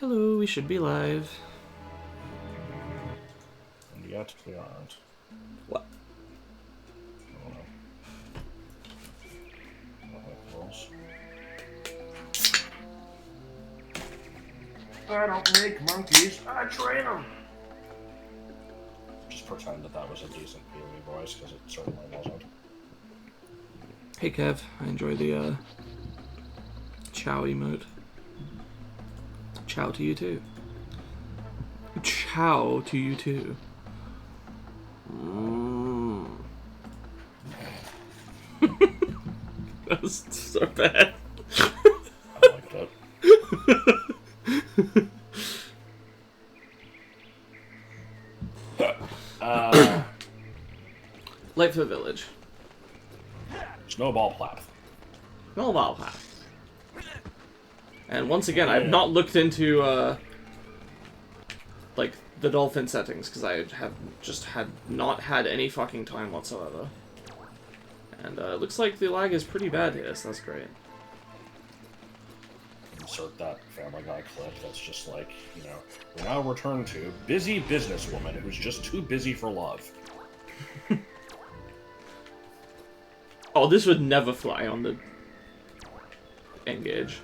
Hello, we should be live. And yet we aren't. What? I don't know. I don't like rules. I don't make monkeys, I train them! Just pretend that was a decent POV voice, because it certainly wasn't. Hey Kev, I enjoy the chow emote. Chow to you too. Chow to you too. That was so bad. I liked it. Lightfoot Village. Snowball platform. Snowball path. And once again, I've not looked into like the dolphin settings because I have just not had any fucking time whatsoever. And it looks like the lag is pretty bad here, so that's great. Insert that Family Guy clip that's just like, you know, we now return to busy businesswoman who's just too busy for love. Oh, this would never fly on the Engage.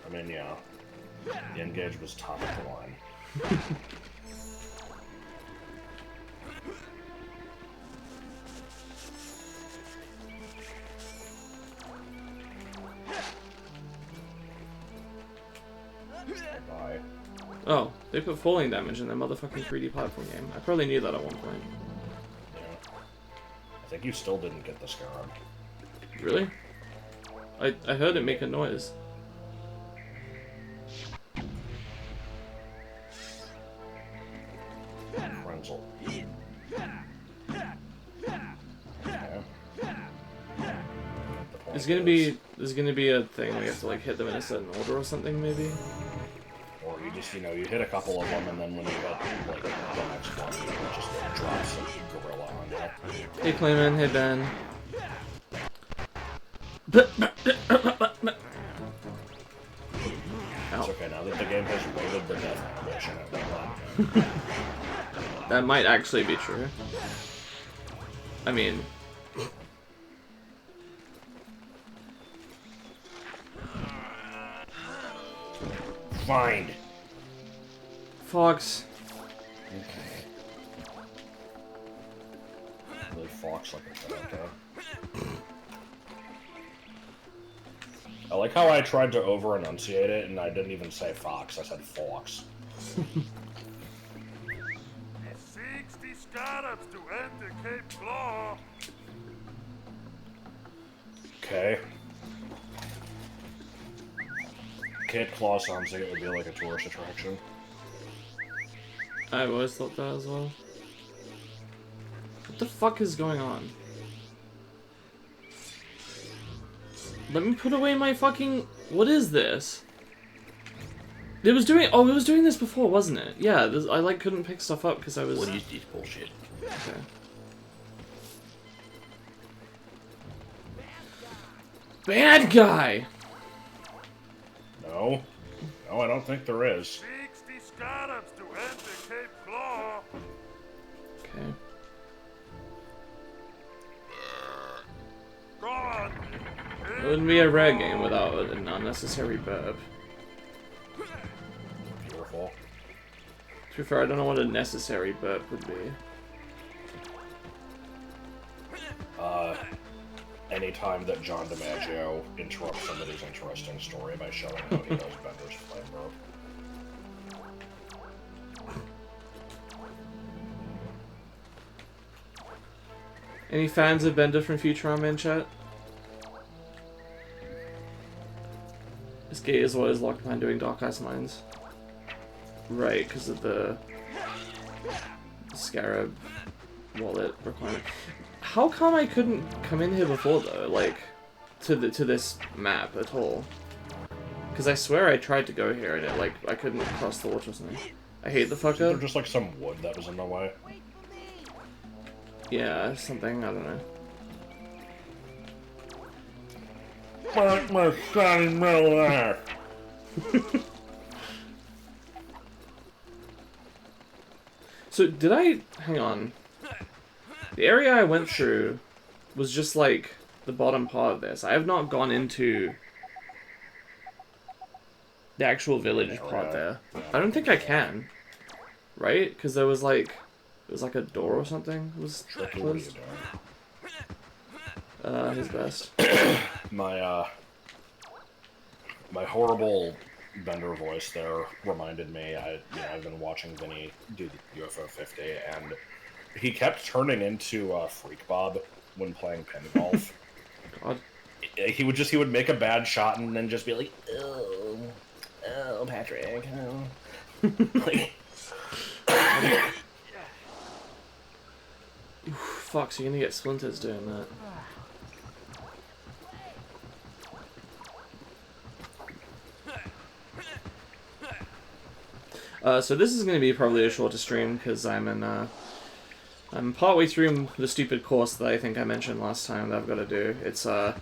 I mean, yeah. The Engage was top of the line. Bye. Oh, they put falling damage in their motherfucking 3D platform game. I probably knew that at one point. Yeah. I think you still didn't get the Scarab. Really? I heard it make a noise. Frenzel. Okay. There's gonna be a thing where you have to like hit them in a certain order or something, maybe? Or you just, you know, you hit a couple of them, and then when you hit, like, the next one, you just drop some gorilla on you. Hey Clayman, hey Ben. It's okay, now that the game has rated the death animation, I will not. That might actually be true. I mean... Fine! Fox. Okay. Really fox like a character. I like how I tried to over-enunciate it, and I didn't even say fox, I said fox. 60 scarabs to end the Cape Claw. Okay. Cape Claw sounds like it would be like a tourist attraction. I've always thought that as well. What the fuck is going on? Let me put away my fucking... What is this? It was doing... Oh, it was doing this before, wasn't it? Yeah, I like couldn't pick stuff up because I was... What is this bullshit? Okay. Bad guy! No. No, I don't think there is. 60 scarabs to end the Cape Claw. Okay. Go on. It wouldn't be a rare game without an unnecessary burp. Beautiful. To be fair, I don't know what a necessary burp would be. Anytime that John DiMaggio interrupts somebody's interesting story by showing how he knows Bender's flame rope. Any fans of Bender from Futurama in chat? This gate is what is locked behind doing Dark Ice Mines. Right, because of the Scarab wallet requirement. How come I couldn't come in here before though? Like, to this map at all? Because I swear I tried to go here and it like I couldn't cross the water or something. I hate the Isn't there fucker. just like some wood that was in the way? Yeah, something, I don't know. My shiny metal ass! So, did I... Hang on. The area I went through was just, like, the bottom part of this. I have not gone into the actual village part there. I don't think I can. Right? Because there was, like... It was like a door or something. It was Tricky, what are you closed. doing? His best. My horrible Bender voice there reminded me. I've been watching Vinny do the UFO 50, and he kept turning into Freak Bob when playing pin golf. God. He would make a bad shot and then just be like, oh, Patrick, oh. Like, Fuck, so you're gonna get splinters doing that. So this is going to be probably a shorter stream because I'm partway through the stupid course that I think I mentioned last time that I've got to do. It's I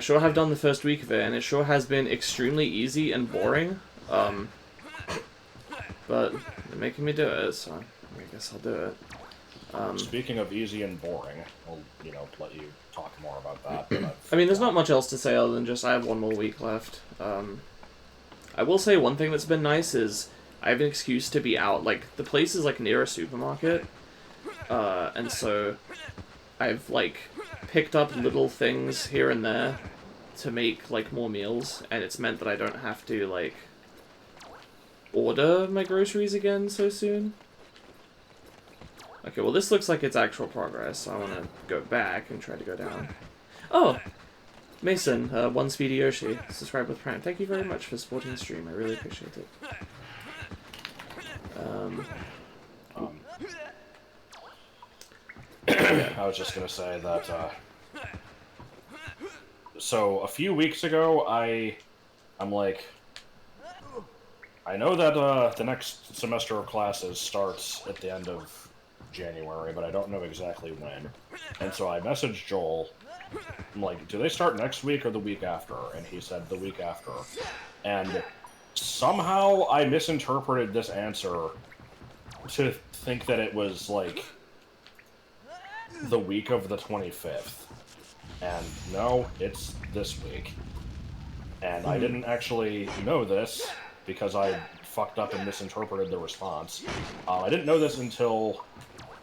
sure have done the first week of it, and it sure has been extremely easy and boring. But they're making me do it, so I guess I'll do it. Speaking of easy and boring, I'll let you talk more about that. But I mean, there's not much else to say other than just I have one more week left. I will say one thing that's been nice is I have an excuse to be out. Like, the place is, like, near a supermarket, and so I've, like, picked up little things here and there to make, like, more meals, and it's meant that I don't have to, like, order my groceries again so soon. Okay, well, this looks like it's actual progress, so I want to go back and try to go down. Oh! Mason, One Speedy Yoshi, subscribe with Prime. Thank you very much for supporting the stream. I really appreciate it. I was just gonna say that. So a few weeks ago, I'm like, I know that the next semester of classes starts at the end of January, but I don't know exactly when. And so I messaged Joel. I'm like, do they start next week or the week after? And he said the week after. And somehow I misinterpreted this answer to think that it was, like, the week of the 25th. And no, it's this week. And I didn't actually know this because I fucked up and misinterpreted the response. I didn't know this until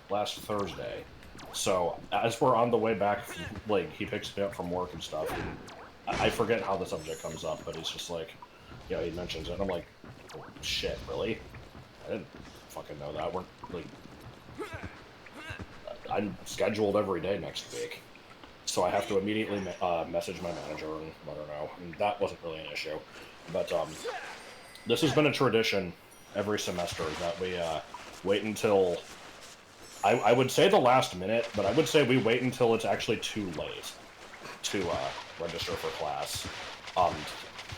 last Thursday. So, as we're on the way back, like, he picks me up from work and stuff, and I forget how the subject comes up, but he's just like, he mentions it, and I'm like, oh, shit, really? I didn't fucking know that. We're, like, I'm scheduled every day next week. So I have to immediately message my manager and let her know, and that wasn't really an issue. But, this has been a tradition every semester that we, wait until... I would say the last minute, but I would say we wait until it's actually too late to register for class.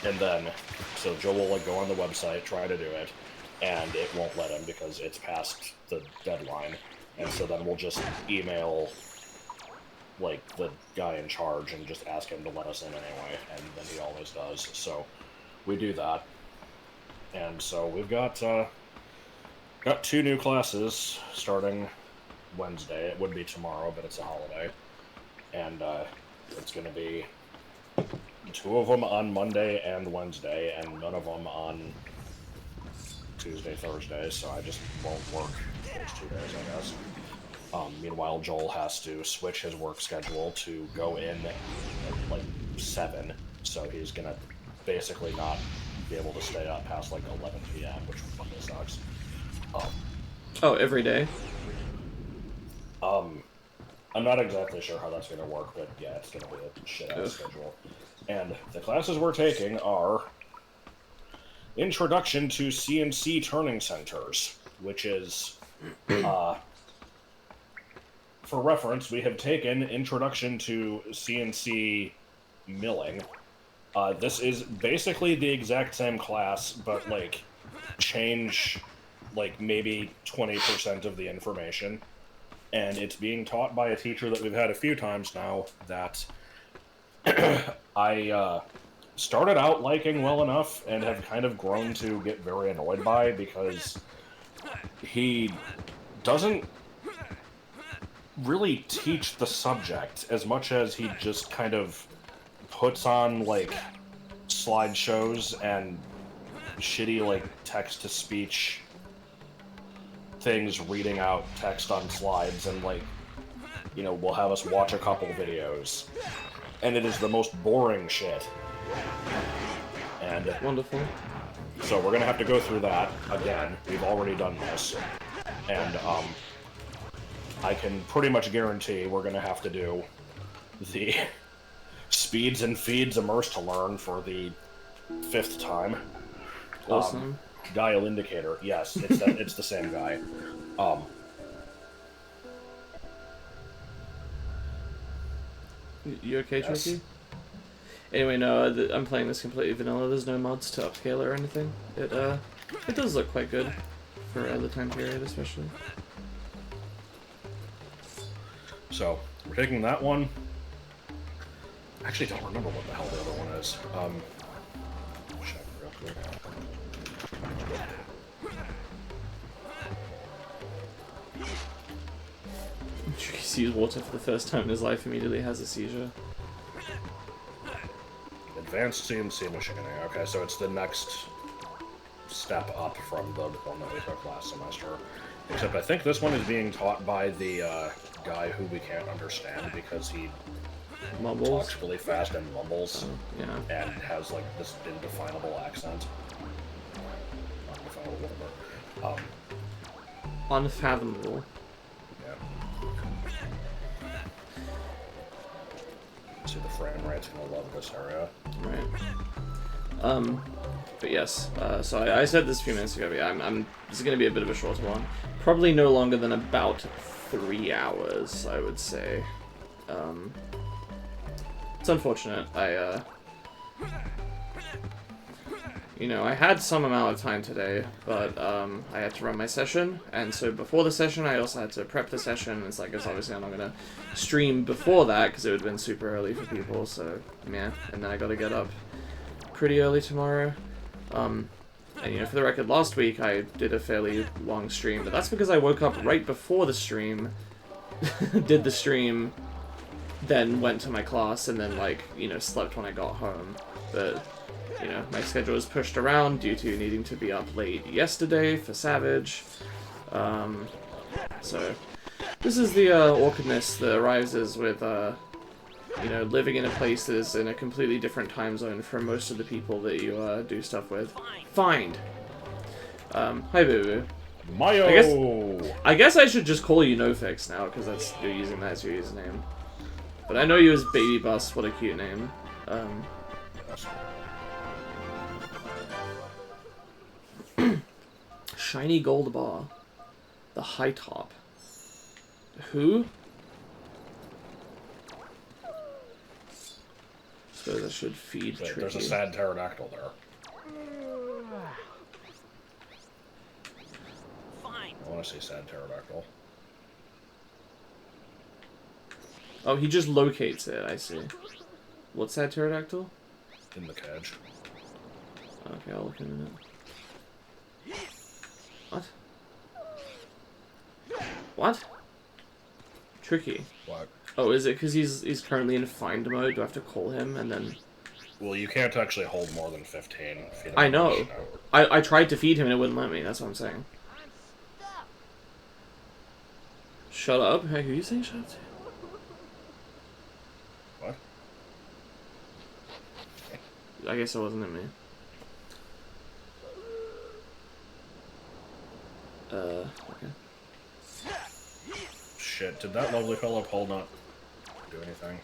And then, so Joe will go on the website, try to do it, and it won't let him because it's past the deadline. And so then we'll just email, like, the guy in charge and just ask him to let us in anyway, and then he always does. So we do that. And so we've got 2 new classes starting Wednesday. It would be tomorrow, but it's a holiday. And it's going to be 2 of them on Monday and Wednesday, and none of them on Tuesday, Thursday, so I just won't work those 2 days, I guess. Meanwhile, Joel has to switch his work schedule to go in at, like, 7, so he's going to basically not be able to stay up past, like, 11 p.m., which fucking sucks. Oh, every day? I'm not exactly sure how that's going to work, but yeah, it's going to be a shit-ass schedule. And the classes we're taking are Introduction to CNC Turning Centers, which is, for reference, we have taken Introduction to CNC Milling. This is basically the exact same class, but, like, change, like, maybe 20% of the information. And it's being taught by a teacher that we've had a few times now that I started out liking well enough and have kind of grown to get very annoyed by, because he doesn't really teach the subject as much as he just kind of puts on, like, slideshows and shitty, like, text-to-speech things reading out text on slides, and, like, you know, will have us watch a couple videos. And it is the most boring shit. And Wonderful. so we're gonna have to go through that again. We've already done this. And, I can pretty much guarantee we're gonna have to do the speeds and feeds immerse to learn for the 5th time. Awesome. Dial indicator, yes, it's the same guy. You okay, Yes. Tricky? Anyway, no, I'm playing this completely vanilla. There's no mods to upscale or anything. It does look quite good for the time period, especially. So, we're taking that one. I actually don't remember what the hell the other one is. Check real quick. Tricky sees water for the first time in his life, immediately has a seizure. Advanced CNC machining. Okay, so it's the next step up from the one that we took last semester. Except I think this one is being taught by the guy who we can't understand because he Mumbles. talks really fast and mumbles, Yeah. and has like this indefinable accent. Undefinable, whatever. Unfathomable. Yeah. See, the frame rate's gonna love this area. Right. But yes, so I said this a few minutes ago, but yeah, this is going to be a bit of a shorter one. Probably no longer than about 3 hours, I would say. It's unfortunate. You know, I had some amount of time today, but I had to run my session, and so before the session, I also had to prep the session. It's like, obviously I'm not going to stream before that, because it would have been super early for people, so, yeah. And then I got to get up pretty early tomorrow. And, you know, for the record, last week I did a fairly long stream, but that's because I woke up right before the stream, did the stream, then went to my class, and then, like, you know, slept when I got home. But, you know, my schedule was pushed around due to needing to be up late yesterday for Savage. So, this is the awkwardness that arises with, you know, living in a place that is in a completely different time zone from most of the people that you do stuff with. Find. Hi, Boo Boo. Mayo! I guess I should just call you NoFix now, because that's you're using that as your username. But I know you as Baby Bus. What a cute name. Shiny gold bar. The high top. Who? Suppose I should feed Wait, Tricky. there's a sad pterodactyl there. I want to see sad pterodactyl. Oh, he just locates it, I see. What's that pterodactyl? In the cage. Okay, I'll look in a minute. What? What? Tricky. What? Oh, is it because he's currently in find mode? Do I have to call him and then... Well, you can't actually hold more than 15. If you don't I know. know. I tried to feed him and it wouldn't let me, that's what I'm saying. Shut up? Hey, who are you saying shut up to? What? I guess it wasn't in me. Okay. Shit, did that lovely fellow Paul not do anything?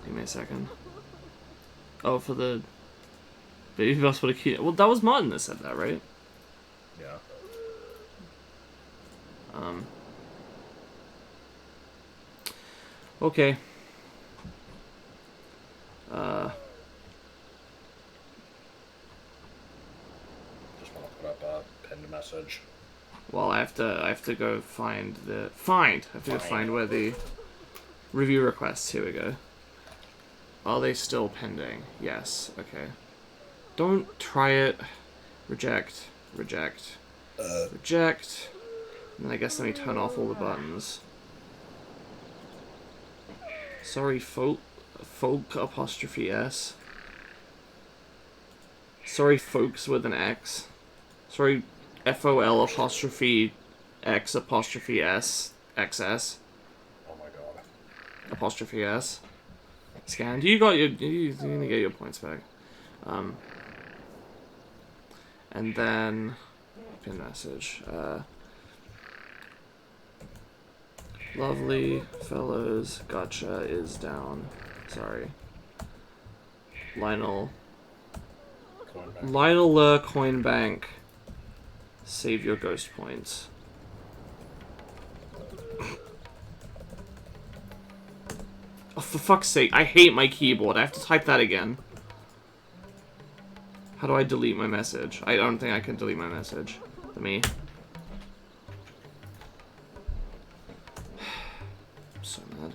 Give me a second. Oh, for the Baby Bus, what a cute... Well, that was Martin that said that, right? Yeah. Okay. Just want to put up a pinned message. Well, I have to go find the... I have to go find where the Review requests, here we go. Are they still pending? Yes, okay. Don't try it. Reject. Reject. Reject. And then I guess let me turn off all the buttons. Sorry, folk apostrophe S. Sorry, folks with an X. Sorry, FOL apostrophe X apostrophe S XS. Oh my god. Apostrophe S. Scanned. You're gonna get your points back. And then pin message. Lovely fellows, gotcha is down. Sorry. Lionel Coin Bank. Save your ghost points. Oh, for fuck's sake, I hate my keyboard. I have to type that again. How do I delete my message? I don't think I can delete my message. Let me... I'm so mad.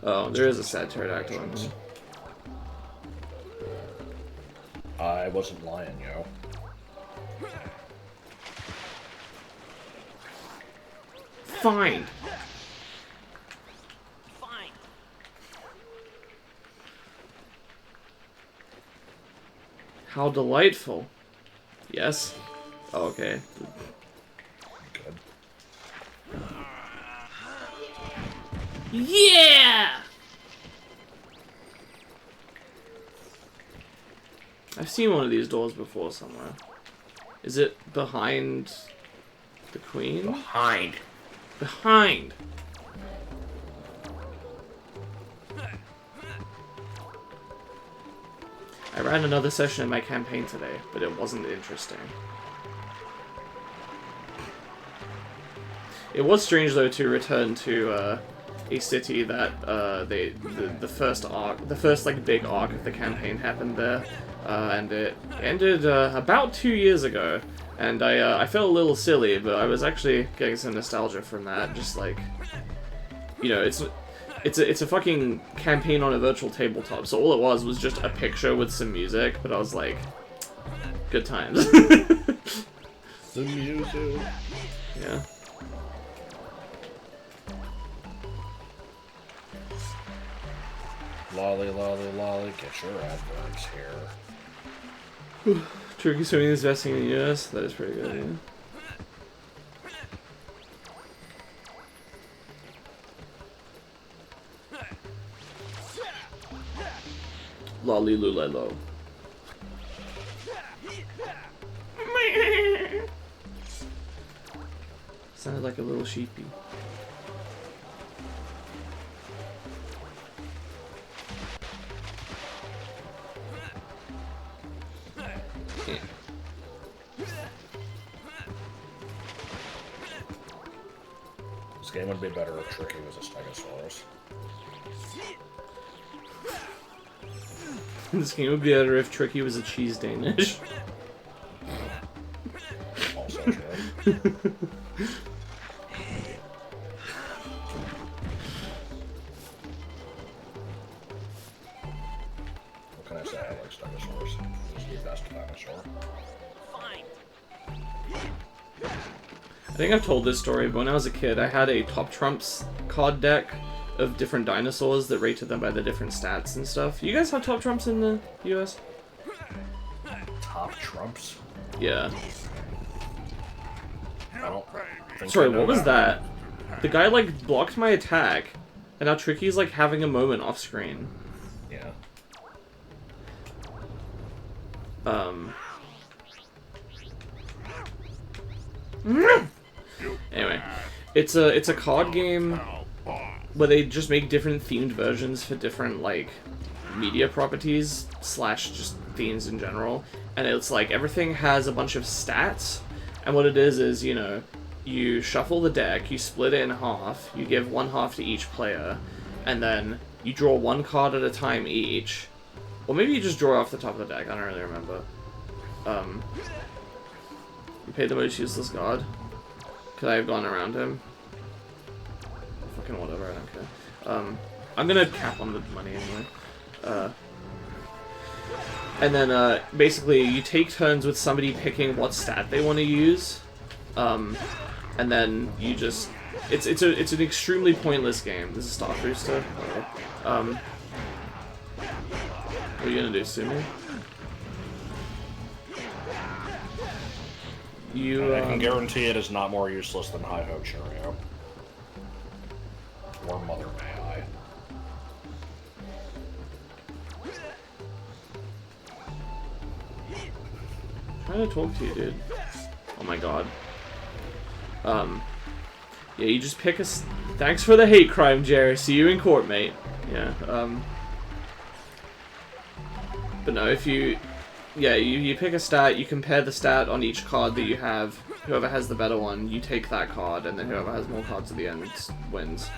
Oh, there is a sad pterodactyl in here. I wasn't lying, yo. Fine. Fine. How delightful. Yes. Oh, okay. Good. Yeah! I've seen one of these doors before somewhere. Is it behind the queen? Behind. Behind! I ran another session in my campaign today, but it wasn't interesting. It was strange though to return to a city that the first like big arc of the campaign happened there, and it ended about 2 years ago, and I felt a little silly, but I was actually getting some nostalgia from that. Just like, you know, it's a fucking campaign on a virtual tabletop, so all it was just a picture with some music, but I was like, good times. The music. Yeah. Lolly, lolly, lolly, get your adverbs here. Turkey swimming is vesting in the US. That is pretty good, yeah. Lolly lulelo. Sounded like a little sheepy. This game would be better if Tricky was a Stegosaurus. This game would be better if Tricky was a cheese Danish. Also true. What can I say? I like Stegosaurus. He's the best dinosaur. Fine. I think I've told this story, but when I was a kid, I had a Top Trumps card deck of different dinosaurs that rated them by the different stats and stuff. You guys have Top Trumps in the US? Top Trumps? Yeah. I don't think Sorry, I know what was that? The guy, like, blocked my attack, and now Tricky's, like, having a moment off screen. Yeah. Anyway, it's a card game where they just make different themed versions for different, like, media properties / just themes in general, and it's like everything has a bunch of stats, and what it is, you know, you shuffle the deck, you split it in half, you give one half to each player, and then you draw one card at a time each. Or maybe you just draw off the top of the deck, I don't really remember. You pay the most useless card. Could I have gone around him? Fucking whatever, I don't care. I'm gonna cap on the money anyway. And then, basically, you take turns with somebody picking what stat they want to use. And then you just... It's an extremely pointless game. This is Star Rooster. What are you gonna do, sue me? I can guarantee it is not more useless than Hi Ho Cheerio. Or Mother May I. I'm trying to talk to you, dude. Oh my god. Yeah, you just pick a... Thanks for the hate crime, Jerry. See you in court, mate. Yeah, But no, if you... Yeah, you pick a stat, you compare the stat on each card that you have. Whoever has the better one, you take that card, and then whoever has more cards at the end wins.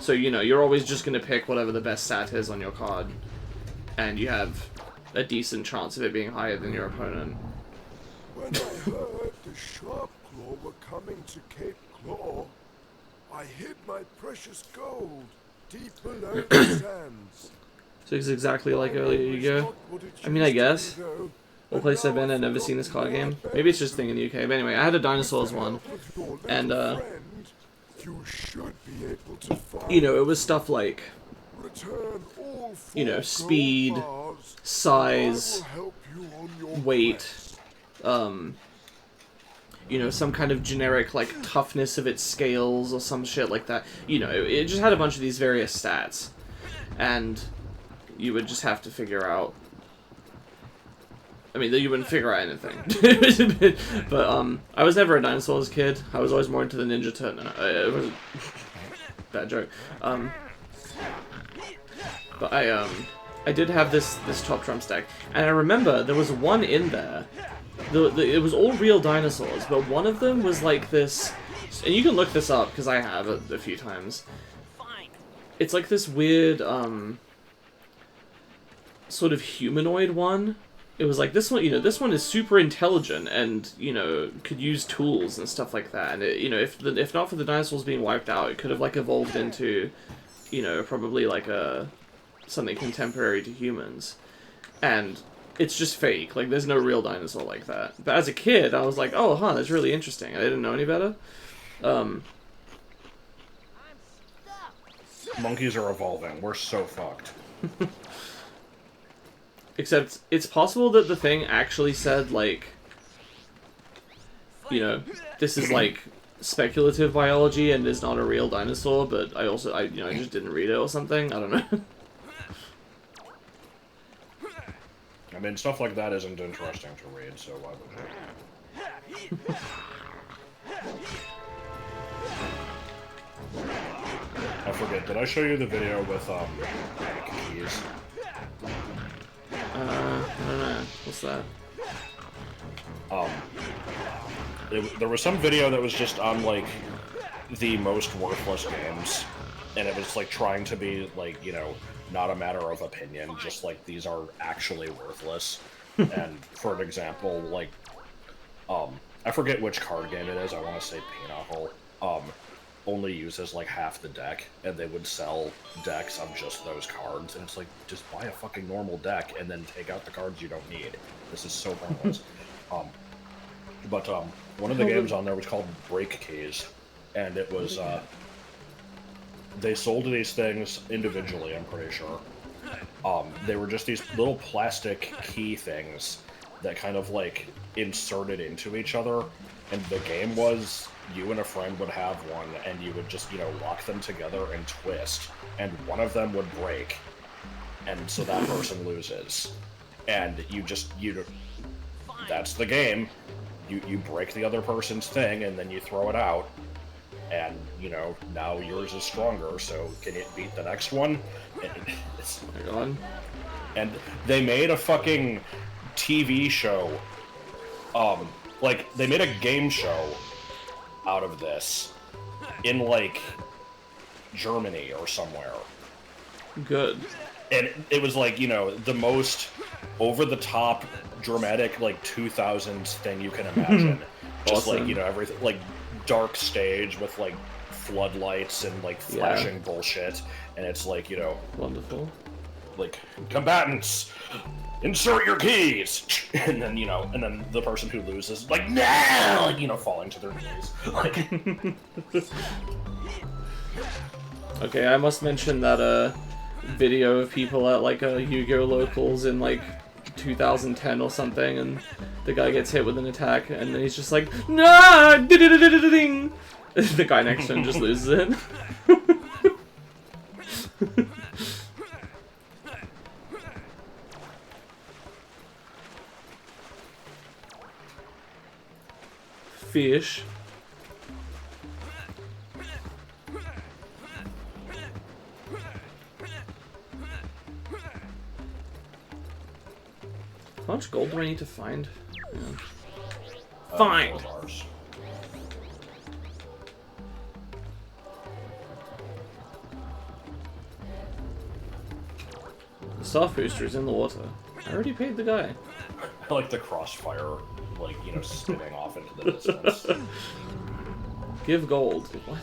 So, you know, you're always just going to pick whatever the best stat is on your card. And you have a decent chance of it being higher than your opponent. When I heard the Sharp Claw were coming to Cape Claw, I hid my precious gold deep below the sands. So it's exactly like earlier you go. I mean, I guess. All place I've been, I've never seen this card game. Maybe it's just a thing in the UK. But anyway, I had a Dinosaurs one. And, you know, it was stuff like, you know, speed, size, weight, you know, some kind of generic, like, toughness of its scales or some shit like that. You know, it just had a bunch of these various stats. And you would just have to figure out... I mean, you wouldn't figure out anything. But, I was never a Dinosaurs kid. I was always more into the Ninja Turtle. It was a bad joke. But I did have this Top Trumps deck. And I remember there was one in there. It was all real dinosaurs, but one of them was like this... And you can look this up, because I have it a few times. It's like this weird, sort of humanoid one. It was like, this one, you know, this one is super intelligent and, you know, could use tools and stuff like that. And, it, you know, if not for the dinosaurs being wiped out, it could have, like, evolved into, you know, probably, like, something contemporary to humans. And it's just fake. Like, there's no real dinosaur like that. But as a kid, I was like, oh, huh, that's really interesting. I didn't know any better. Monkeys are evolving. We're so fucked. Except, it's possible that the thing actually said, like, you know, this is, like, speculative biology and is not a real dinosaur, but I just didn't read it or something. I don't know. I mean, stuff like that isn't interesting to read, so why would you? I forget, did I show you the video with, keys? I don't know. What's that? There was some video that was just on, like, the most worthless games, and it was, like, trying to be, like, you know, not a matter of opinion, just, like, these are actually worthless. And, for an example, like, I forget which card game it is, I want to say Pinochle, only uses, like, half the deck, and they would sell decks of just those cards, and it's like, just buy a fucking normal deck, and then take out the cards you don't need. This is so pointless. One of the games on there was called Break Keys, and it was, they sold these things individually, I'm pretty sure. They were just these little plastic key things that kind of, like, inserted into each other, and the game was, you and a friend would have one, and you would just, you know, lock them together and twist, and one of them would break, and so that person loses. And that's the game. You break the other person's thing, and then you throw it out, and, you know, now yours is stronger, so can it beat the next one? It's, Oh my god. and they made a fucking TV show, like, they made a game show out of this in, like, Germany or somewhere. Good. And it was like, you know, the most over-the-top, dramatic, like, 2000s thing you can imagine. Just Awesome. like, you know, everything, like, dark stage with, like, floodlights and, like, flashing bullshit. And it's like, you know... Wonderful. Like, combatants, insert your keys! And then, you know, and then the person who loses, like, no! Like, you know, falling to their knees. Like... Okay, I must mention that, video of people at, like, Yu-Gi-Oh! Locals in, like, 2010 or something, and the guy gets hit with an attack, and then he's just like, nah! Ding! The guy next to him just loses it. Fish. How much gold do I need to find? Yeah. Find! The staff booster is in the water. I already paid the guy. I like the crossfire, like, you know, spinning off into the distance. Give gold. What?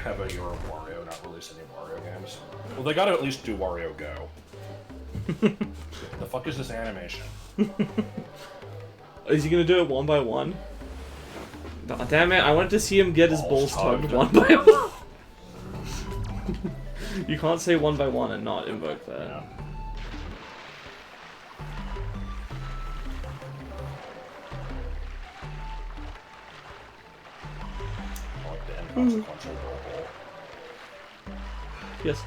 How about your Wario not release any Wario games? Well, they gotta at least do Wario Go. The fuck is this animation? Is he gonna do it one by one? Oh, damn it, I wanted to see him get his balls tugged one by one. You can't say one by one and not invoke that. Yeah. I like the inconsequential roll. Yes.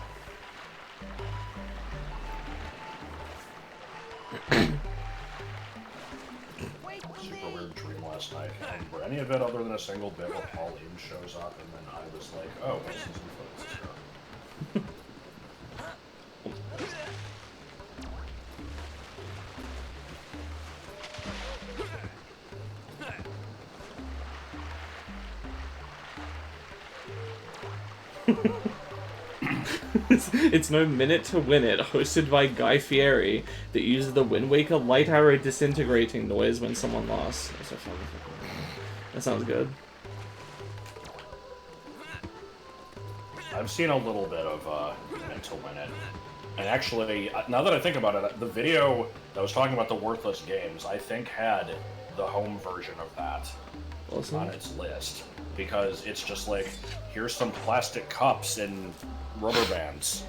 Super weird dream last night. And were any of it other than a single bit where Pauline shows up and then I was like, oh, this is the footage. It's no Minute to Win It, hosted by Guy Fieri, that uses the Wind Waker light arrow disintegrating noise when someone lost. That sounds good. I've seen a little bit of Meant to Win It. And actually, now that I think about it, the video that was talking about the worthless games, I think had the home version of that on its list. Because it's just like, here's some plastic cups and rubber bands.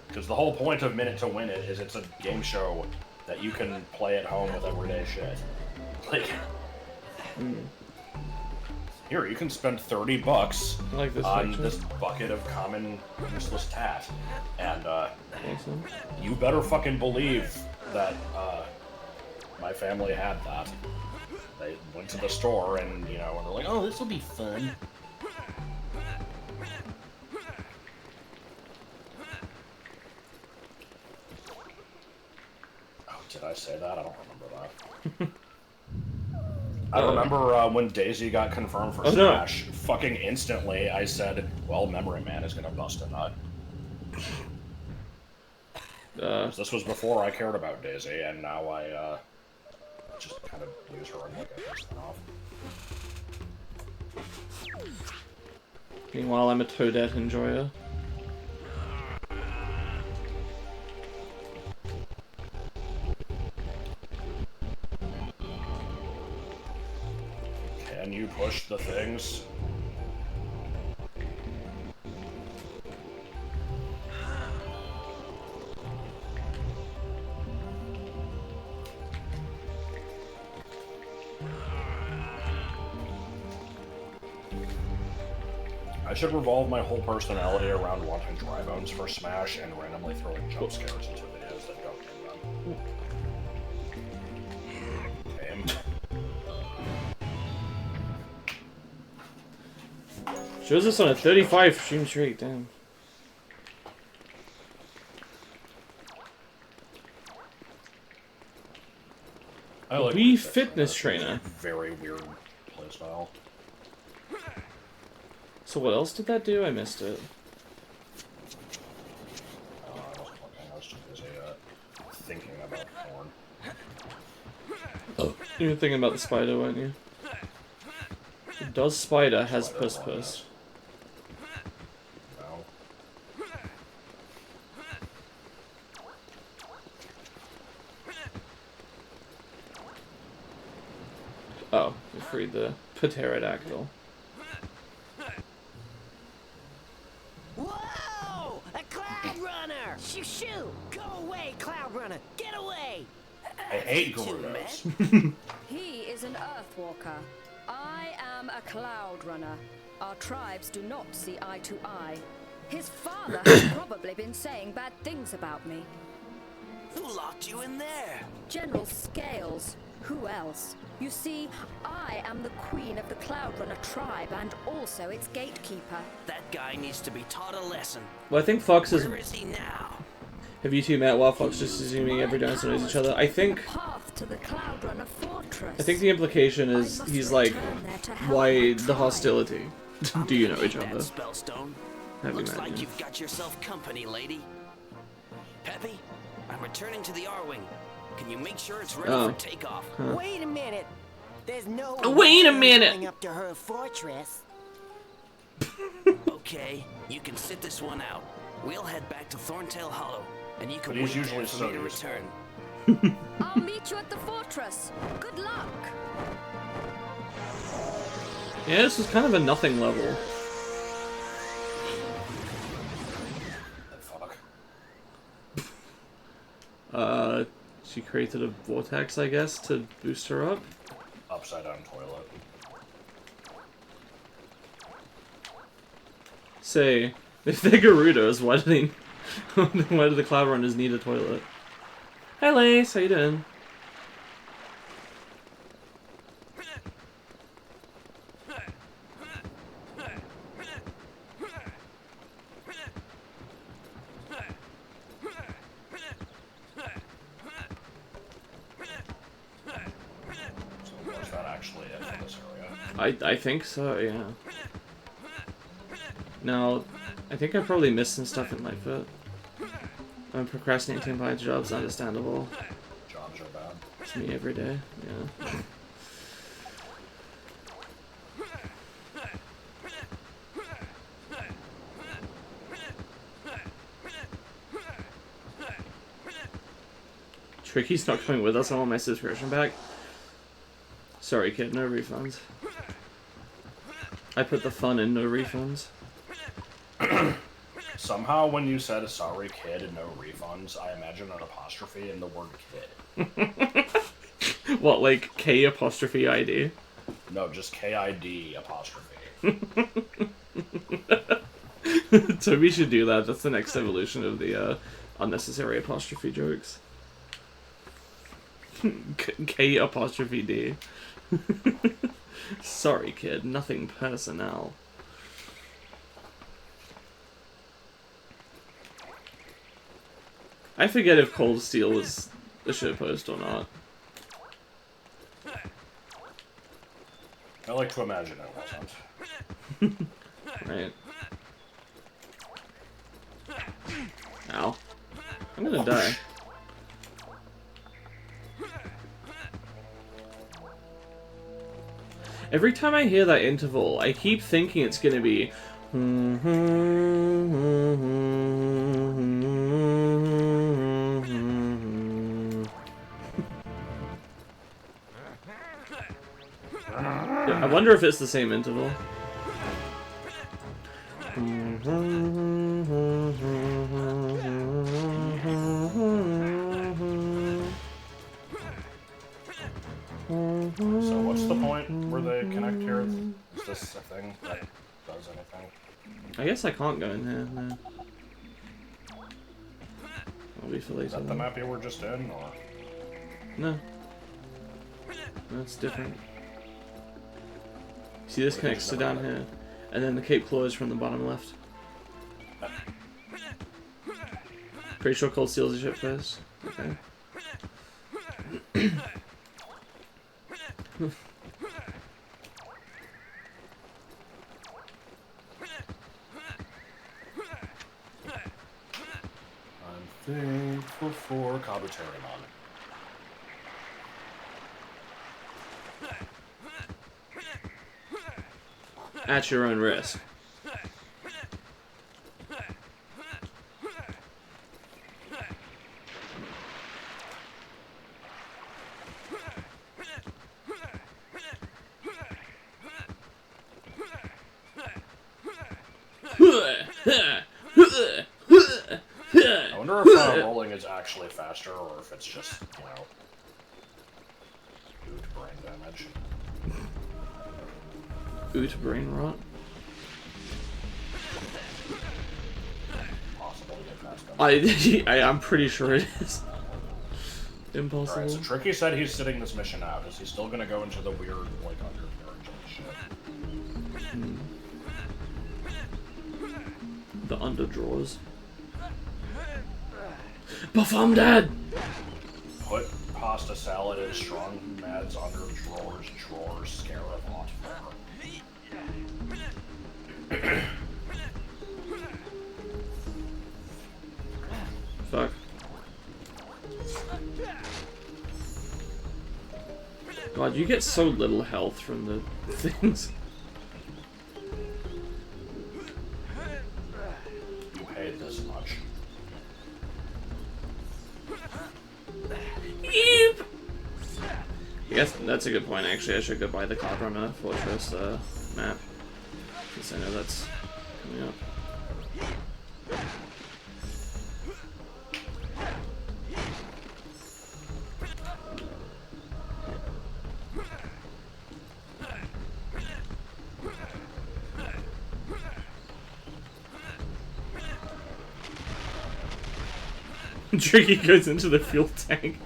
Because the whole point of Minute to Win It is it's a game show that you can play at home with everyday shit. Like, here, you can spend $30 on this bucket of common useless tat. And, you better fucking believe that, my family had that. They went to the store and, you know, and they're like, oh, this will be fun. Oh, did I say that? I don't remember that. I remember when Daisy got confirmed for Smash, fucking instantly I said, well, Memory Man is gonna bust a nut. This was before I cared about Daisy, and now I, just kind of use her and like a spin-off. Meanwhile, I'm a Toadette enjoyer. Can you push the things? I should revolve my whole personality around wanting dry bones for Smash and randomly throwing jump scares into videos that don't do them. Shows us on a 35 stream streak, damn. I like Wii Fitness Trainer. Very weird playstyle. So what else did that do? I missed it. I wasn't looking. I was too busy thinking about porn. You were thinking about the spider, weren't you? Does spider has puss puss? No. Oh, we freed the pterodactyl. Whoa! A cloud runner! Shoo shoo! Go away, cloud runner! Get away! I hate Too Gerudos. mad. He is an Earthwalker. I am a Cloud Runner. Our tribes do not see eye to eye. His father has probably been saying bad things about me. Who locked you in there? General Scales. Who else? You see, I am the queen of the Cloud Runner tribe and also its gatekeeper. That guy needs to be taught a lesson. Well, I think Fox is... Where is he now? Have you two met while Fox just assuming every dinosaur knows each other? I think... The path to the Cloud Runner fortress. I think the implication is he's like, why the hostility? Do you know each That other? spellstone. Have you Looks met like him? you've got yourself company, lady. Peppy, I'm returning to the R-Wing. Can you make sure it's ready Oh. for takeoff? Huh. Wait a minute. There's no Wait a way minute. going up to her fortress. Okay, you can sit this one out. We'll head back to Thorntail Hollow, and you can But he's wait usually there for so me to useful. return. I'll meet you at the fortress. Good luck. Yeah, this was kind of a nothing level. Fuck. She created a vortex, I guess, to boost her up. Upside down toilet. Say, if they're Gerudos, why do the Cloud Runners need a toilet? Hi Lace, how you doing? So was that actually it for this area? I think so, yeah. Now, I think I probably missed some stuff in Lightfoot. I'm procrastinating by jobs, understandable. Jobs are bad. It's me every day, yeah. Tricky's not coming with us, I want my subscription back. Sorry kid, no refunds. I put the fun in no refunds. Somehow, when you said sorry kid and no refunds, I imagine an apostrophe in the word kid. What, like K apostrophe ID? No, just KID apostrophe. Toby should do that. That's the next evolution of the unnecessary apostrophe jokes. K apostrophe D. Sorry, kid. Nothing personnel. I forget if Cold Steel was a shitpost or not. I like to imagine it wasn't. Right. Ow. I'm gonna die. Every time I hear that interval, I keep thinking it's gonna be. I wonder if it's the same interval. So what's the point where they connect here? Is this a thing that does anything? I guess I can't go in here, no. I'll be for Is later. that the map you were just in, or? No. That's different. See, this connects to down here. And then the Cape Claw is from the bottom left. Pretty sure Cold Steel's a ship first. Okay. Thankful for Kabuterimon. At your own risk. I wonder if rolling is actually faster, or if it's just, you know, due to brain damage. Oot brain rot. Possible to get past them. I'm pretty sure it is. Impossible. Alright, so Tricky said he's sitting this mission out. Is he still gonna go into the weird, like, undercarriage shit? The underdrawers. Perform Dad! Put pasta salad in strong Mad's under drawers, scare of hot flavor. Fuck. God, you get so little health from the things. You paid this much. Yep. I guess that's a good point, actually. I should go buy the Cloud Runner Fortress map. Since I know that's coming up. Tricky goes into the fuel tank.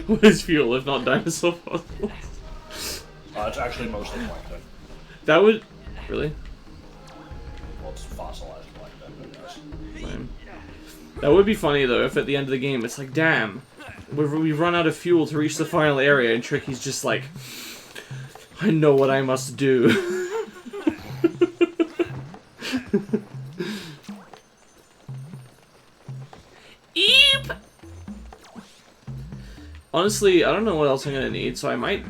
What is fuel if not dinosaur fossils? It's actually mostly plankton. That would... Really? Well, it's fossilized plankton, but yes. Lame. That would be funny though if at the end of the game it's like, damn, we've run out of fuel to reach the final area, and Tricky's just like, I know what I must do. Eep! Honestly, I don't know what else I'm gonna need, so I might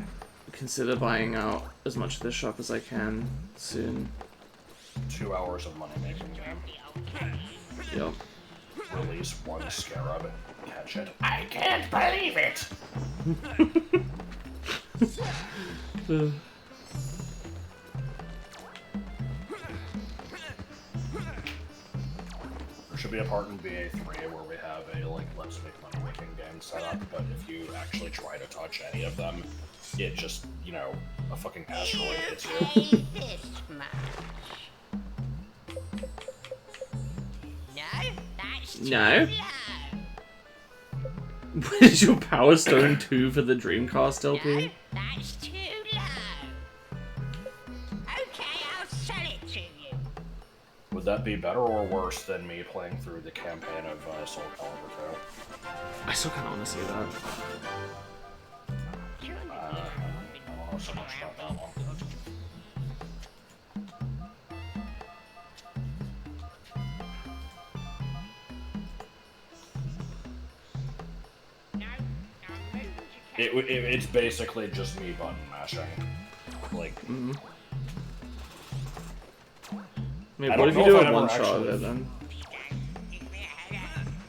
consider buying out as much of this shop as I can soon. 2 hours of money making game. Yep. Release one scarab. Catch it. I can't believe it! There should be a part in BA3 where we have a, like, let's make money making game set up, but if you actually try to touch any of them, it just, you know, a fucking asteroid hits you. This much. No, that's No. too low. What is your Power Stone 2 for the Dreamcast LP? No, that's too low. Okay, I'll sell it to you. Would that be better or worse than me playing through the campaign of Soul Calibur 2? I still kind of want to see that. I don't know so much about that one. It's basically just me button mashing. Like, Maybe, I what don't if you know do if a I one ever shot of actually- it then?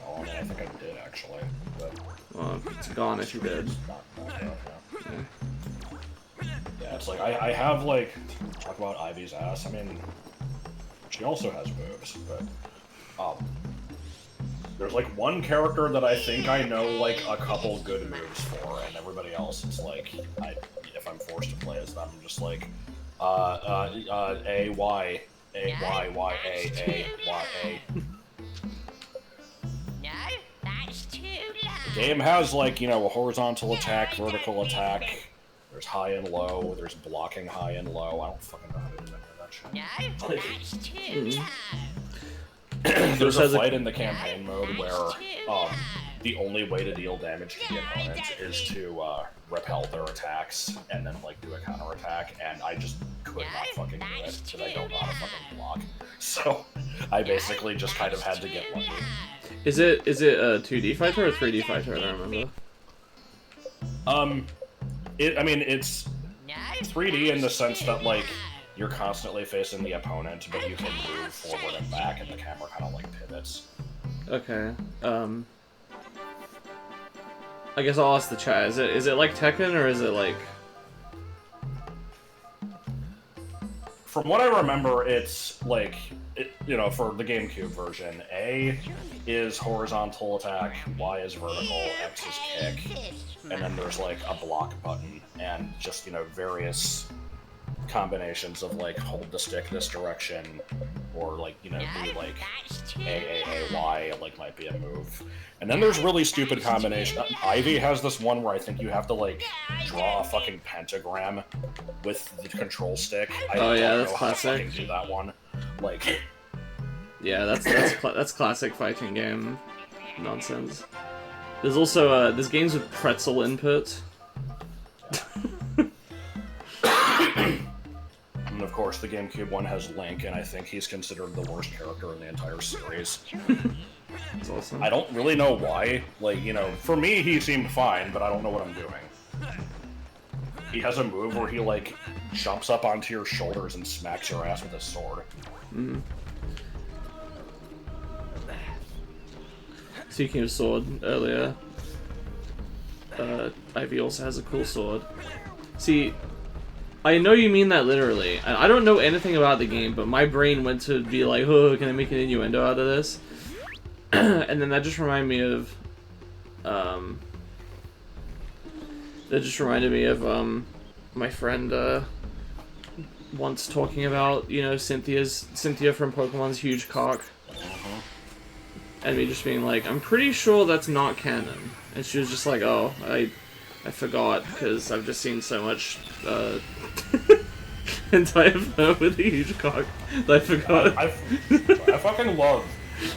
oh, I mean, I think I did actually, but Well, it's gone if you did. not yeah, it's like I have like talk about Ivy's ass. I mean, she also has boobs, but there's like one character that I think I know like a couple good moves for, and everybody else it's like if I'm forced to play as them, I'm just like A Y A Y Y A A Y A. No, that's too low. The game has like, you know, a horizontal attack, vertical attack. There's high and low. There's blocking high and low. I don't fucking know how to do any of that shit. No, that's too low. There's a has a- fight in the campaign mode where the only way to deal damage to the opponent is to repel their attacks and then like do a counterattack, and I just could not fucking do it because I don't know how to fucking block. So I basically just kind of had to get lucky. Is it a 2D fighter or a 3D fighter? I don't remember. I mean, it's 3D in the sense that like you're constantly facing the opponent, but you can move forward and back, and the camera kind of like pivots. Okay. I guess I'll ask the chat. Is it like Tekken or is it like? From what I remember, it's like for the GameCube version, A is horizontal attack, Y is vertical, X is kick, and then there's like a block button and just various combinations of like hold the stick this direction, or like do like A, like might be a move. And then there's really stupid combination. Ivy has this one where I think you have to like draw a fucking pentagram with the control stick. I don't know that's how classic. to fucking do that one. Like, yeah, that's classic fighting game nonsense. There's also there's games with pretzel input. And of course, the GameCube one has Link, and I think he's considered the worst character in the entire series. That's awesome. I don't really know why. Like, for me, he seemed fine, but I don't know what I'm doing. He has a move where he, like, jumps up onto your shoulders and smacks your ass with his sword. Mm. Speaking of sword, earlier, Ivy also has a cool sword. See, I know you mean that literally. I don't know anything about the game, but my brain went to be like, oh, can I make an innuendo out of this? And then that just reminded me of, my friend, once talking about, Cynthia from Pokemon's huge cock. And me just being like, I'm pretty sure that's not canon. And she was just like, oh, I forgot, because I've just seen so much, hentai of her with a huge cock that I forgot. I fucking love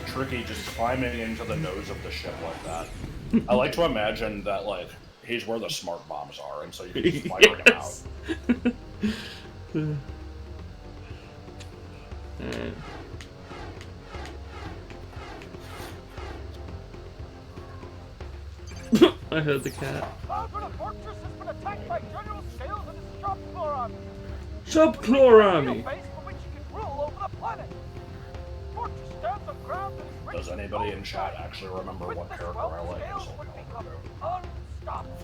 Tricky just climbing into the nose of the ship like that. I like to imagine that, like, he's where the smart bombs are, and so you can just fire him out. Alright. I heard the cat. Fortress has been attacked by General Scales and his Shop Claw Army. Shop Claw Army! Base for which he can rule over the planet. Fortress stands on ground that is rich. Does anybody in chat actually remember what character I like in Soul Calibur? Unstoppable.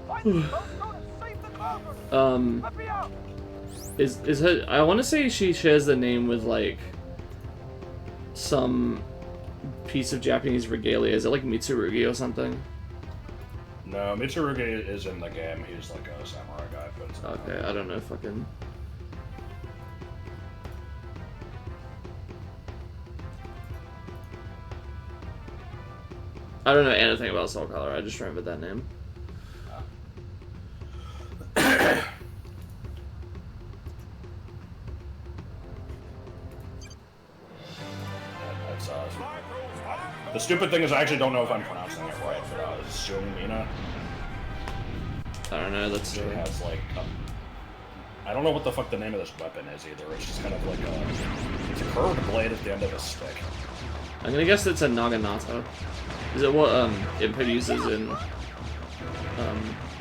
Find the postcode and save the Cloud. Let me out. Is her? I want to say she shares the name with like some piece of Japanese regalia. Is it like Mitsurugi or something? No, Mitsurugi is in the game. He's like a samurai guy, but it's not. Okay, I don't know fucking. I don't know anything about Soul Color. I just remembered that name. That's the stupid thing is I actually don't know if I'm pronouncing it right, but Zumina. I don't know. That's She has like I don't know what the fuck the name of this weapon is either. It's just kind of like it's a curved blade at the end of a stick. I'm gonna guess it's a Naginata. Is it what Input uses in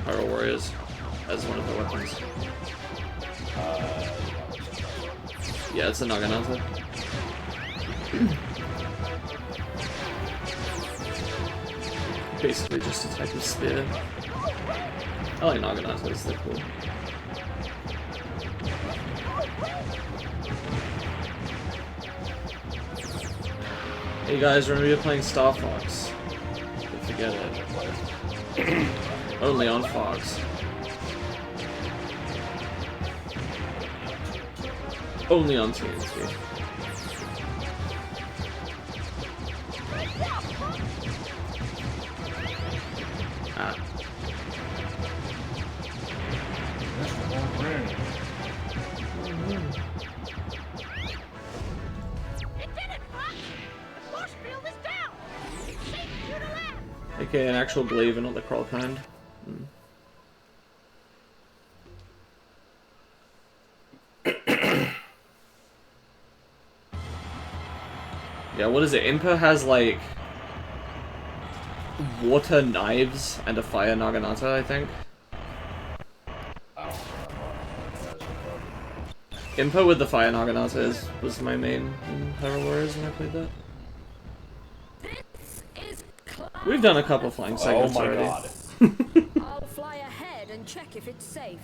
Hyrule Warriors as one of the weapons? Yeah, it's a Naginata. Basically just a type of spear. I like Naginatas, they're cool. Hey guys, remember you're playing Star Fox. Don't forget it. Only on Fox. Only on TNT. Ah. It did it, Fox! The force field is down! It's safe for you to land! Okay, an actual glaive and not the crawl kind. Yeah, what is it? Impa has, like, water knives and a fire Naginata, I think. I don't Impa with the fire Naginata was my main in Hyrule Warriors when I played that. We've done a couple flying segments already. God. I'll fly ahead and check if it's safe.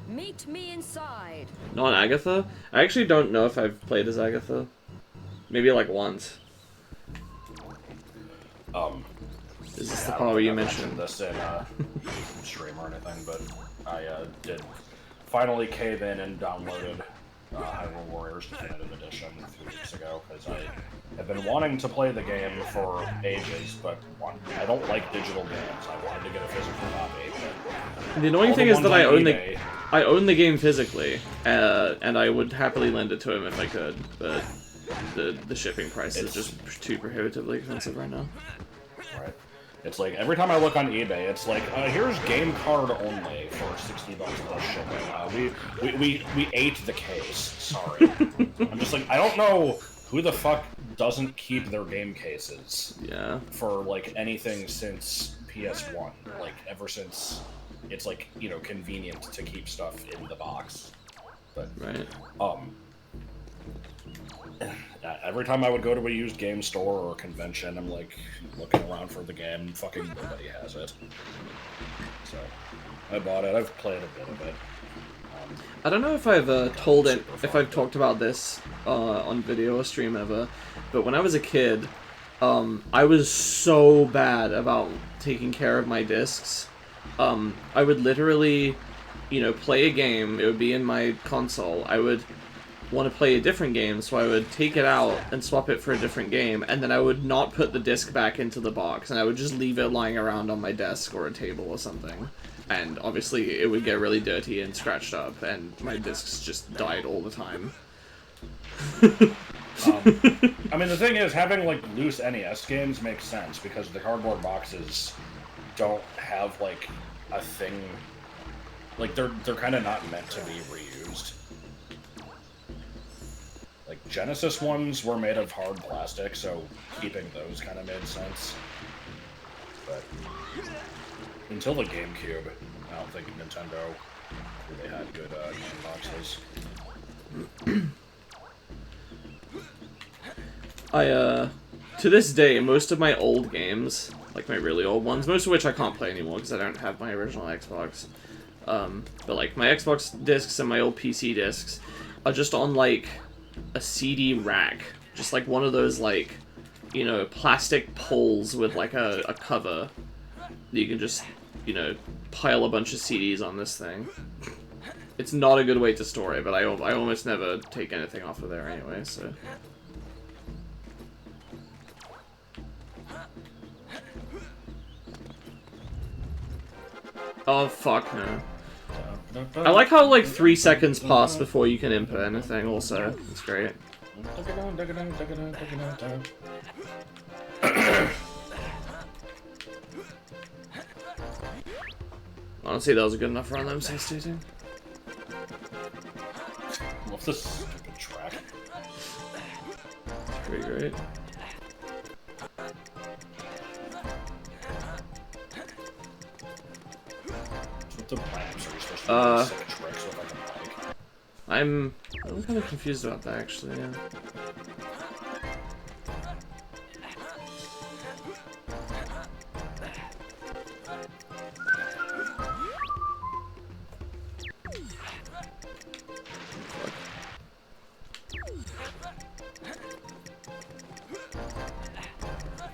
Meet me inside. Not Agatha? I actually don't know if I've played as Agatha. Maybe like once. Is this the part where you mentioned this in stream or anything, but I did finally cave in and downloaded Hyrule Warriors Definitive Edition a few weeks ago, because I have been wanting to play the game for ages, but I don't like digital games. I wanted to get a physical copy. The annoying thing is that I own the game physically, and I would happily lend it to him if I could, but the shipping price is just too prohibitively expensive right now. Right. It's like, every time I look on eBay, it's like, here's game card only for $60 plus shipping. We ate the case. Sorry. I'm just like, I don't know who the fuck doesn't keep their game cases. Yeah. For, like, anything since PS1. Like, ever since it's, like, you know, convenient to keep stuff in the box. But, right. Every time I would go to a used game store or a convention, I'm like looking around for the game. Fucking nobody has it. So I bought it. I've played a bit of it. I don't know if I've talked about this on video or stream ever, but when I was a kid, I was so bad about taking care of my discs. I would literally, you know, play a game. It would be in my console. I would want to play a different game, so I would take it out and swap it for a different game, and then I would not put the disc back into the box, and I would just leave it lying around on my desk or a table or something. And obviously it would get really dirty and scratched up, and my discs just died all the time. I mean, the thing is, having like loose NES games makes sense, because the cardboard boxes don't have like a thing, like they're kind of not meant to be reused. Like, Genesis ones were made of hard plastic, so keeping those kind of made sense. But until the GameCube, I don't think Nintendo really had good game boxes. To this day, most of my old games, like my really old ones, most of which I can't play anymore because I don't have my original Xbox, but like my Xbox discs and my old PC discs are just on like a CD rack, just like one of those, like, you know, plastic poles with like a cover that you can just, you know, pile a bunch of CDs on this thing. It's not a good way to store it, but I almost never take anything off of there anyway, so. Oh fuck no. I like how, like, 3 seconds pass before you can input anything, also. It's great. Honestly, that was a good enough run, I'm substituting. What's this stupid track? Pretty great. The ramps are supposed to be sick tricks with like a bike. I'm kind of confused about that, actually, yeah.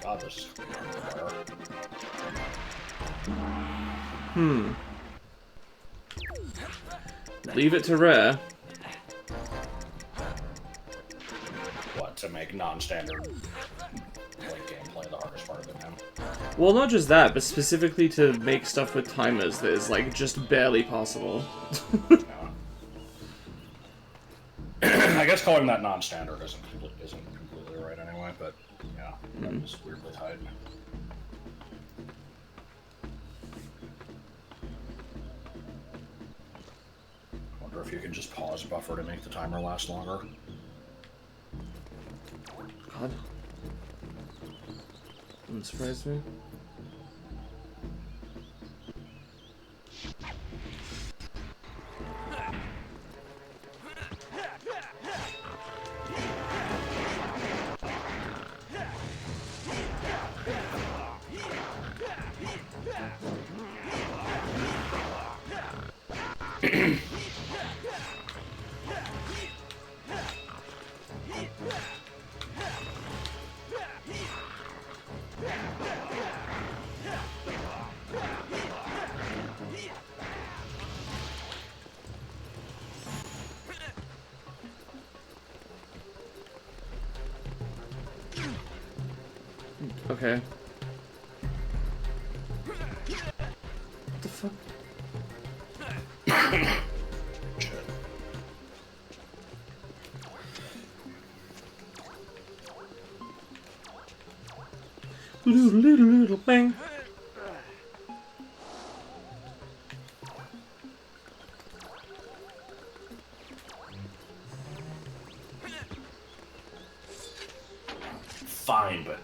God, this is Leave it to Rare. what, to make non-standard like gameplay the hardest part of the game? Well, not just that, but specifically to make stuff with timers that is, like, just barely possible. I guess calling that non-standard isn't completely right anyway, but yeah, that was weirdly tight. if you could just pause buffer to make the timer last longer. God. Wouldn't surprise me. Okay. What the fuck? Shit. Little bang. Fine, but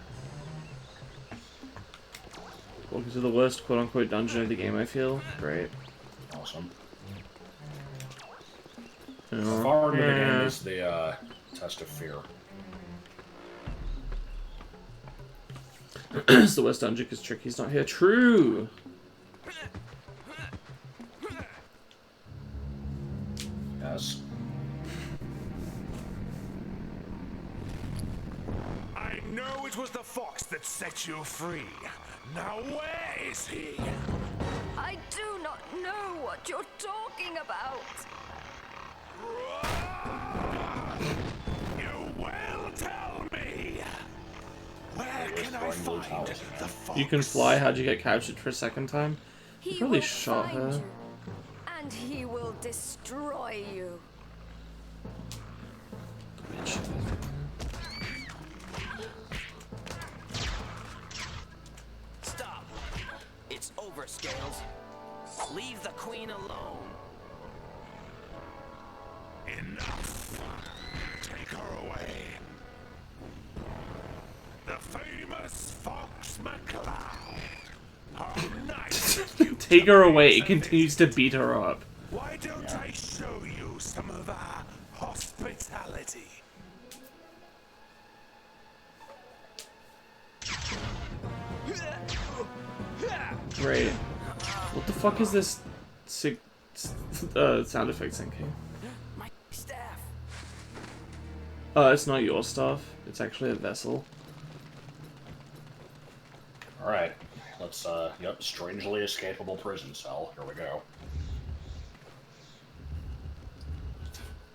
Welcome to the worst quote-unquote dungeon of the game, I feel. Great. awesome. You How know, far into the game eh. is the test of fear? It's the worst dungeon because Tricky's not here. True! Yes. I know it was the fox that set you free. Now where is he? I do not know what you're talking about. You will tell me. Where can I Throwing blue find towels the again. fox? You can fly. How'd you get captured for a second time? He probably will shot find her. you, and he will destroy you. Stop. It's over, Scales. Leave the queen alone. Enough. Take her away. The famous Fox McCloud. How nice of you Take to her pay away. us It a continues to visit. beat her up. Why don't I show you some of our hospitality? Great. What the fuck is this sound effect syncing? My staff. It's not your stuff. It's actually a vessel. Alright. Let's, yep, strangely escapable prison cell. Here we go.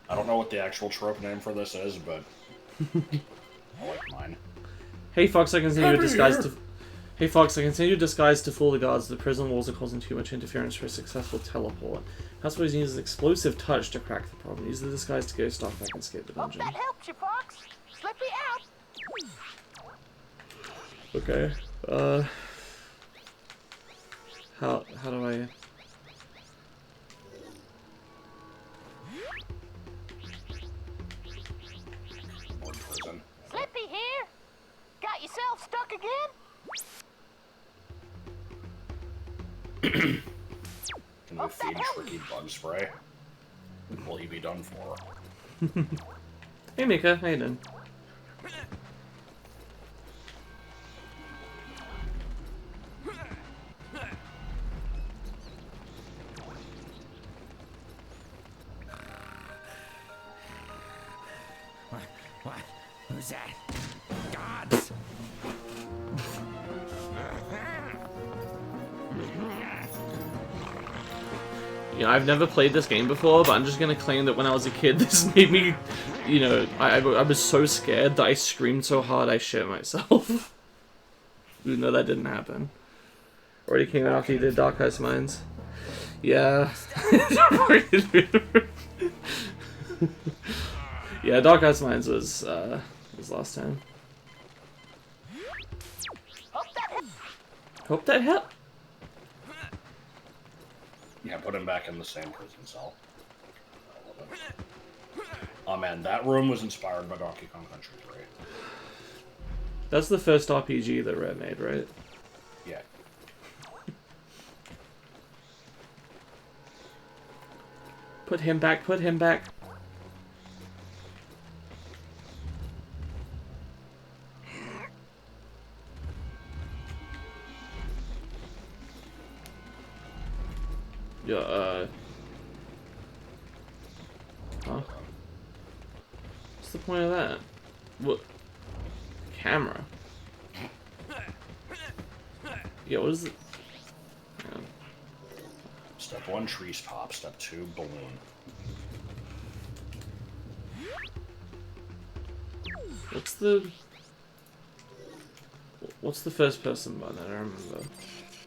I don't know what the actual trope name for this is, but I like mine. Hey Fox, I can send you a disguise to... Hey Fox, I can send you a disguise to fool the guards. The prison walls are causing too much interference for a successful teleport. Houseboys use an explosive touch to crack the problem. Use the disguise to go stop back and escape the Hope dungeon. that helps you, Fox. Slippy out. Okay. How do I... More prison. Slippy here. Got yourself stuck again? Can we feed Tricky bug spray? Will he be done for? Hey Mika, how you doing? What? Who's that? Gods! You know, I've never played this game before, but I'm just gonna claim that when I was a kid, this made me, you know, I was so scared that I screamed so hard I shit myself. Even though that didn't happen. Already came out after you did Dark Ice Mines. Yeah. Yeah, Dark Ice Mines was last time. Hope that helped. Yeah, put him back in the same prison cell. Oh man, that room was inspired by Donkey Kong Country 3. That's the first RPG that Rare made, right? Yeah. Put him back, put him back. Yeah, huh? What's the point of that? What? Camera? Yeah, what is it? Yeah. Step 1, trees pop. Step 2, balloon. What's the first person button? I don't remember.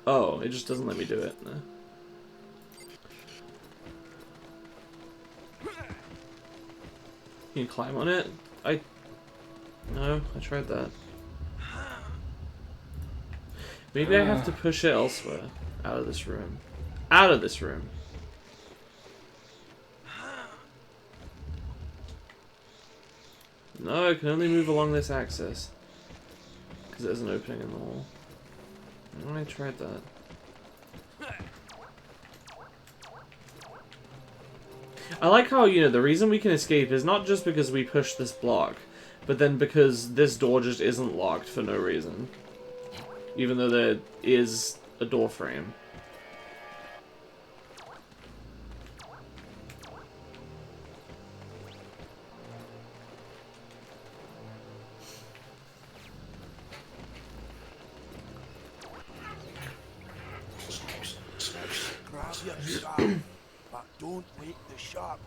Oh, it just doesn't let me do it. No. You can climb on it? No, I tried that. Maybe I have to push it elsewhere. Out of this room. Out of this room! No, I can only move along this axis. Because there's an opening in the wall. Oh, I tried that. I like how, you know, the reason we can escape is not just because we push this block, but then because this door just isn't locked for no reason. Even though there is a door frame. Grab your staff, but don't wake the shark.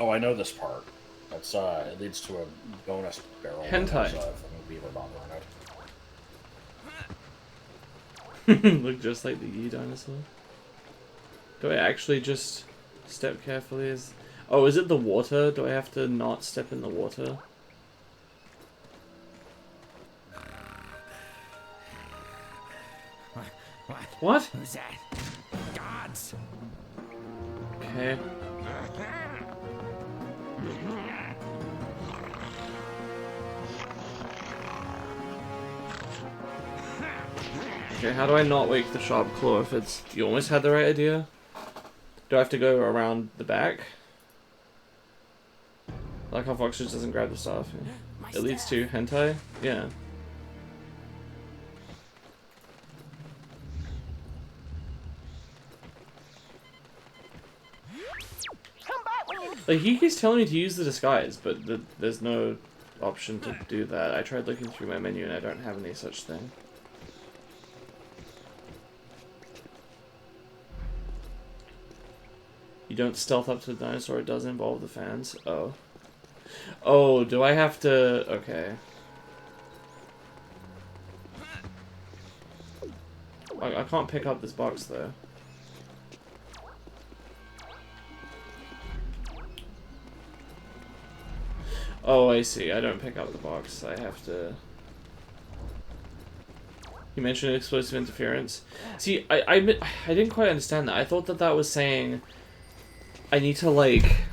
Oh, I know this part. That's it leads to a bonus barrel. Hentai. That has, fucking beaver bomber in it. Look just like the Yi dinosaur. Do I actually just step carefully as... Oh, is it the water? Do I have to not step in the water? What? Who's that? Gods! Okay. Okay, how do I not wake the sharp claw if it's... You almost had the right idea? Do I have to go around the back? Like how Fox just doesn't grab the staff. Yeah. It leads to hentai? Yeah. Come back when you Like, he keeps telling me to use the disguise, but there's no option to do that. I tried looking through my menu and I don't have any such thing. You don't stealth up to the dinosaur, it does involve the fans. Oh. Oh, do I have to... Okay. I can't pick up this box, though. Oh, I see. I don't pick up the box. I have to... You mentioned explosive interference. See, I didn't quite understand that. I thought that that was saying... I need to, like,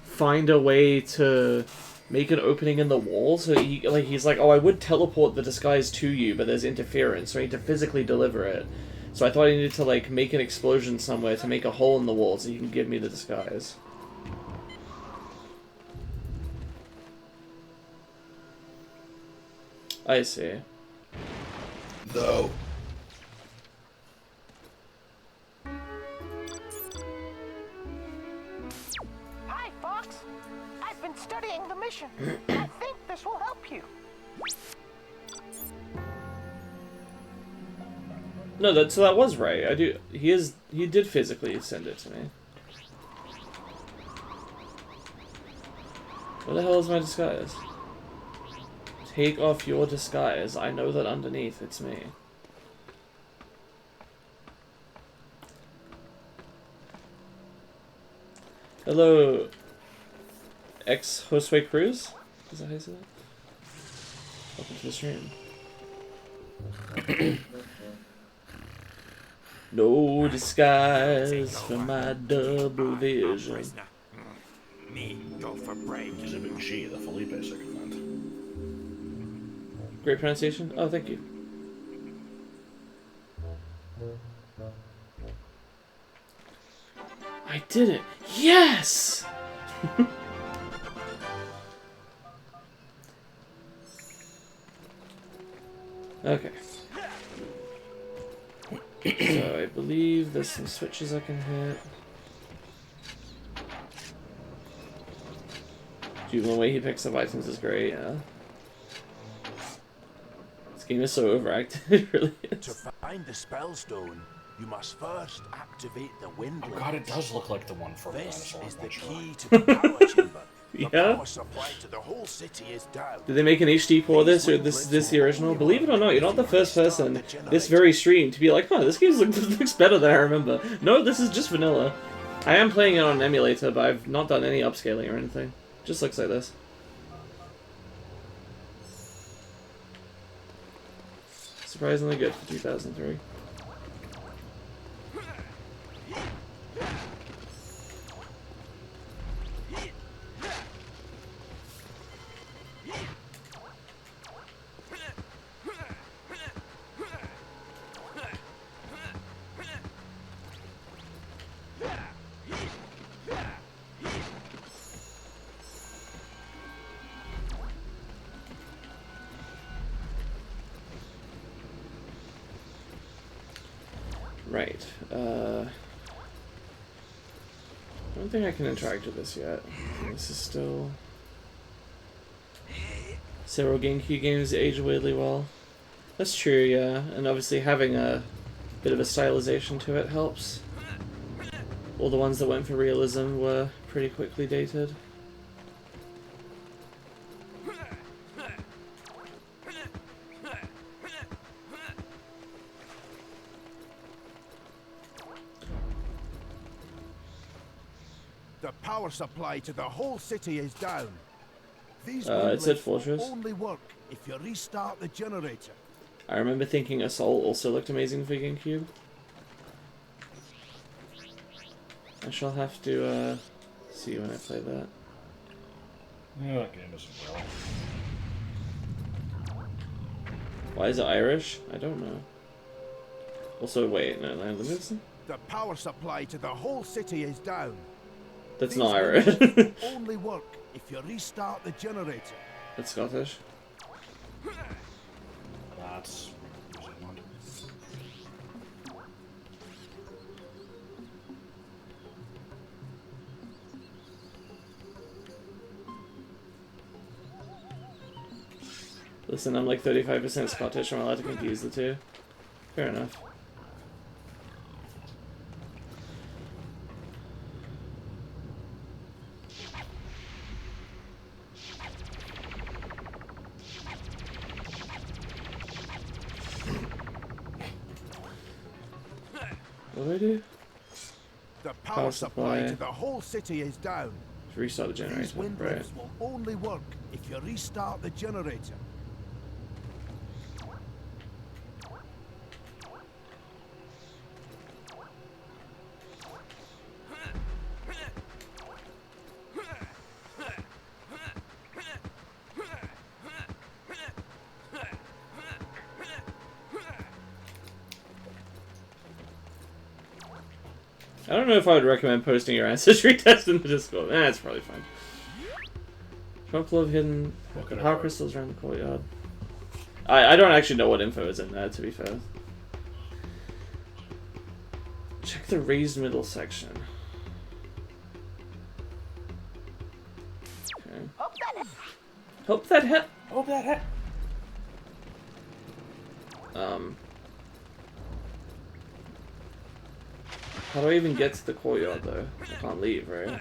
find a way to make an opening in the wall. So he's like, oh, I would teleport the disguise to you, but there's interference, so I need to physically deliver it. So I thought I needed to, like, make an explosion somewhere to make a hole in the wall so you can give me the disguise. I see. Though. Hi, Fox. I've been studying the mission. I think this will help you. No, that was right. I do. He did physically send it to me. What the hell is my disguise? Take off your disguise. I know that underneath it's me. Hello, ex-Josue Cruz? Is that how you say that? Welcome to the stream. No disguise for my double vision. Me go for break. Exhibit G, the Felipe sycophant. Great pronunciation. Oh, thank you. I did it. Yes! Okay. So I believe there's some switches I can hit. Dude, the way he picks up items is great, yeah. This game is so overacted, it really is. To find the spellstone, you must first activate the wind. Oh god, it does look like the one from This Dinosaur is the Adventure. key to the power chamber. The Yeah? power supply to the whole city is down. Did they make an HD for this, or this the original? Believe it or not, you're not the first person this very stream to be like, huh, this game looks better than I remember. No, this is just vanilla. I am playing it on an emulator, but I've not done any upscaling or anything. Just looks like this. Surprisingly good for 2003. Right. I don't think I can interact with this yet. This is still... Several GameCube games age weirdly well. That's true, yeah. And obviously having a bit of a stylization to it helps. All the ones that went for realism were pretty quickly dated. The power supply to the whole city is down. These It said windmills Fortress. will only work if you restart the generator. I remember thinking Assault also looked amazing for GameCube. I shall have to see when I play that. Yeah, that game isn't real. Why is it Irish? I don't know. Also, wait, no, Livingston? The power supply to the whole city is down. That's These not Irish. windmills will only work if you restart the generator. That's Scottish. That's New Zealand. Listen, I'm like 35% Scottish, I'm allowed to confuse the two. Fair enough. What do I do? The Power power supply supply. to the whole city is down. Restart the These generator. Right. windmills will only work if you restart the generator. I don't know if I would recommend posting your ancestry test in the Discord. It's probably fine. Couple of hidden What could I power put? crystals around the courtyard. I don't actually know what info is in there, to be fair. Check the raised middle section. Okay. Hope that hit. Hope that hit. How do I even get to the courtyard, though? I can't leave, right?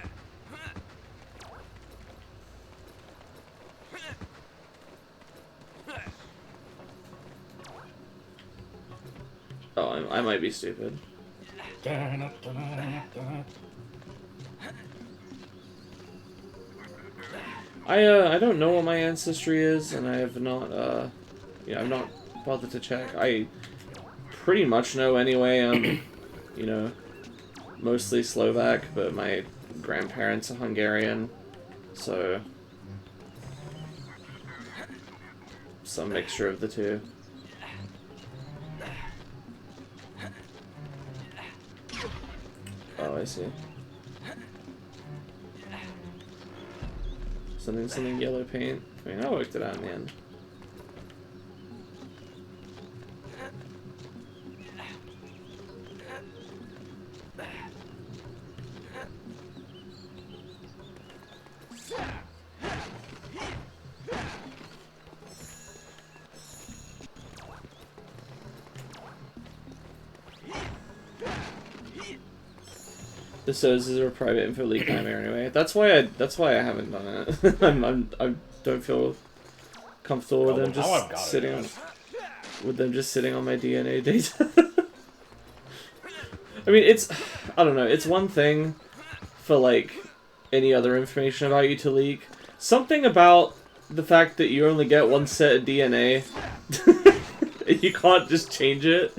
Oh, I might be stupid. I don't know what my ancestry is, and I have not, yeah, I've not bothered to check. I pretty much know anyway, you know, mostly Slovak, but my grandparents are Hungarian, so some mixture of the two. Oh, I see. Something yellow paint. I mean, I worked it out in the end. The services are a private info leak nightmare anyway. That's why I haven't done it. I don't feel comfortable with them just sitting on my DNA data. I mean, I don't know. It's one thing for like any other information about you to leak. Something about the fact that you only get one set of DNA, you can't just change it,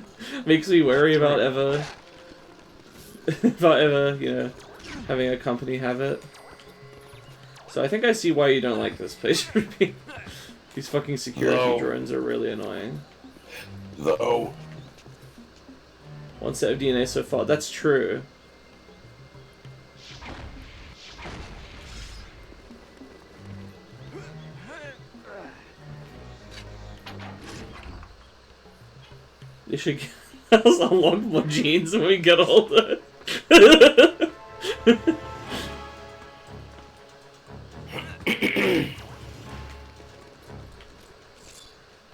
makes me worry about ever. You know, having a company have it. So I think I see why you don't like this place. These fucking security drones are really annoying. Though. One set of DNA so far. That's true. They should unlock more genes when we get older.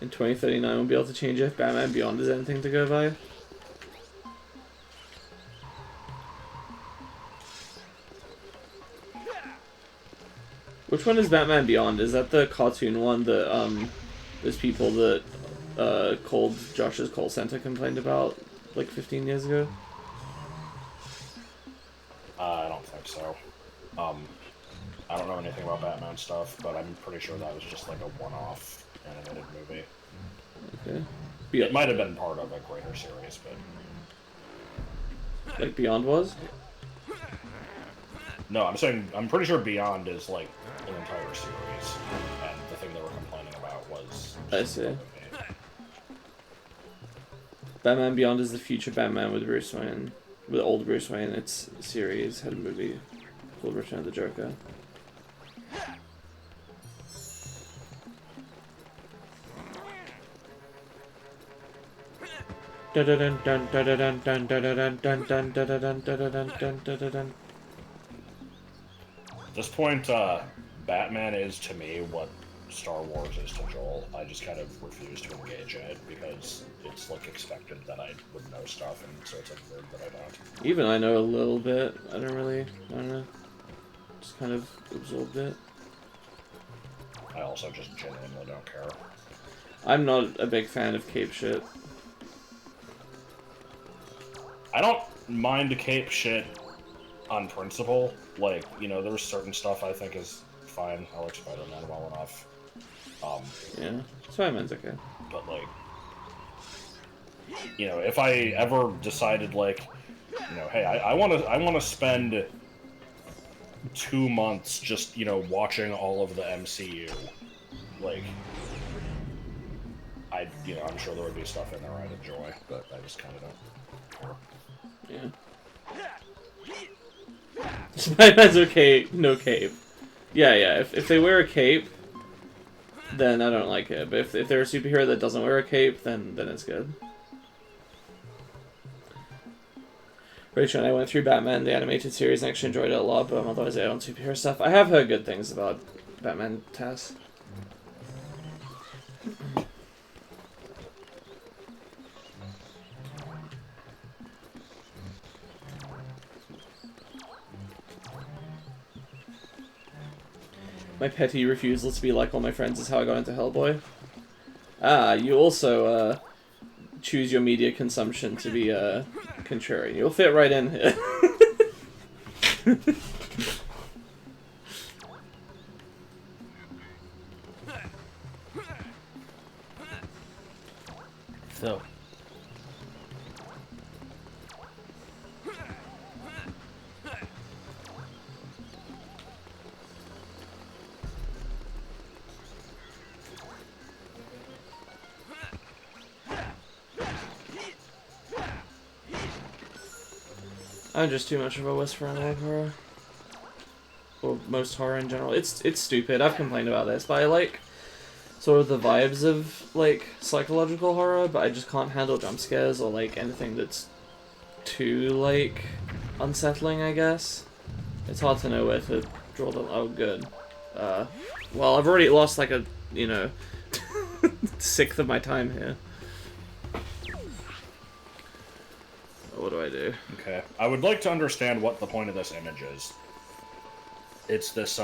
In 2039, we'll be able to change if Batman Beyond is anything to go by. Which one is Batman Beyond? Is that the cartoon one that those people that called Josh's call center complained about like 15 years ago? I don't think so. I don't know anything about Batman stuff, but I'm pretty sure that was just like a one-off animated movie. Okay. It might have been part of a greater series, but... Like Beyond was? No, I'm pretty sure Beyond is like an entire series, and the thing they were complaining about was... I see. Batman Beyond is the future Batman with Bruce Wayne. With old Bruce Wayne. Its series had a movie called Return of the Joker. At this point, Batman is to me what Star Wars is to Joel. I just kind of refuse to engage in it because it's like expected that I would know stuff, and so it's like weird that I don't. Even I know a little bit. I don't know. Just kind of absorbed it. I also just genuinely don't care. I'm not a big fan of cape shit. I don't mind cape shit on principle. Like, you know, there's certain stuff I think is fine. I like Spider-Man well enough. Yeah, Spider-Man's okay. But, like, you know, if I ever decided, like, you know, hey, I want to spend 2 months just, you know, watching all of the MCU, like, you know, I'm sure there would be stuff in there I'd enjoy, but I just kind of don't care. Yeah. Spider-Man's okay, no cape. Yeah, if they wear a cape, then I don't like it. But if they're a superhero that doesn't wear a cape, then it's good. Rachel and I went through Batman, the animated series, and actually enjoyed it a lot, but I'm otherwise out on superhero stuff. I have heard good things about Batman TAS. My petty refusal to be like all my friends is how I got into Hellboy. Ah, you also, choose your media consumption to be, contrarian. You'll fit right in here. So. I'm just too much of a whisperer on like horror. Or most horror in general. It's stupid. I've complained about this, but I like sort of the vibes of like psychological horror, but I just can't handle jump scares or like anything that's too like unsettling, I guess. It's hard to know where to draw the oh good. Well, I've already lost like a, you know, sixth of my time here. What do I do? Okay. I would like to understand what the point of this image is. It's this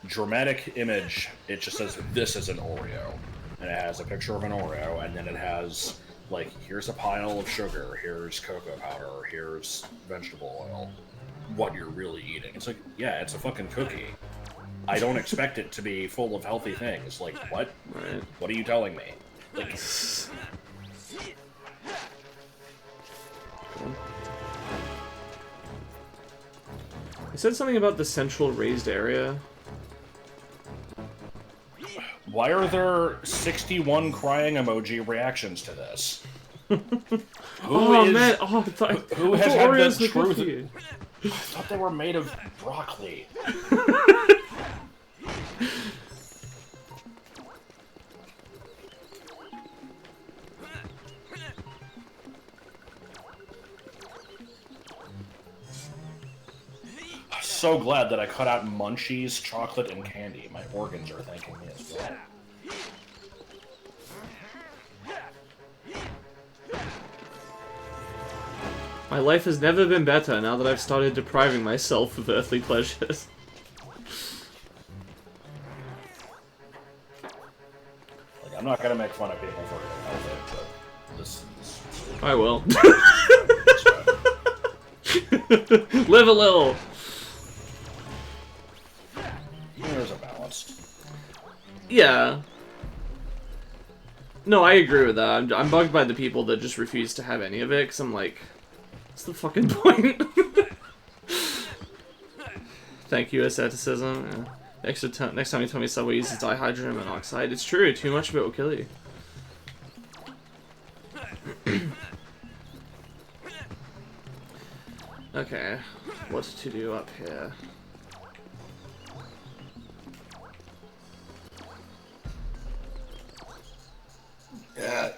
dramatic image. It just says, this is an Oreo. And it has a picture of an Oreo, and then it has, like, here's a pile of sugar, here's cocoa powder, here's vegetable oil. What you're really eating. It's like, yeah, it's a fucking cookie. I don't expect it to be full of healthy things. Like, what? Right. What are you telling me? Like... I said something about the central raised area. Why are there 61 crying emoji reactions to this? Oh man! Oh, who I has thought had Oreos the were good truth? for you. I thought they were made of broccoli. So glad that I cut out munchies, chocolate, and candy. My organs are thanking me as well. My life has never been better now that I've started depriving myself of earthly pleasures. Like, I'm not gonna make fun of people for eating healthy, but this I will. Live a little. There's a balance. Yeah. No, I agree with that. I'm bugged by the people that just refuse to have any of it, because I'm like, what's the fucking point? Thank you, asceticism. Yeah. Next time you tell me Subway uses dihydrogen monoxide, it's true, too much of it will kill you. Okay, what to do up here? Yeah.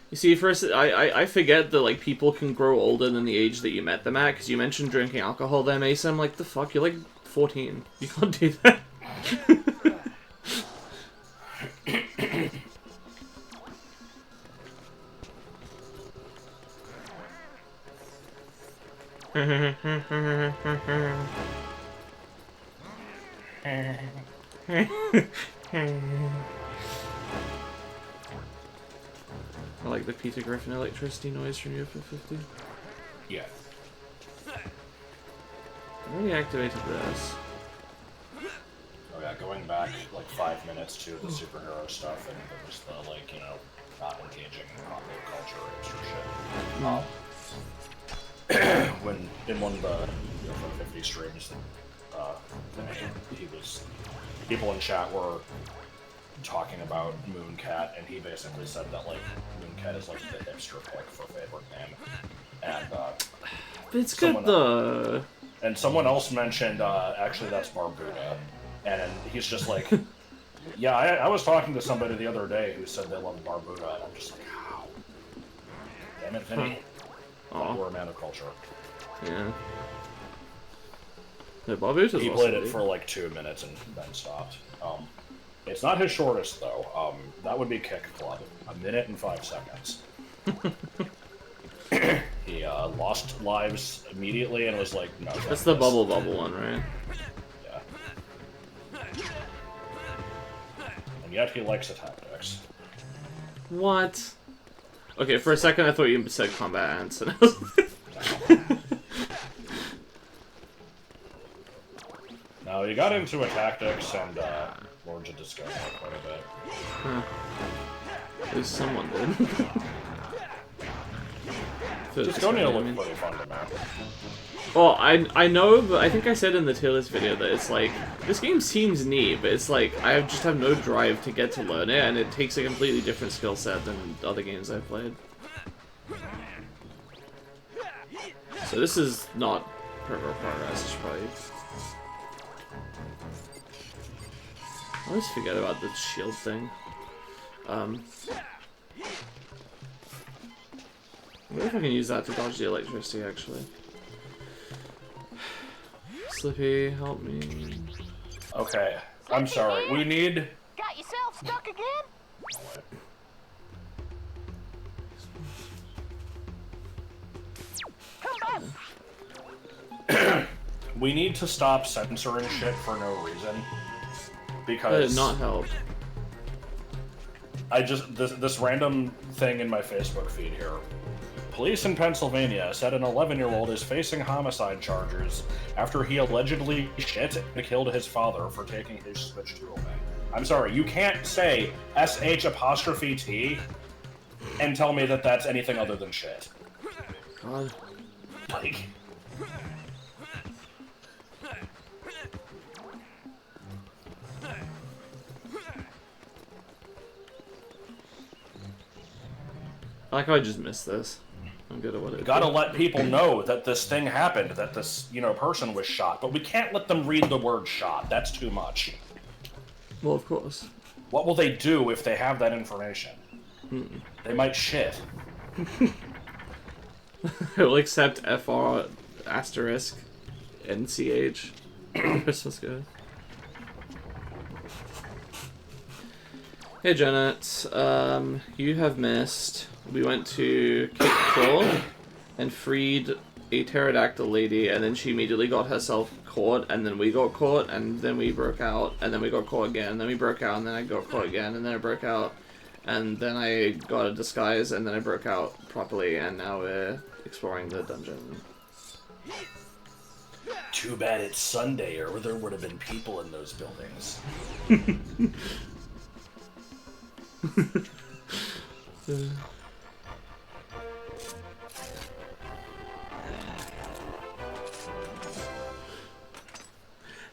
You see, first, I forget that, like, people can grow older than the age that you met them at, because you mentioned drinking alcohol there, Mason. I'm like, the fuck? You're, like, 14. You can't do that. I like the Peter Griffin electricity noise from UFO 50. Yeah. I already activated this. Oh yeah, going back like 5 minutes to the superhero stuff, and there was the, like, you know, not engaging in popular culture or shit. When in one of the UFO 50 streams, people in chat were talking about Mooncat, and he basically said that, like, Mooncat is like the hipster pick for favorite name, and But it's good though. and someone else mentioned actually that's Barbuda, And he's just like, yeah, I was talking to somebody the other day who said they love Barbuda, and I'm just like, how? Damn it, Vinny. Aw. We're a man of culture. Yeah. No, Barbuta's He also played it good. for like 2 minutes and then stopped. It's not his shortest, though. That would be Kick Club. 1 minute and 5 seconds. He lost lives immediately and was like, no. That's the Bubble one, right? Yeah. And yet he likes attack decks. What? Okay, for a second I thought you said combat ants, and I was like... No, he got into attack decks and Lords of Discovery quite a bit. Huh. At least someone did. Disconia looked pretty fun to me. Well, I know, but I think I said in the tier list video that it's like, this game seems neat, but it's like, I just have no drive to get to learn it, and it takes a completely different skill set than other games I've played. So this is not progress, it's probably... I always forget about the shield thing. I wonder if I can use that to dodge the electricity, actually. Slippy, help me. Okay, I'm sorry. We need... Got yourself stuck again? Come back! We need to stop censoring shit for no reason. That Because... did not help. I just... This random thing in my Facebook feed here. Police in Pennsylvania said an 11-year-old is facing homicide charges after he allegedly shit and killed his father for taking his Switch 2 away. I'm sorry, you can't say SH''T and tell me that that's anything other than shit. God. Like... I like how I just missed this. I'm good at what it You gotta did. let people know that this thing happened, that this, person was shot, but we can't let them read the word shot. That's too much. Well, of course. What will they do if they have that information? They might shit. I will accept FR asterisk NCH. Christmas good. Hey Janet, you have missed. We went to Cape Claw and freed a pterodactyl lady, and then she immediately got herself caught, and then we got caught, and then we broke out, and then we got caught again, and then we broke out, and then I got caught again, and then I broke out, and then I got a disguise, and then I broke out properly, and now we're exploring the dungeon. Too bad it's Sunday, or there would have been people in those buildings.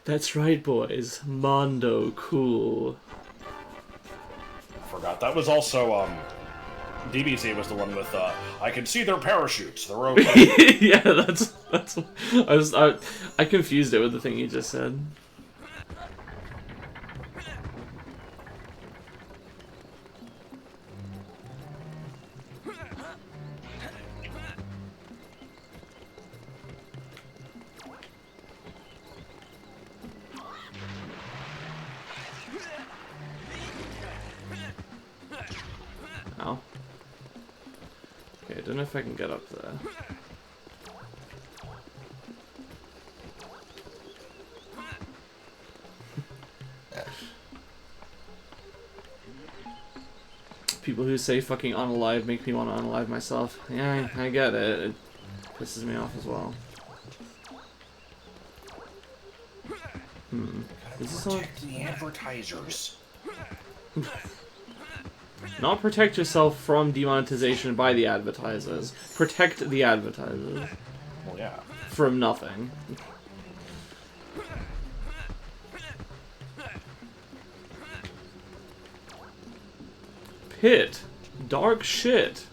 That's right, boys. Mondo cool. Forgot. That was also, DBZ was the one with, I can see their parachutes. They're okay. Yeah, that's I confused it with the thing you just said. Ow. Okay, I don't know if I can get up there. People who say fucking unalive make me want to unalive myself. Yeah, I get it. It pisses me off as well. Is this all... Protect the advertisers. Not protect yourself from demonetization by the advertisers. Protect the advertisers. Well, yeah. From nothing. Pit. Dark shit.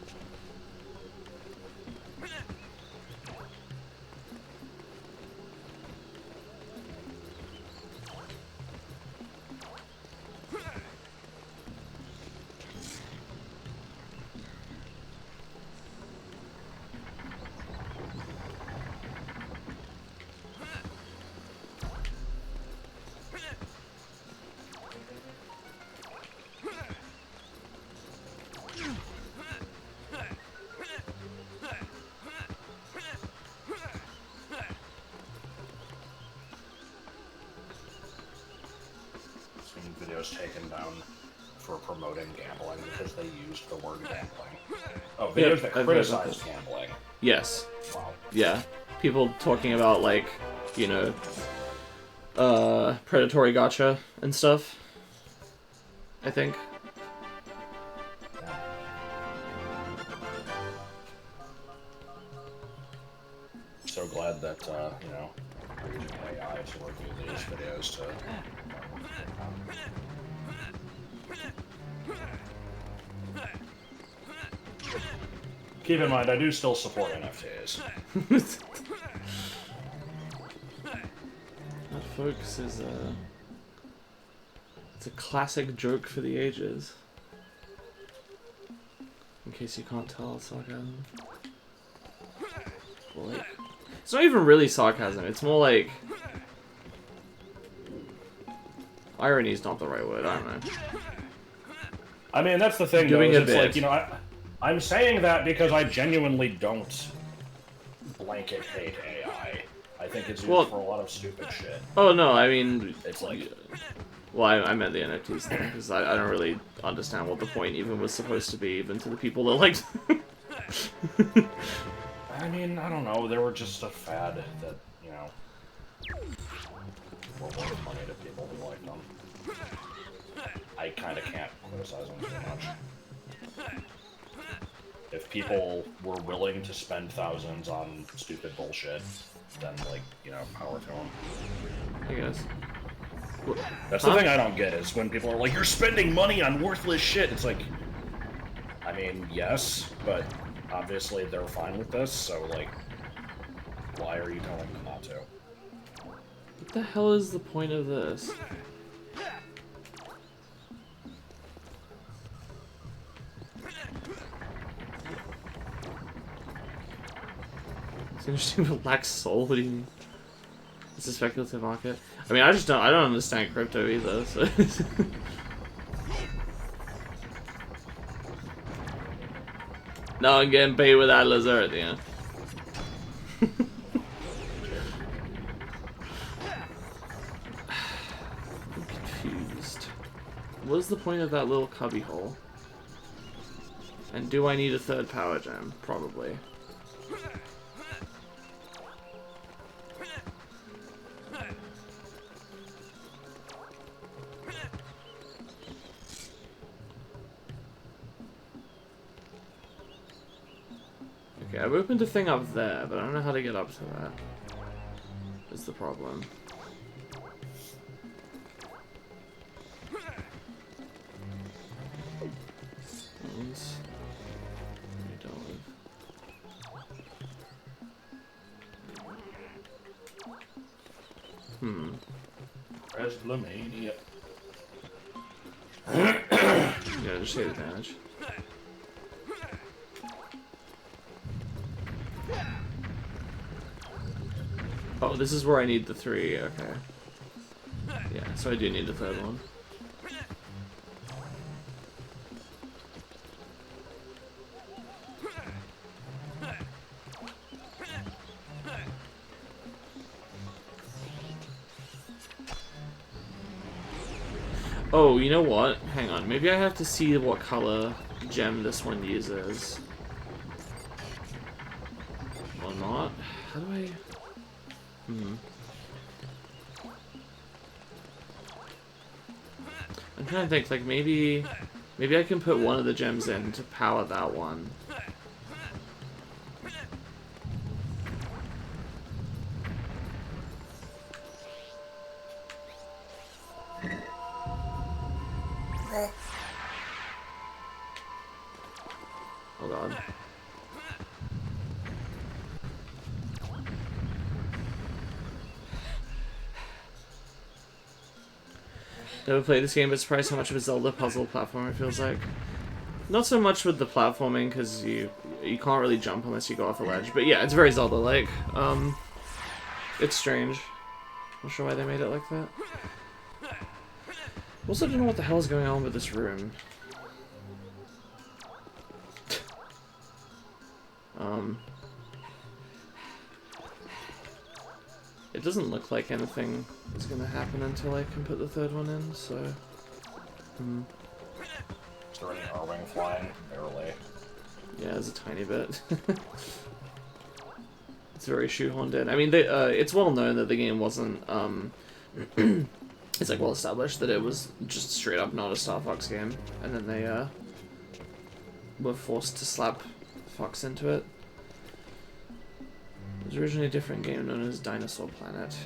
videos taken down for promoting gambling because they used the word gambling. Oh, videos that I've heard about criticized that. gambling. Yes. Wow. Yeah. People talking about, like, you know, predatory gotcha and stuff. I think. So glad that, you know, I'm using AI to review these videos to... Keep in mind, I do still support NFTs. That, folks, is it's a classic joke for the ages. In case you can't tell, sarcasm. Well, like, it's not even really sarcasm. It's more like irony is not the right word. I don't know. I mean, that's the thing, though, Doing is a it's bit. like, you know, I'm saying that because I genuinely don't blanket hate AI. I think it's used for a lot of stupid shit. Oh no, I mean, It's like... well, I meant the NFTs thing, because I don't really understand what the point even was supposed to be, even to the people that liked. I mean, I don't know, they were just a fad that, you know, were worth money to people who liked them. I kind of can't criticize them too much. If people were willing to spend thousands on stupid bullshit, then, like, you know, power to them. I guess. That's the thing I don't get, is when people are like, you're spending money on worthless shit. It's like, I mean, yes, but obviously they're fine with this, so, like, why are you telling them not to? What the hell is the point of this? It's interesting, but lacks soul. What do you mean? It's a speculative market. I mean, I don't understand crypto either. So. No, I'm getting bait with that lizard, yeah. I'm confused. What's the point of that little cubby hole? And do I need a third power gem? Probably. Okay, I've opened a thing up there, but I don't know how to get up to that. Is the problem. Those. We dealt with. Reslamania. Yeah, just take advantage. Oh, this is where I need the 3, okay. Yeah, so I do need the third one. Oh, you know what? Hang on, maybe I have to see what color gem this one uses. Or not? How do I... I'm trying to think, like, maybe I can put one of the gems in to power that one. Oh god. Never played this game, but surprised how much of a Zelda puzzle platformer it feels like. Not so much with the platforming, because you can't really jump unless you go off a ledge. But yeah, it's very Zelda-like. It's strange. Not sure why they made it like that. Also don't know what the hell is going on with this room. It doesn't look like anything is gonna happen until I can put the third one in, so... Is there any R-wing flying? Barely. Yeah, there's a tiny bit. It's very shoehorned in. I mean, it's well known that the game wasn't, it's like well established that it was just straight up not a Star Fox game, and then they were forced to slap Fox into it. It was originally a different game known as Dinosaur Planet.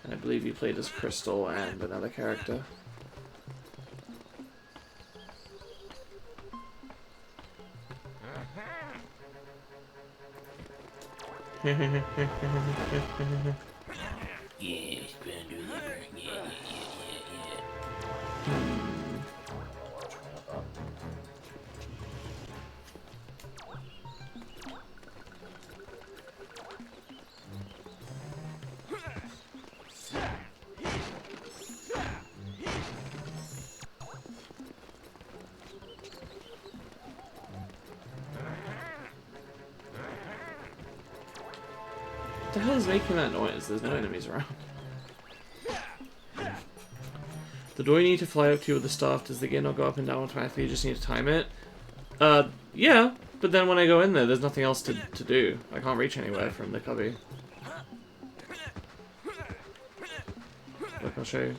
And I believe you played as Crystal and another character. What the hell is making that noise? There's no enemies around. The door you need to fly up to with the staff, does the gear not go up and down automatically? You just need to time it? Yeah, but then when I go in there, there's nothing else to do. I can't reach anywhere from the cubby. Look, I'll show you.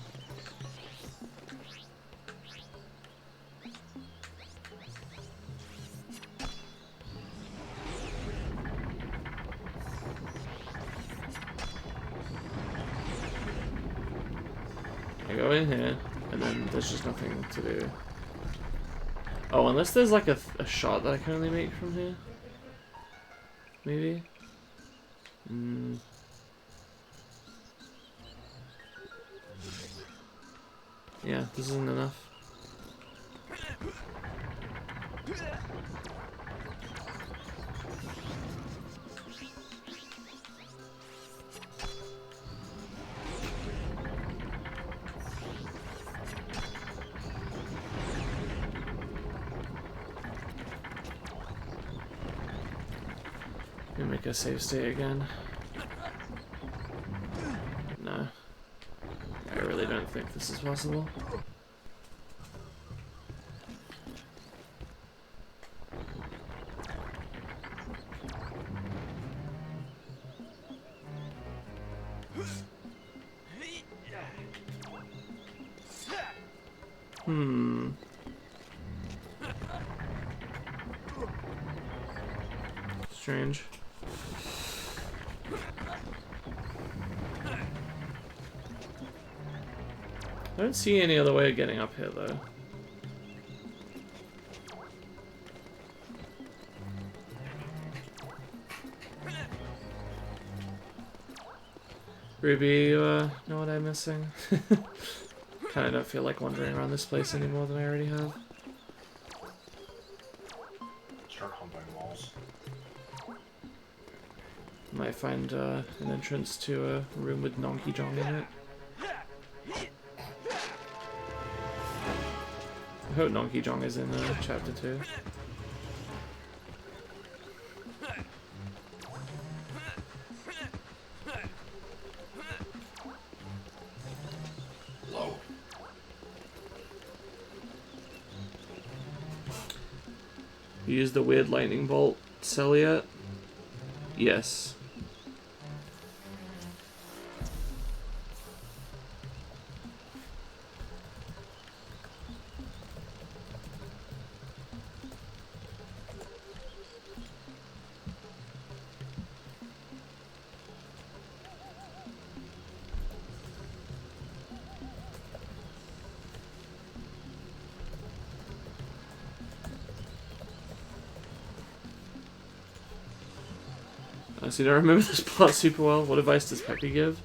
I go in here, and then there's just nothing to do. Oh, unless there's like a shot that I can only make from here? Maybe? Yeah, this isn't enough. Gonna make a save state again. No. I really don't think this is possible. Strange. I don't see any other way of getting up here, though. Ruby, you know what I'm missing? Kinda don't feel like wandering around this place any more than I already have. Start humping walls. Might find an entrance to a room with Nonky Jong in it. I hope Nonky Jong is in chapter 2. Low. You used the weird lightning bolt cell yet? Yes. So you don't remember this part super well? What advice does Peppy give?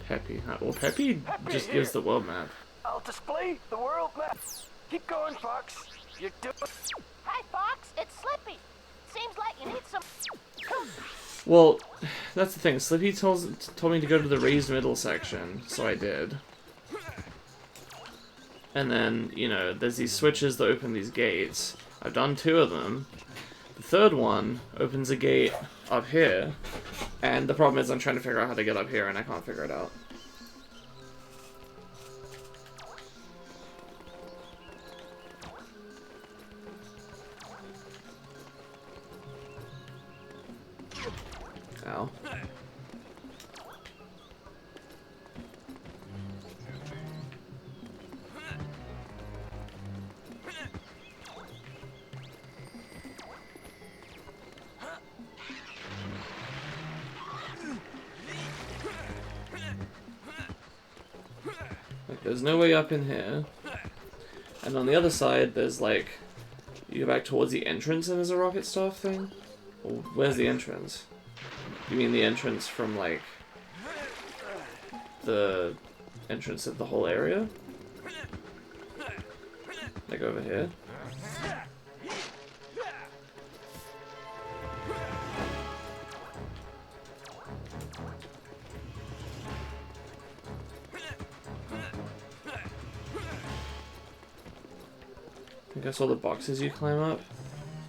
Peppy. Well, Peppy just here. gives the world map. I'll display the world map. Keep going, Fox. You're doing. Hi, Fox. It's Slippy. Seems like you need some. Well, that's the thing. Slippy told me to go to the raised middle section, so I did. And then, you know, there's these switches that open these gates. I've done 2 of them. The third one opens a gate up here, and the problem is I'm trying to figure out how to get up here and I can't figure it out. Ow. Like, there's no way up in here. And on the other side, there's like... You go back towards the entrance and there's a rocket staff thing? Or where's the entrance? You mean the entrance from, like... the entrance of the whole area? Like over here? I guess all the boxes you climb up?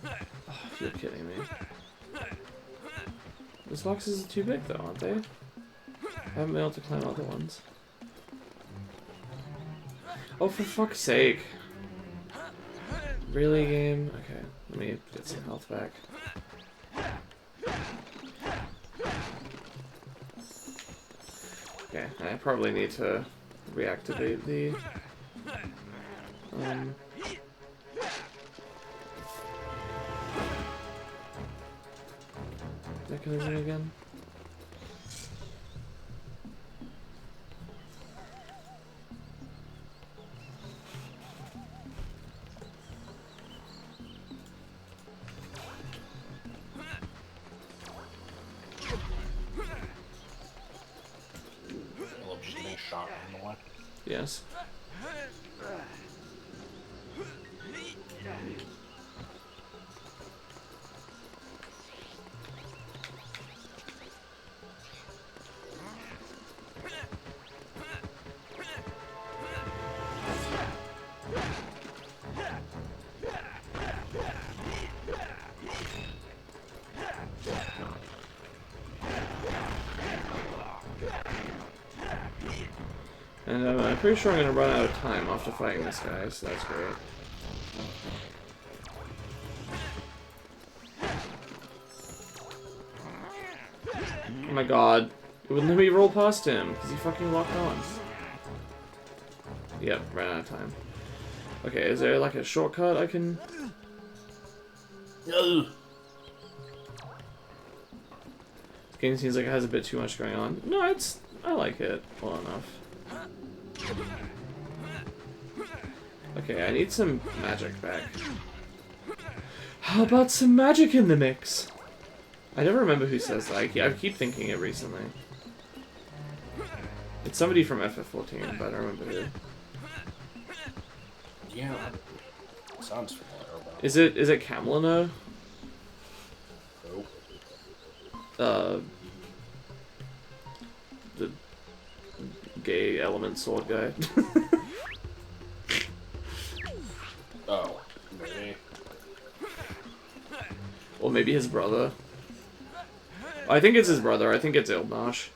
Oh, you're kidding me. Those boxes are too big though, aren't they? I haven't been able to climb other ones. Oh, for fuck's sake. Really, game? Okay, let me get some health back. Okay, I probably need to reactivate the... mechanism again. Just getting shot in the way. Yes. And I'm pretty sure I'm going to run out of time after fighting this guy, so that's great. Oh my god. It wouldn't let me roll past him, because he fucking locked on. Yep, ran out of time. Okay, is there like a shortcut I can... No. This game seems like it has a bit too much going on. No, it's... I like it well enough. Okay, I need some magic back. How about some magic in the mix? I never remember who says that. I keep thinking it recently. It's somebody from FF14, but I don't remember who. Yeah, that sounds familiar. But... Is it Camelina? Nope. The gay element sword guy. Oh, maybe. Or maybe his brother. I think it's his brother. I think it's Ildnosh.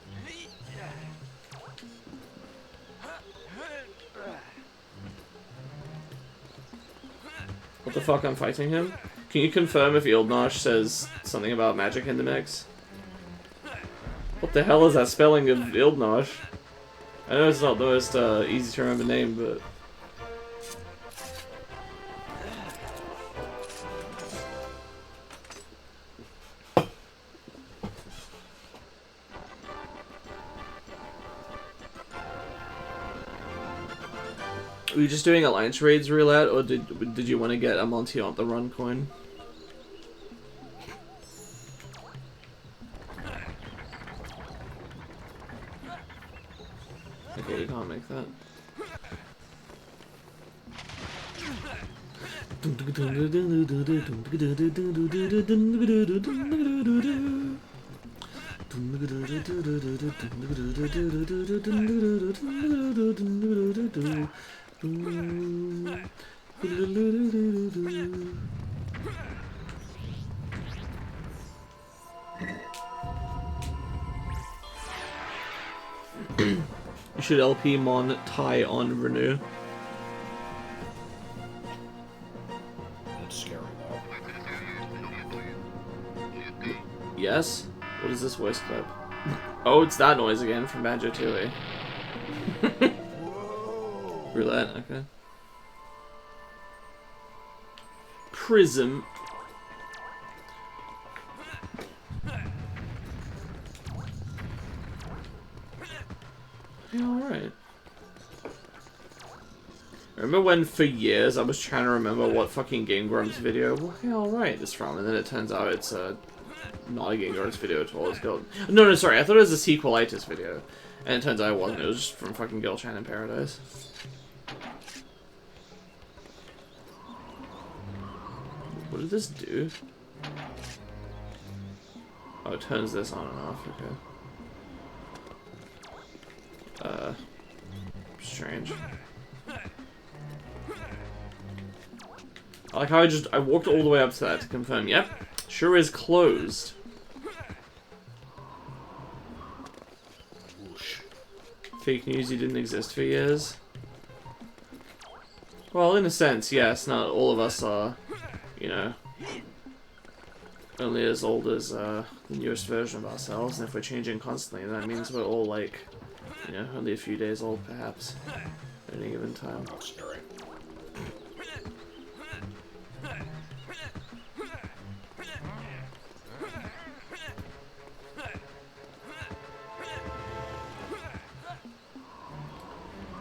What the fuck, I'm fighting him? Can you confirm if Ildnosh says something about magic in the mix? What the hell is that spelling of Ildnosh? I know it's not the most easy to remember name, but... Were you just doing Alliance raids roulette, or did you want to get a Monty on the Run coin? Okay, we can't make that. should LP Mon tie on Renew. It's scary though. Yes? What is this voice clip? Oh, it's that noise again from Banjo-Tooie. Roulette, okay. Prism. Yeah, alright. I remember when, for years, I was trying to remember what fucking Game Grumps video, okay, alright, is from, and then it turns out it's not a Game Grumps video at all, it's called... No, sorry, I thought it was a sequelitis video, and it turns out it wasn't, it was just from fucking Girl Chan in Paradise. What did this do? Oh, it turns this on and off, okay. Strange. I like how I walked all the way up to that to confirm, yep, sure is closed. Whoosh. Fake news, you didn't exist for years. Well, in a sense, yes, not all of us are, you know, only as old as the newest version of ourselves, and if we're changing constantly, that means we're all, like, you know, only a few days old, perhaps, at any given time. That's scary.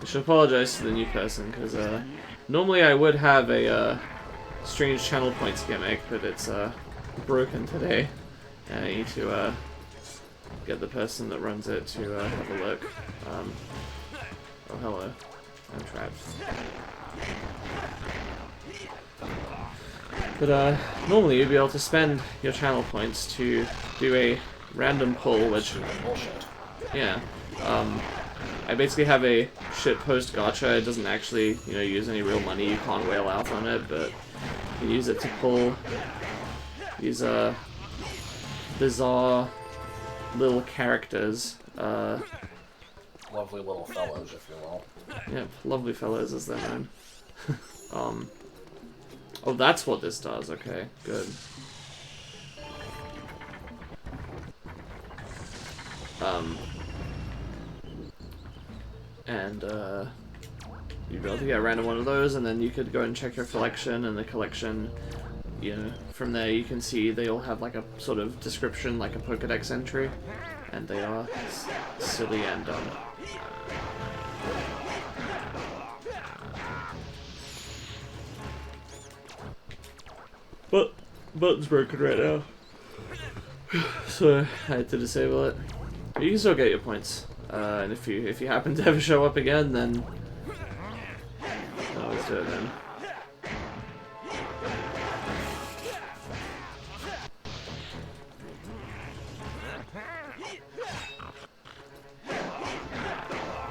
I should apologize to the new person, because normally I would have a strange channel points gimmick, but it's broken today. And I need to get the person that runs it to have a look. Oh, hello. I'm trapped. But normally you'd be able to spend your channel points to do a random pull, which... Bullshit. Yeah. I basically have a shitpost gacha. It doesn't actually, you know, use any real money. You can't whale out on it, but you use it to pull these bizarre little characters. Lovely little fellows, if you will. Yeah, lovely fellows as they're known. Oh, that's what this does. Okay, good. And you'd be able to get a random one of those, and then you could go and check your collection, and the collection, you know, from there you can see they all have like a sort of description, like a Pokedex entry, and they are silly and dumb. But button's broken right now, so I had to disable it. But you can still get your points. And if you happen to ever show up again, then let's do it then.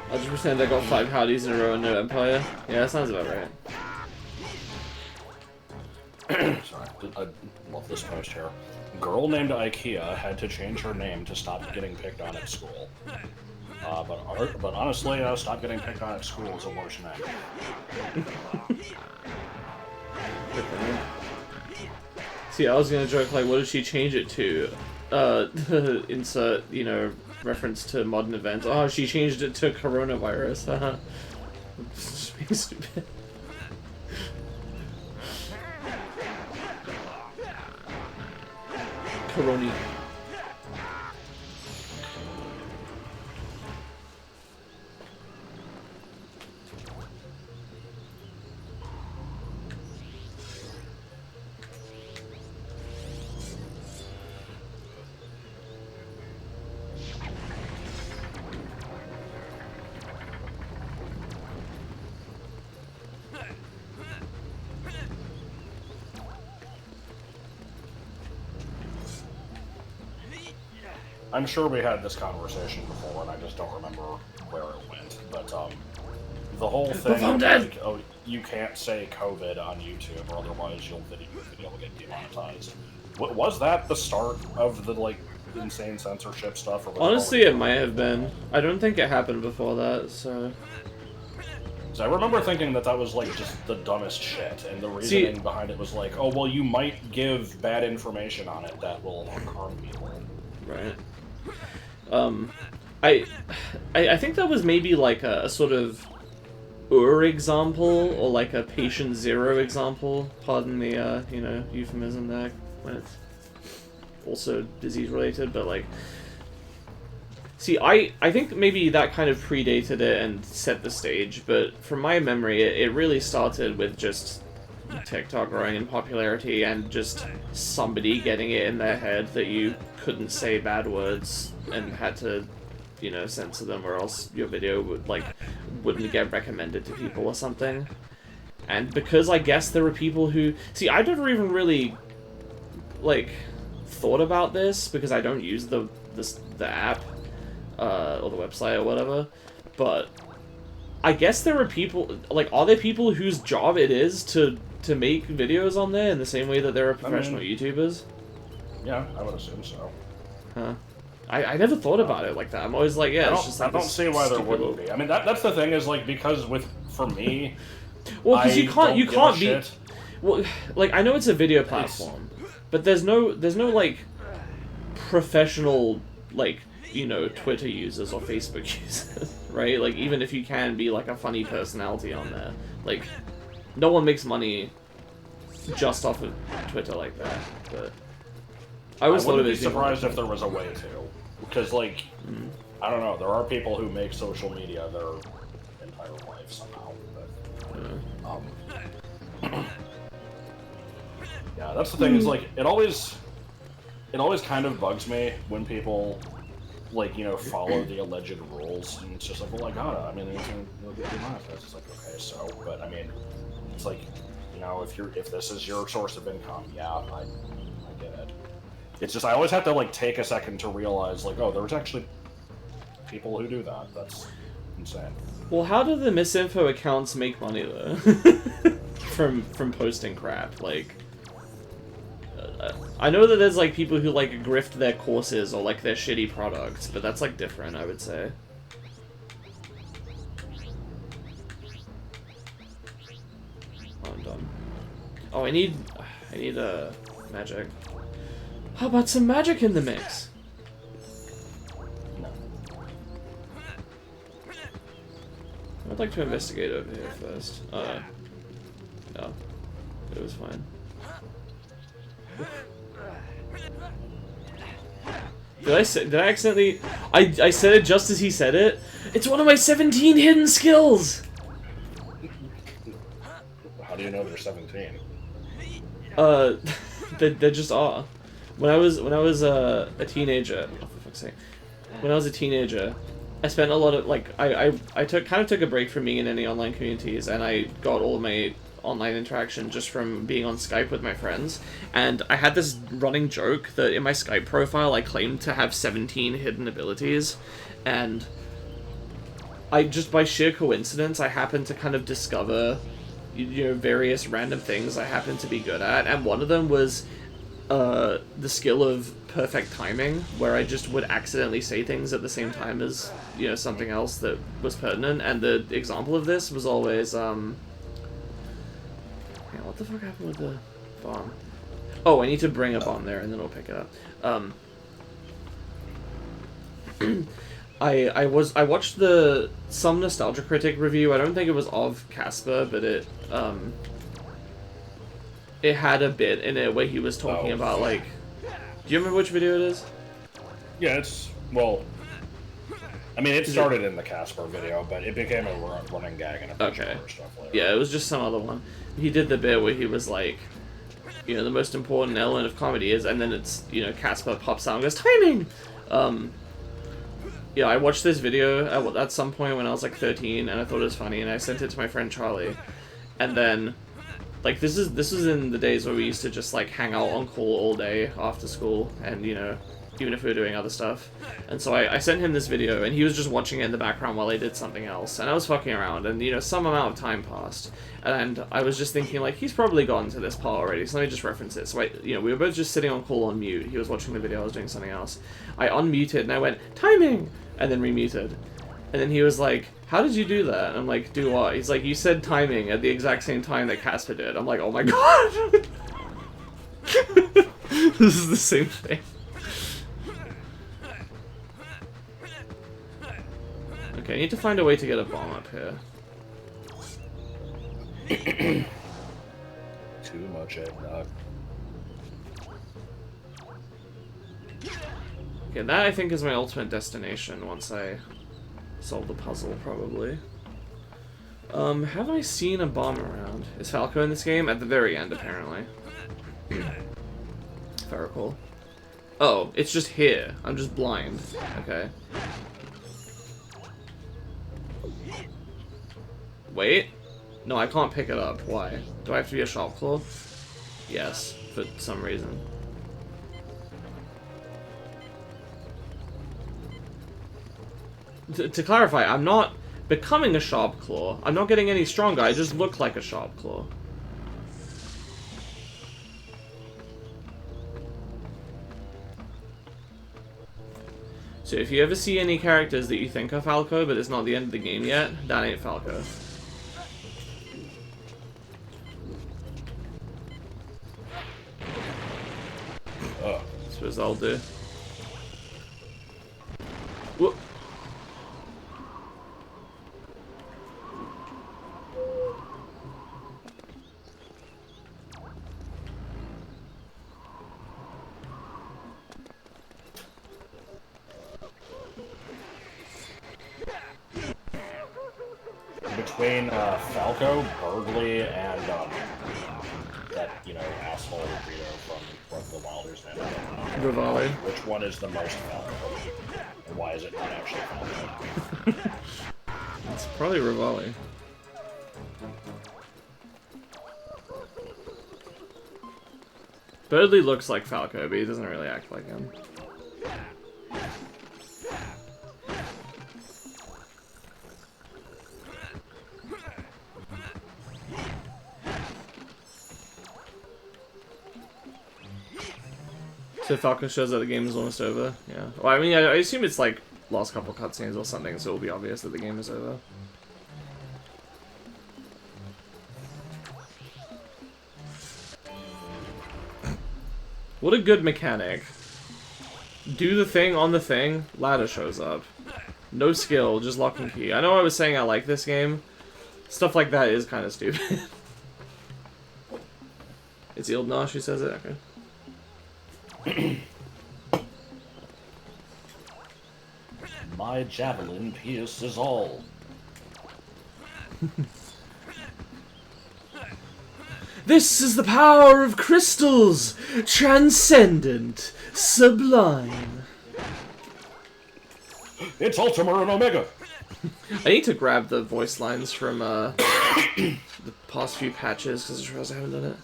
I'll just pretend I got 5 howdies in a row and no Empire. Yeah, that sounds about right. Sorry, I love this post here. Girl named IKEA had to change her name to stop getting picked on at school. But honestly, stop getting picked on at school is a worse name. See, I was gonna joke, like, what did she change it to? Insert, you know, reference to modern events. Oh, she changed it to coronavirus. Haha. Just being stupid. Coroni. I'm sure we had this conversation before, and I just don't remember where it went. But the whole thing, like, oh, you can't say COVID on YouTube, or otherwise your video will get demonetized. Was that the start of the insane censorship stuff? Or was Honestly, already- it might have been. I don't think it happened before that, so... So I remember thinking that was like just the dumbest shit, and the reasoning behind it was like, oh well, you might give bad information on it that will harm people. Right. I think that was maybe like a sort of example, or like a patient zero example. Pardon the euphemism there when it's also disease related, but like. See, I think maybe that kind of predated it and set the stage, but from my memory, it really started with just TikTok growing in popularity and just somebody getting it in their head that you couldn't say bad words and had to, censor them, or else your video wouldn't get recommended to people or something. And because I guess there were people who... See, I never even really, thought about this, because I don't use the app. Or the website or whatever, but I guess there are people, are there people whose job it is to make videos on there in the same way that there are professional YouTubers? Yeah, I would assume so. Huh. I never thought about it like that. I'm always like, yeah, it's just like I don't see why there wouldn't be. I mean, that's the thing is, because for me... Well, because you can't be... Shit. Well, I know it's a video platform, but there's no, professional, Twitter users or Facebook users, right? Even if you can be, a funny personality on there. No one makes money just off of Twitter like that, but... I wouldn't be surprised if there was a way to. Because, I don't know, there are people who make social media their entire life somehow, but... yeah, that's the thing, is, it always kind of bugs me when people... follow the alleged rules, and it's just like, well, I gotta. I mean, it'll get demonetized. It's like, okay, so, but I mean, it's like, if this is your source of income, yeah, I get it. It's just I always have to take a second to realize, oh, there's actually people who do that. That's insane. Well, how do the misinfo accounts make money though? from posting crap, I know that there's people who grift their courses or their shitty products, but that's different, I would say. Oh, I'm done. Oh, I need magic. How about some magic in the mix? No. I'd like to investigate over here first. No. It was fine. Did I accidentally... I said it just as he said it? It's one of my 17 hidden skills! How do you know they're 17? They just are. When I was a teenager... Oh, for fuck's sake. When I was a teenager, I spent a lot of... I took a break from being in any online communities, and I got all of my online interaction just from being on Skype with my friends, and I had this running joke that in my Skype profile I claimed to have 17 hidden abilities, and I just by sheer coincidence I happened to kind of discover various random things I happened to be good at, and one of them was the skill of perfect timing, where I just would accidentally say things at the same time as something else that was pertinent, and the example of this was always what the fuck happened with the bomb? Oh, I need to bring a bomb there and then I'll pick it up. I watched some Nostalgia Critic review. I don't think it was of Casper, but it had a bit in it where he was talking about do you remember which video it is? Yeah, I mean, it started in the Casper video, but it became a running gag and a bunch of other stuff later. Yeah, it was just some other one. He did the bit where he was like, the most important element of comedy is, and then it's, Casper pops out and goes, timing! Yeah, I watched this video at some point when I was 13, and I thought it was funny, and I sent it to my friend Charlie. And then, this was in the days where we used to just, hang out on call all day after school, and, even if we were doing other stuff. And so I sent him this video, and he was just watching it in the background while I did something else. And I was fucking around, and, you know, some amount of time passed. And I was just thinking, like, he's probably gotten to this part already, so let me just reference it. So, you know, we were both just sitting on call on mute. He was watching the video, I was doing something else. I unmuted, and I went, timing! And then remuted. And then he was like, how did you do that? And I'm like, do what? He's like, you said timing at the exact same time that Casper did. I'm like, oh my god! This is the same thing. Okay, I need to find a way to get a bomb up here. Too much eggnog. Okay, that I think is my ultimate destination once I solve the puzzle, probably. Have I seen a bomb around? Is Falco in this game? At the very end, apparently. If I recall. Oh, it's just here. I'm just blind. Okay. Wait. No, I can't pick it up. Why? Do I have to be a shop claw? Yes, for some reason. To clarify, I'm not becoming a sharp claw. I'm not getting any stronger. I just look like a sharp claw. So if you ever see any characters that you think are Falco, but it's not the end of the game yet, that ain't Falco. Suppose I'll do. Whoop. Between Falco, Burgley, and that, you know, asshole Rito from Breath of the Wilders and Rivali. which one is the most Falco? And why is it not actually Falco? It's probably Rivali. Birdley looks like Falco, but he doesn't really act like him. So Falco shows that the game is almost over. Yeah. Well, I mean, I assume it's like last couple cutscenes or something, so it'll be obvious that the game is over. What a good mechanic. Do the thing on the thing, ladder shows up. No skill, just lock and key. I know I was saying I like this game. Stuff like that is kind of stupid. It's Ildnosh who says it? Okay. My javelin pierces all. This is the power of crystals! Transcendent! Sublime! It's Ultima and Omega! I need to grab the voice lines from the past few patches, because I realize I haven't done it.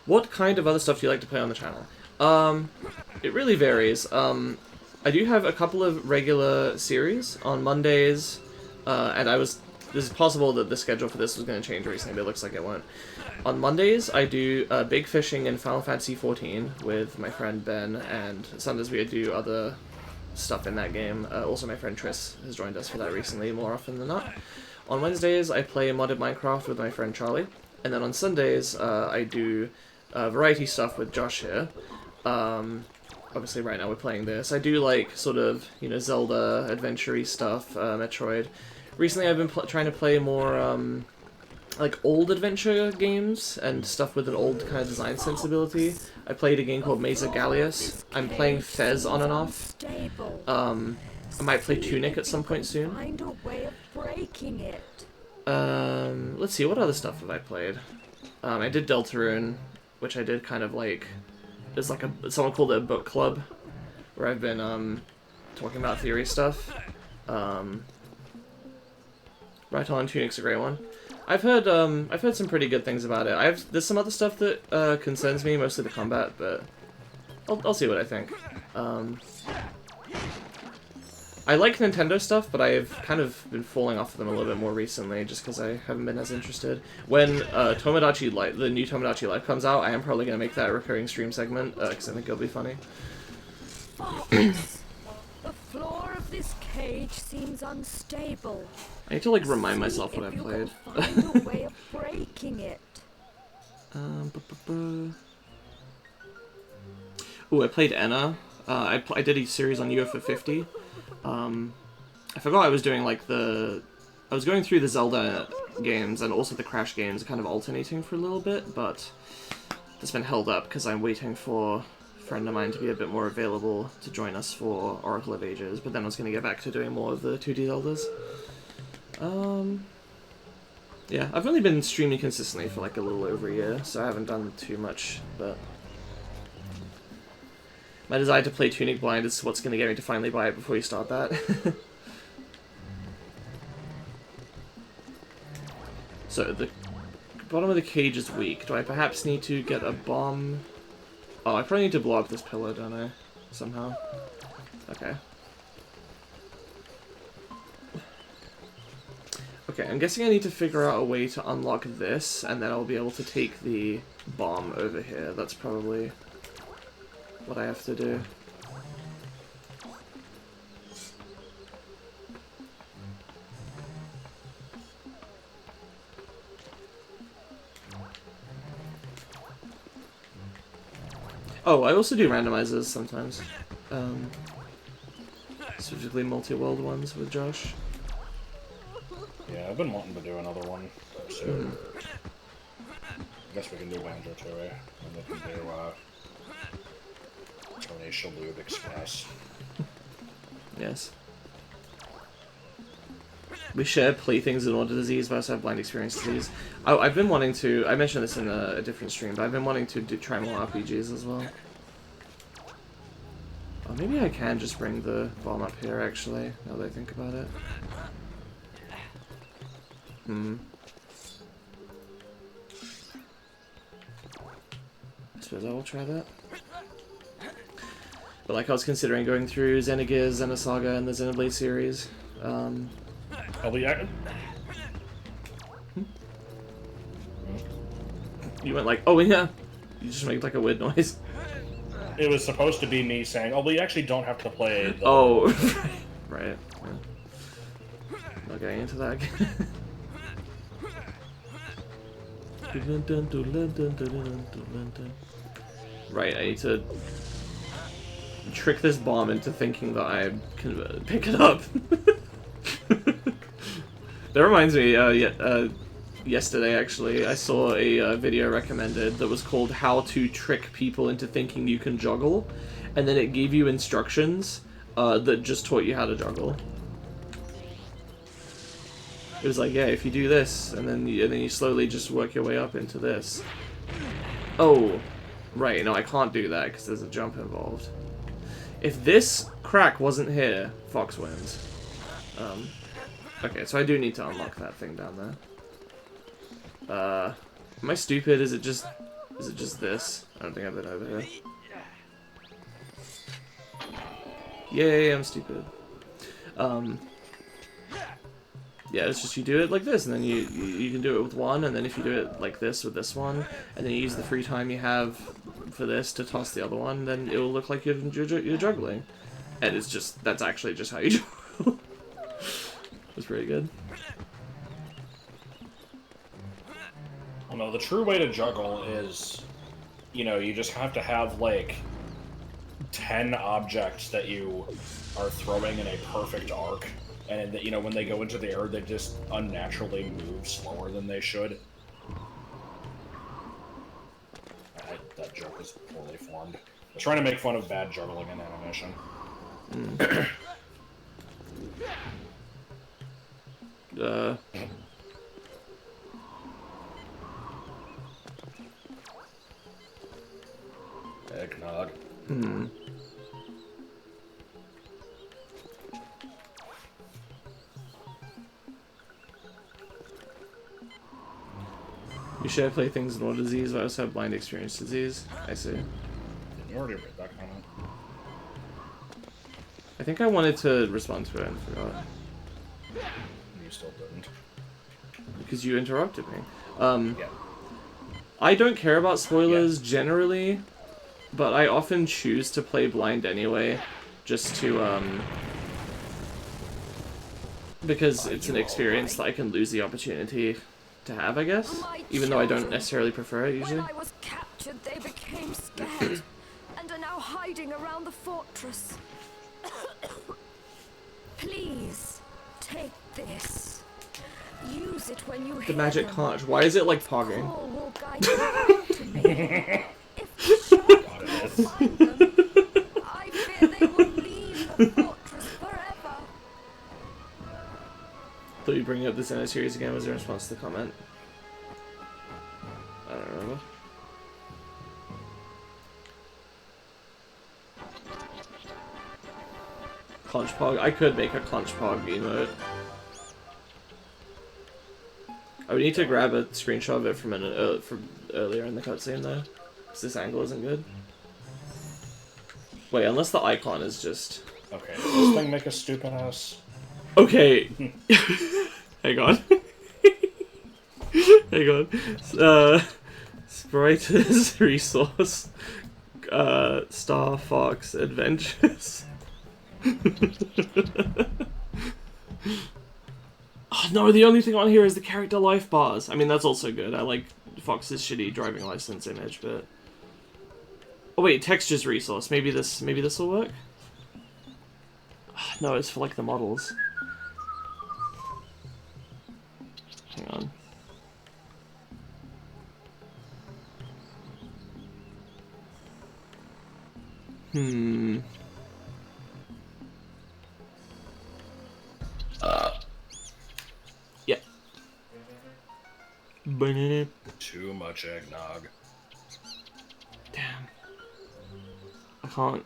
What kind of other stuff do you like to play on the channel? It really varies. I do have a couple of regular series on Mondays, and this is possible that the schedule for this was going to change recently, but it looks like it won't. On Mondays, I do Big Fishing in Final Fantasy XIV with my friend Ben, and Sundays we do other stuff in that game. Also, my friend Tris has joined us for that recently, more often than not. On Wednesdays, I play modded Minecraft with my friend Charlie, and then on Sundays, I do variety stuff with Josh here. Obviously right now we're playing this. I do like sort of, you know, Zelda adventure-y stuff, Metroid. Recently I've been trying to play more like old adventure games and stuff with an old kind of design sensibility. I played a game called Maze of Gallius. I'm playing Fez on and off. I might play Tunic at some point soon. Let's see, what other stuff have I played? I did Deltarune, which I did kind of like. It's like someone called it a book club, where I've been talking about theory stuff. Right on, Tunic's a great one. I've heard some pretty good things about it. There's some other stuff that concerns me, mostly the combat, but I'll see what I think. I like Nintendo stuff, but I've kind of been falling off of them a little bit more recently, just because I haven't been as interested. When Tomodachi Life, the new Tomodachi Life comes out, I am probably going to make that a recurring stream segment, because I think it'll be funny. Fox, the floor of this cage seems unstable. I need to, like, remind myself what I played. Find a way of breaking it. Ooh, I played Enna. I did a series on UFO 50. I forgot I was doing, like, I was going through the Zelda games and also the Crash games, kind of alternating for a little bit, but it's been held up because I'm waiting for a friend of mine to be a bit more available to join us for Oracle of Ages, but then I was going to get back to doing more of the 2D Zeldas. Yeah, I've only been streaming consistently for like a little over a year, so I haven't done too much, but my desire to play Tunic Blind is what's going to get me to finally buy it before you start that. So, the bottom of the cage is weak. Do I perhaps need to get a bomb? Oh, I probably need to blow up this pillar, don't I? Somehow. Okay. Okay, I'm guessing I need to figure out a way to unlock this, and then I'll be able to take the bomb over here. That's probably what I have to do. Oh, I also do randomizers sometimes. Specifically multi-world ones with Josh. Yeah, I've been wanting to do another one soon. I guess we can do Banjo too, eh? And we can do, Tony Shalhoub Express. Yes. We share playthings in order disease, but I also have blind experience disease. I've been wanting to, I mentioned this in a different stream, but I've been wanting to try more RPGs as well. Oh, maybe I can just bring the bomb up here, actually, now that I think about it. I suppose I will try that. But like I was considering going through Xenogears, Xenosaga, and the Xenoblade series. I'll be You went like, oh yeah. You just made like a weird noise. It was supposed to be me saying, oh, we actually don't have to play the... Oh, right. Yeah. Not getting into that again. Right, I need to trick this bomb into thinking that I can pick it up. That reminds me, yesterday actually, I saw a video recommended that was called How to Trick People into Thinking You Can Juggle, and then it gave you instructions that just taught you how to juggle. It was like, yeah, if you do this, and then you slowly just work your way up into this. Oh, right, no, I can't do that because there's a jump involved. If this crack wasn't here, Fox wins. Okay, so I do need to unlock that thing down there. Am I stupid? Is it just this? I don't think I've been over here. Yay, I'm stupid. Yeah, it's just you do it like this, and then you can do it with one, and then if you do it like this with this one, and then you use the free time you have for this to toss the other one, then it will look like you're juggling. And it's just, that's actually just how you juggle. It's pretty good. Well, no, the true way to juggle is, you know, you just have to have, like, 10 objects that you are throwing in a perfect arc. And, you know, when they go into the air, they just unnaturally move slower than they should. That joke is poorly formed. I was trying to make fun of bad juggling in animation. Eggnog. You share playthings in order disease, but I also have blind experience disease. I see. You already read that comment. I think I wanted to respond to it and forgot. You still didn't. Because you interrupted me. Yeah. I don't care about spoilers generally, but I often choose to play blind anyway, just to, because it's an experience that I can lose the opportunity to have, I guess. Even though I don't necessarily prefer it usually. When I was captured, they became scared and are now hiding around the fortress. Please, take this. Use it when you The hear magic them. conch. Why is it like pogging? Call will guide you back to me. If the shark will find them, I fear they will leave the fortress forever. Thought you'd bring up this in a series again. Was there a response to the comment? I don't remember. Conch pog. I could make a conch pog emote. I would need to grab a screenshot of it from earlier in the cutscene though, because this angle isn't good. Wait, unless the icon is just. Okay, does this thing make a stupid ass? Okay. Hang on. Hang on. Sprite's resource. Star Fox Adventures. Oh, no, the only thing on here is the character life bars. I mean, that's also good. I like Fox's shitty driving license image, but... Oh wait, textures resource. Maybe this will work? No, it's for like the models. Hang on. Yeah. Too much eggnog. Damn. I can't.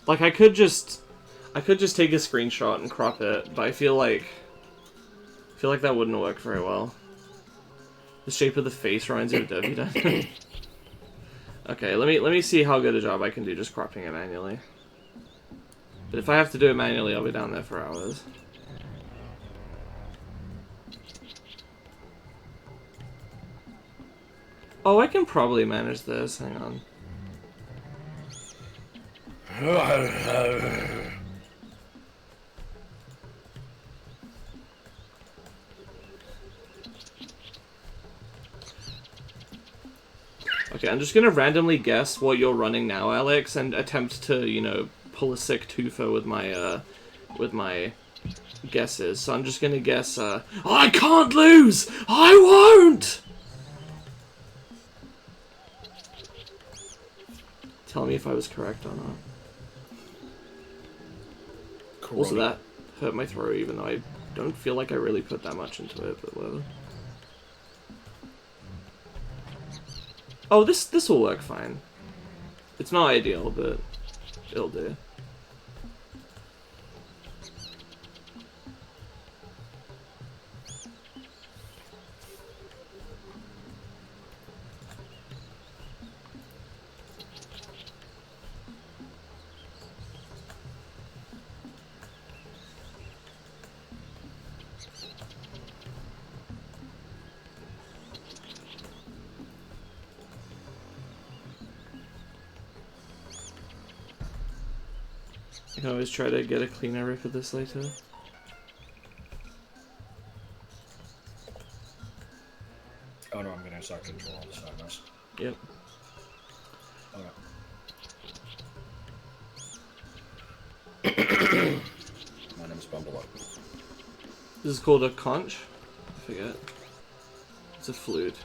Like, I could just take a screenshot and crop it, but I feel like that wouldn't work very well. The shape of the face reminds me of Derby Dino. Okay, let me see how good a job I can do just cropping it manually. But if I have to do it manually, I'll be down there for hours. Oh, I can probably manage this. Hang on. Okay, I'm just gonna randomly guess what you're running now, Alex, and attempt to, you know, pull a sick twofer with my guesses. So I'm just gonna guess, I can't lose! I won't! Tell me if I was correct or not. Also, that hurt my throat, even though I don't feel like I really put that much into it, but whatever. Oh, this will work fine. It's not ideal, but it'll do. I can always try to get a cleaner rip of this later. Oh no, I'm gonna start control all this madness. Yep. Okay. My name's Bumble. This is called a conch? I forget. It's a flute.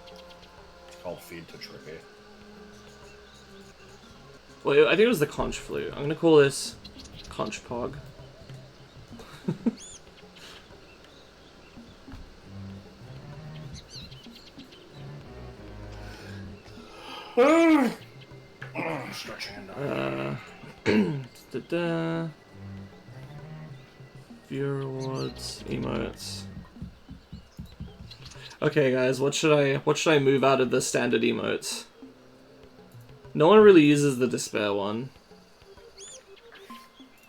It's called Feed to Tricky. Well, I think it was the conch flute. I'm gonna call this conch pog. Stretching Viewer awards, emotes. Okay, guys, what should I move out of the standard emotes? No one really uses the despair one.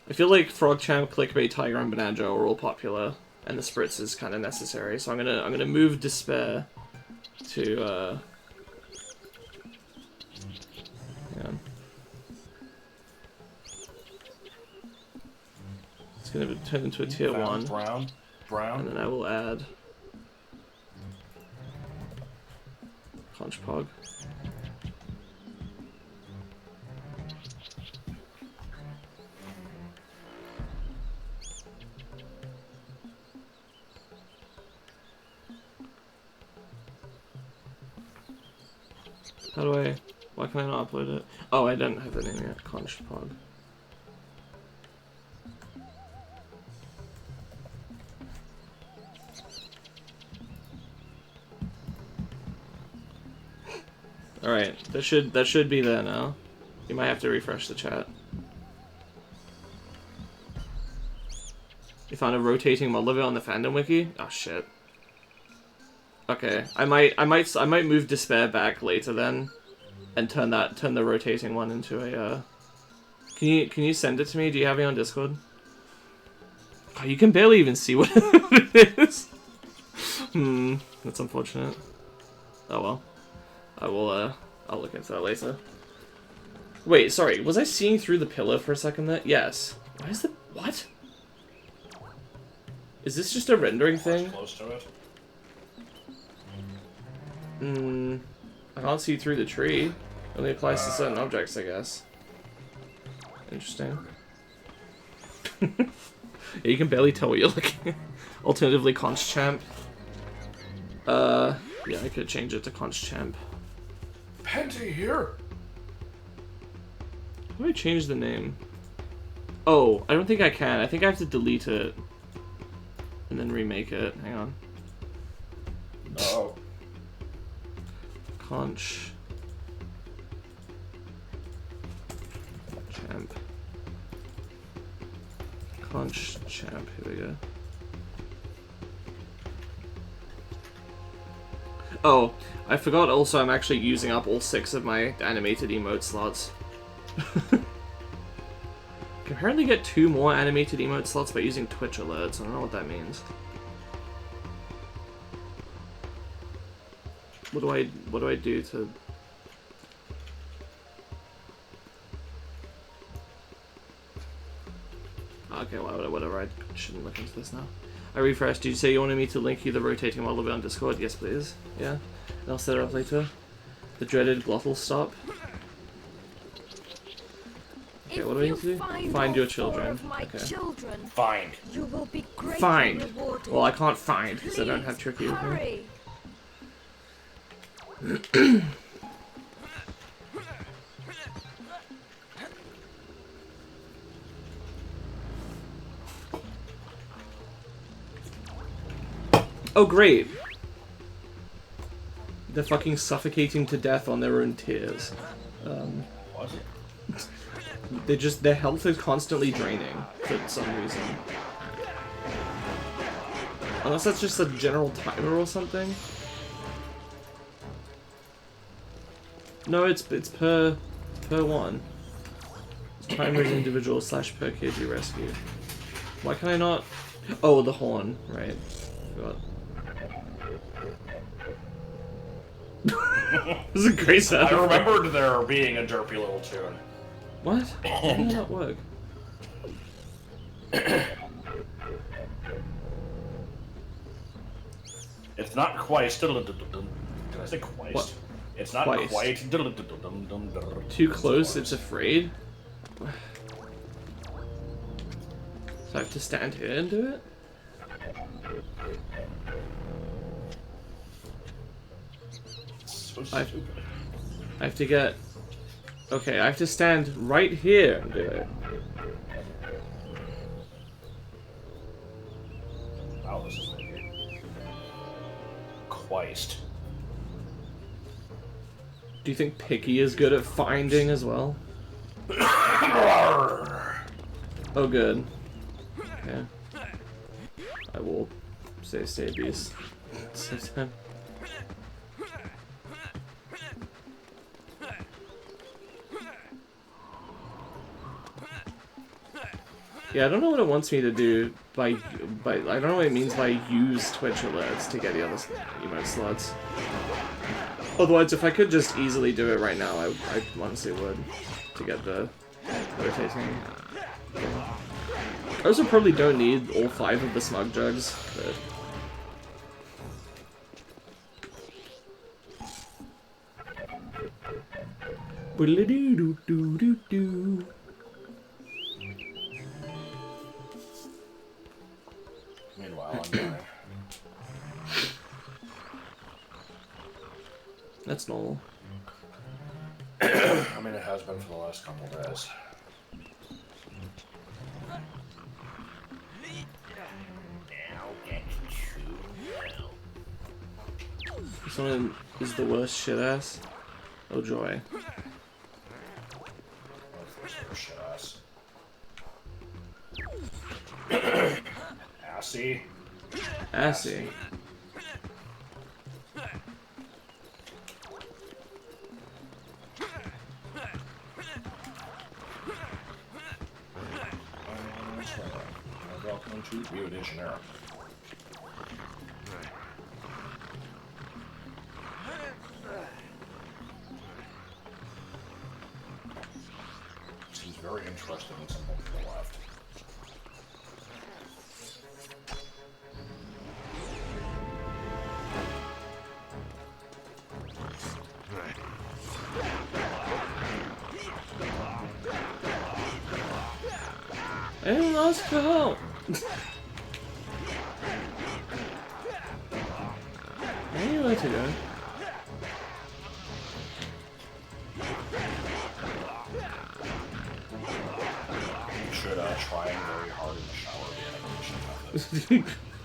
I feel like Frog Champ, Clickbait, Tiger, and Bonanza are all popular, and the Spritz is kind of necessary. So I'm gonna move despair to hang on. It's gonna turn into a tier 1. Brown. And then I will add Conchpog. How do I... Why can I not upload it? Oh, I don't have the name yet. Conchpog. Alright, that should be there now. You might have to refresh the chat. You found a rotating mod liver on the fandom wiki? Oh shit. Okay, I might move despair back later then, and turn the rotating one into a. Can you send it to me? Do you have it on Discord? Oh, you can barely even see what it is. That's unfortunate. Oh well. I'll look into that later. Wait, sorry, was I seeing through the pillar for a second there? Yes. Why is the... What? Is this just a rendering thing? Close to it. I can't see through the tree. It only applies to certain objects, I guess. Interesting. Yeah, you can barely tell what you're looking at. Alternatively, Conch Champ. Yeah, I could change it to Conch Champ. Penty here. How do I change the name? Oh, I don't think I can. I think I have to delete it. And then remake it. Hang on. Oh. Conch. Champ. Conch Champ. Here we go. Oh, I forgot also I'm actually using up all 6 of my animated emote slots. Can apparently get 2 more animated emote slots by using Twitch alerts. I don't know what that means. What do I do to... Okay, well, whatever, I shouldn't look into this now. I refreshed. Did you say you wanted me to link you the rotating model bit on Discord? Yes, please. Yeah? And I'll set it up later. The dreaded glottal stop. Okay, what do I need to do? Find your children. Okay. Find. You will be greatly Find! rewarded. Well, I can't find, because I don't have Tricky with me. Hurry. Oh, great! They're fucking suffocating to death on their own tears. What? Their health is constantly draining for some reason. Unless that's just a general timer or something. No, it's per one. Timer is individual / per kg rescue. Why can I not? Oh, the horn, right? Forgot. This is a great sound. I remembered there being a derpy little tune. What? How did that work? It's not quite. Did I say quite? What? It's not Quite. quite. Too close, it's afraid? So I have to stand here and do it? So I stupid. have to get... Okay, I have to stand right here and do it. Wow, this is weird. Quite. Do you think Picky is good at finding as well? Oh, good. Okay. I will stay beast. Save time. Yeah, I don't know what it wants me to do by I don't know what it means by use Twitch alerts to get the other emote slots. Otherwise, if I could just easily do it right now, I honestly would to get the rotating. I also probably don't need all 5 of the smug jugs, but. Boodle-doo-doo-doo-doo-doo. Meanwhile, I'm dying. That's normal. I mean, it has been for the last couple days. This one is the worst shit ass. Oh joy. Shit ass. Assy. Assy. Welcome to Rio de Janeiro. Seems very interested in something to the left. Hey, let's go! Hey, let's go. You should trying very hard in the shower the animation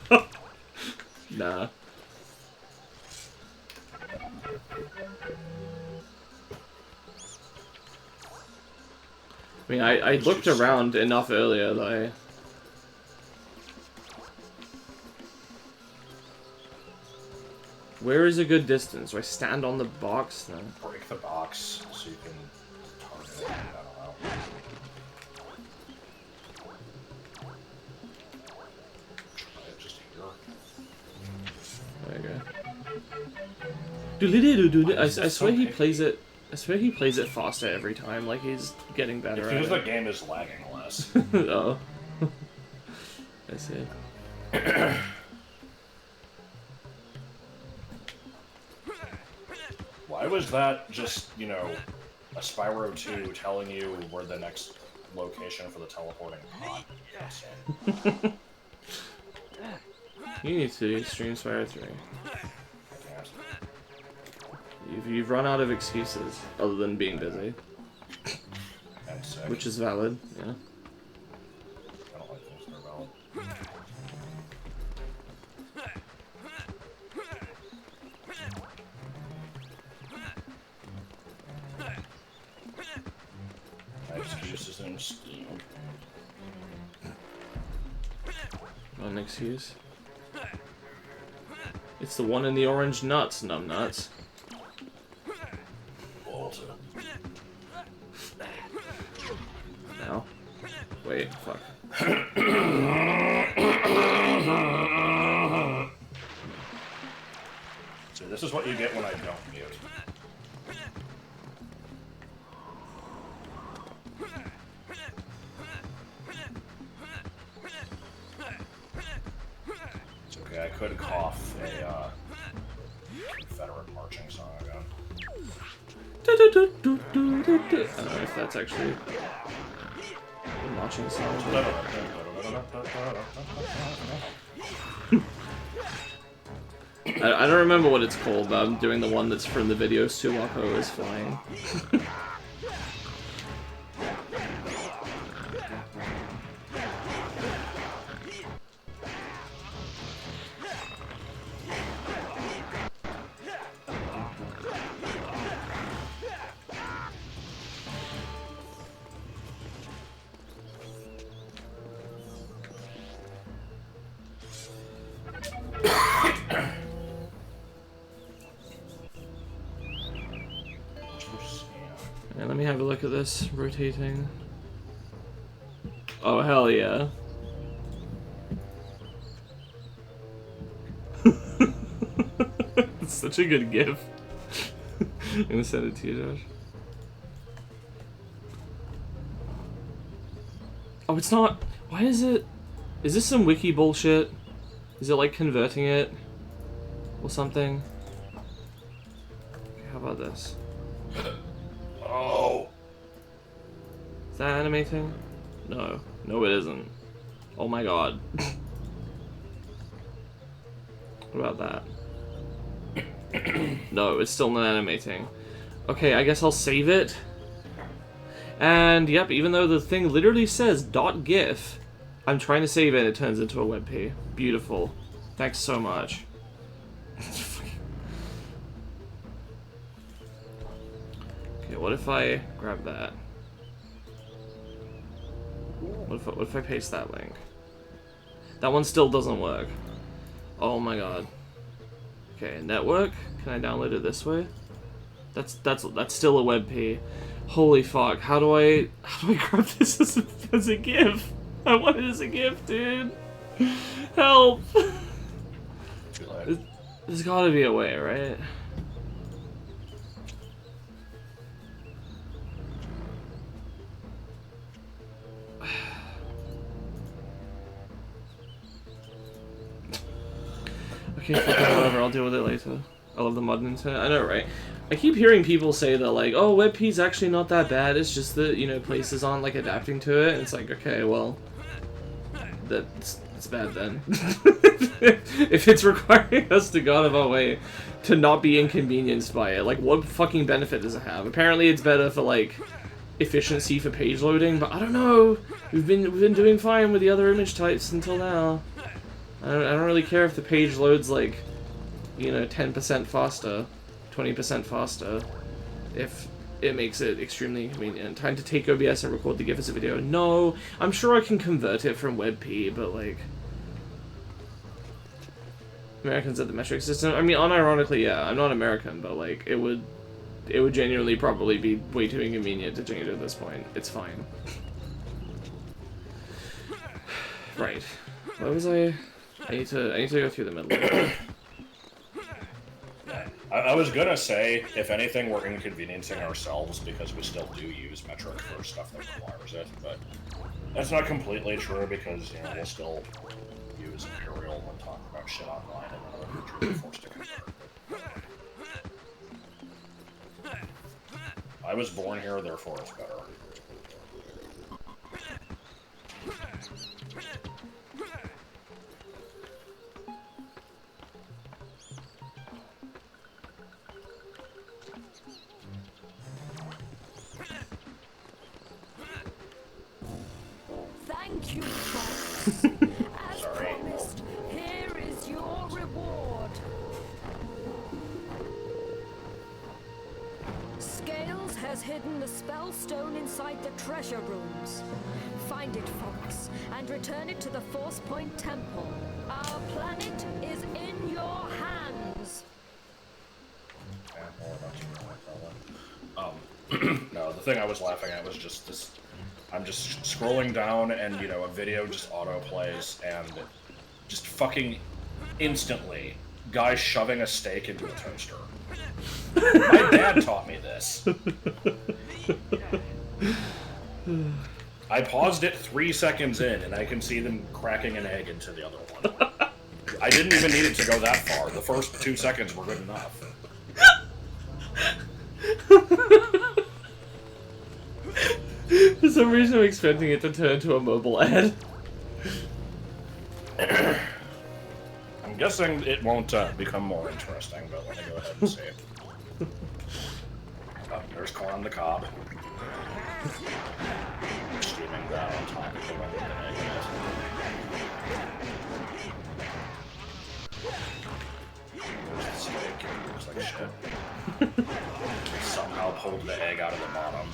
method. Nah. I mean, I looked around enough earlier that I... Where is a good distance? Do I stand on the box? No. Break the box so you can target it. I don't know. Try it just here. There you go. I swear he plays it. I swear he plays it faster every time. Like he's getting better at Because it. the game is lagging less. Oh. I see. Why was that just, you know, a Spyro 2 telling you where the next location for the teleporting pot is? You need to stream Spyro 3. You've run out of excuses, other than being busy. And sick. Which is valid, yeah. I don't like things that are valid. My excuses and scheme. Not an excuse. It's the one in the orange nuts, numbnuts. Walter. Now. Wait, fuck. So this is what you get when I don't mute. It's okay, I could cough a Confederate marching song again. I don't know if that's actually a marching song. I don't remember what it's called, but I'm doing the one that's from the video Suwako is flying. let me have a look at this rotating. Oh, hell yeah. It's such a good gif. I'm gonna send it to you, Josh. Oh, it's not. Why is it? Is this some wiki bullshit? Is it like converting it or something? Okay, how about this? Oh. Is that animating? No. No, it isn't. Oh my god. What about that? No, it's still not animating. Okay, I guess I'll save it. And yep, even though the thing literally says .gif, I'm trying to save it and it turns into a WebP. Beautiful. Thanks so much. Okay, what if I grab that? What if I paste that link? That one still doesn't work. Oh my god. Okay, network. Can I download it this way? That's still a WebP. Holy fuck! How do I grab this as a GIF? I want it as a GIF, dude. Help! There's gotta be a way, right? Okay, fuck it, whatever, I'll deal with it later. I love the modern internet. I know, right? I keep hearing people say that, like, oh, WebP's actually not that bad, it's just that, you know, places aren't, like, adapting to it, and it's like, okay, well, it's bad then. If it's requiring us to go out of our way to not be inconvenienced by it, like, what fucking benefit does it have? Apparently it's better for, like, efficiency for page loading, but I don't know. We've been doing fine with the other image types until now. I don't really care if the page loads, like, you know, 10% faster, 20% faster, if it makes it extremely inconvenient. Time to take OBS and record the GIF as a video. No, I'm sure I can convert it from WebP, but, like, Americans at the metric system. I mean, unironically, yeah, I'm not American, but, like, it would genuinely probably be way too inconvenient to change at this point. It's fine. Right. What was I need to go through the middle. I was gonna say, if anything, we're inconveniencing ourselves because we still do use metric for stuff that requires it, but that's not completely true because, you know, we'll still use Imperial when talking about shit online and other countries are forced to convert. I was born here, therefore it's better. Thank you, Fox. As promised, here is your reward. Scales has hidden the spell stone inside the treasure rooms. Find it, Fox, and return it to the Force Point Temple. Our planet is in your hands. No, the thing I was laughing at was just this. I'm just scrolling down and, you know, a video just auto-plays and just fucking instantly, guy shoving a steak into a toaster. My dad taught me this. I paused it 3 seconds in and I can see them cracking an egg into the other one. I didn't even need it to go that far. The first 2 seconds were good enough. For some reason, I'm expecting it to turn into a mobile ad. I'm guessing it won't become more interesting, but let me go ahead and see. Oh, there's corn on the cob. Steaming that on top of the one with an egg in it. There's the steak. It looks like shit. Somehow pulled the egg out of the bottom.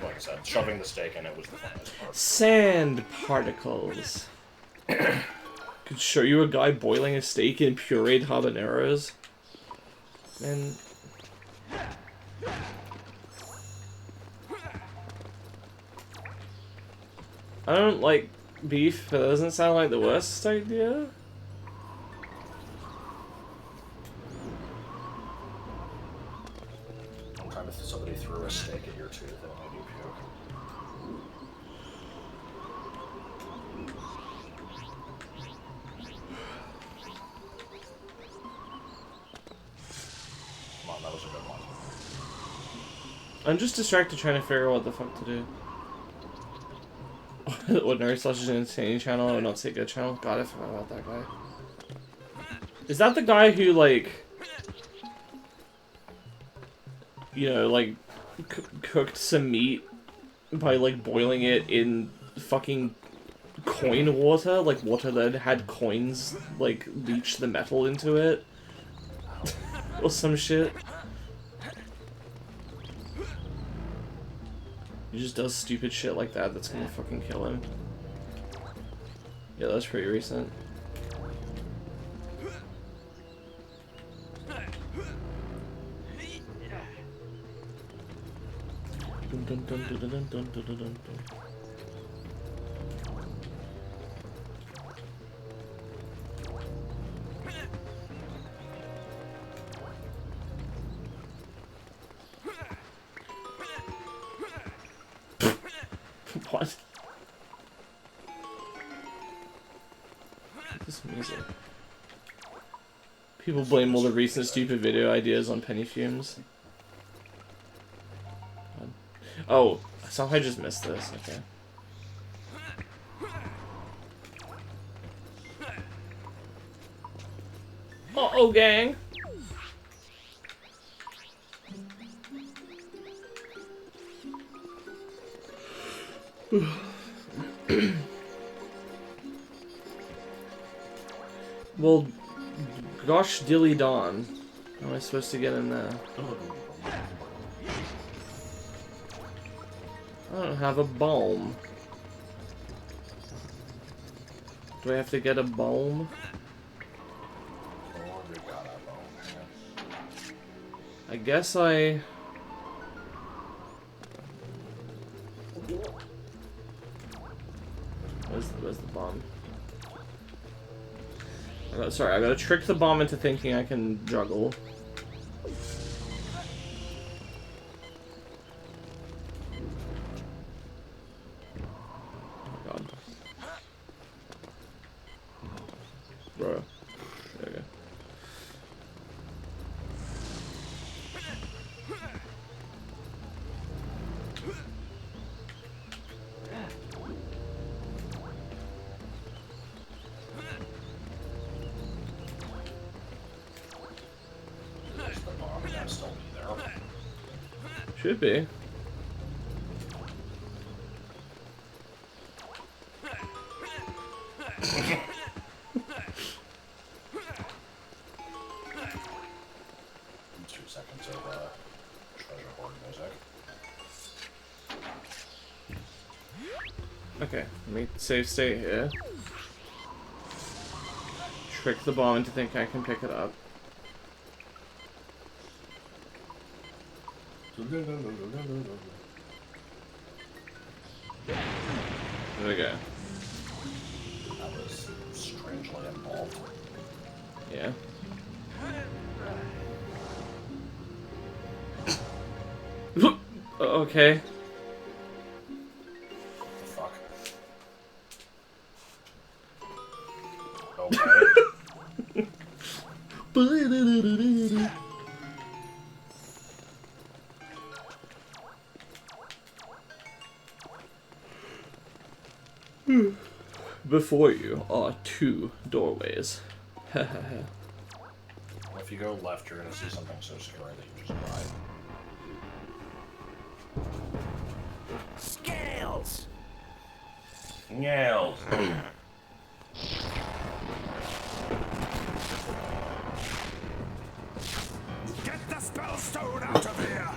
Like I said, shoving the steak in it was the funnest part. Sand particles. Could show you a guy boiling a steak in pureed habaneros. And I don't like beef, but that doesn't sound like the worst idea. One time if somebody threw a steak at your tooth, it made you puke. Come on, that was a good one. I'm just distracted trying to figure out what the fuck to do. Ordinary Sausage Entertaining channel, I would not say good channel. God, I forgot about that guy. Is that the guy who, like... You know, like, cooked some meat by, like, boiling it in fucking coin water? Like, water that had coins, like, leach the metal into it? Or some shit? He just does stupid shit like that that's gonna fucking kill him. Yeah, that's pretty recent. Dun, dun, dun, dun, dun, dun, dun, dun, dun, dun. What? This music. People blame all the recent stupid video ideas on penny fumes. Oh, somehow I just missed this. Okay. Uh-oh, gang! Well, gosh dilly dawn. How am I supposed to get in there? I don't have a bomb. Do I have to get a bomb? I guess I... Where's the bomb? Sorry, I gotta trick the bomb into thinking I can juggle. Oh god. Bro. There we go. Should be. Okay, let me save state here. Trick the bomb into thinking I can pick it up. There we go. That was strangely involved. Yeah. Okay. Fuck. Okay. Before you are two doorways. If you go left, you're gonna see something so scary that you just die. Scales! Nails! Get the spell stone out of here!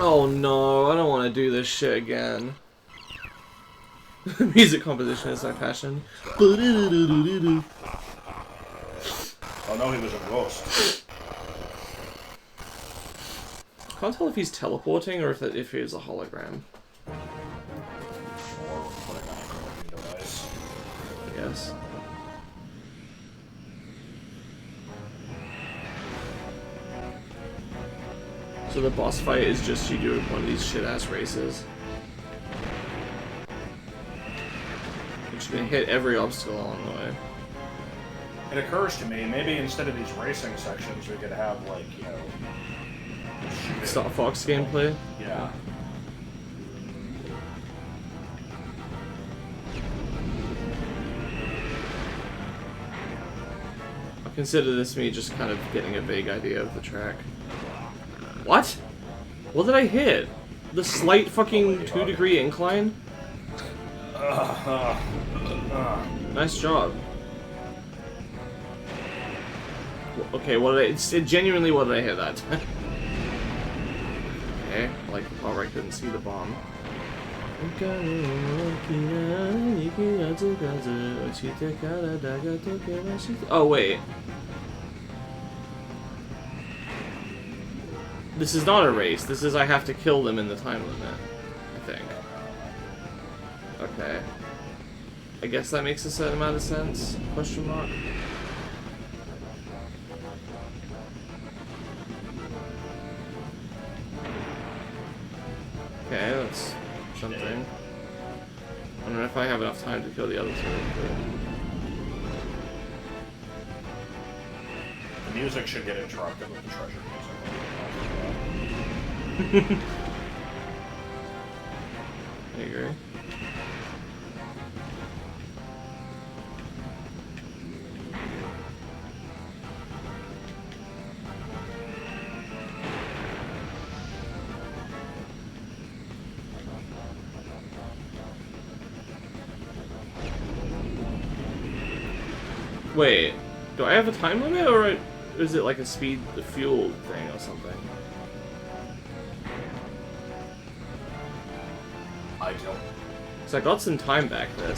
Oh no, I don't want to do this shit again. Music composition is my passion. Oh no, he was a ghost. Can't tell if he's teleporting or if he's a hologram. Or putting on a cloaking device. Yes. So the boss fight is just you doing one of these shit-ass races. But you can hit every obstacle along the way. It occurs to me, maybe instead of these racing sections, we could have, like, you know... shooting. Star Fox gameplay. Yeah. I consider this me just kind of getting a vague idea of the track. What? What did I hit? The slight fucking 2-degree incline? Nice job. Okay, what did genuinely, what did I hit that time? Okay, I like the part where I couldn't see the bomb. Oh, wait. This is not a race. This is I have to kill them in the time limit, I think. Okay. I guess that makes a certain amount of sense? Question mark. Okay, that's something. I don't know if I have enough time to kill the other two. The music should get interrupted with the treasure music. I agree. Wait, do I have a time limit, or is it like a speed, the fuel thing or something? I don't. So I got some time back there.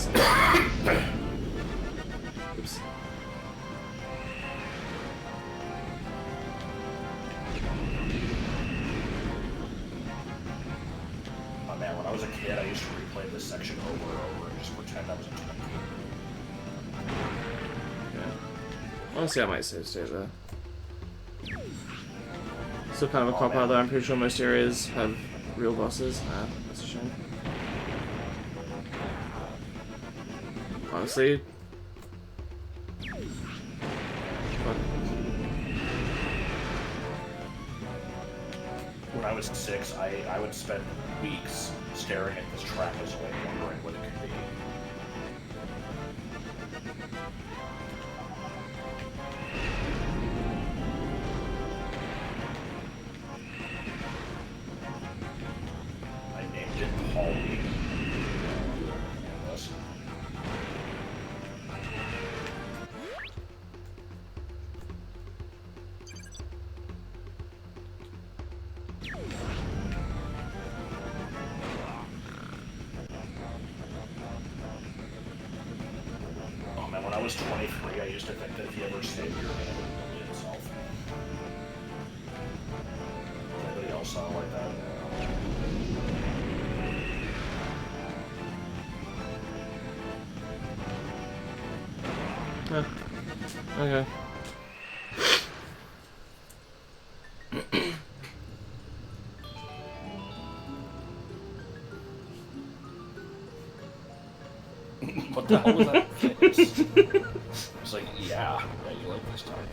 Oops. Oh man, when I was a kid, I used to replay this section over and over and just pretend I was a kid. Honestly, I might save state there. Still kind of a cop out there. I'm pretty sure most areas have real bosses. Ah, that's a shame. Honestly. Fuck. When I was 6, I would spend weeks staring at this trapezoid, wondering what it could be. I named it Polly. Yes. Oh man, when I was 23, I used to think that if you ever saved your hand, it would delete itself. Anybody else sound like that? Huh. Okay. What the hell was that face? It's like, yeah, you like this time.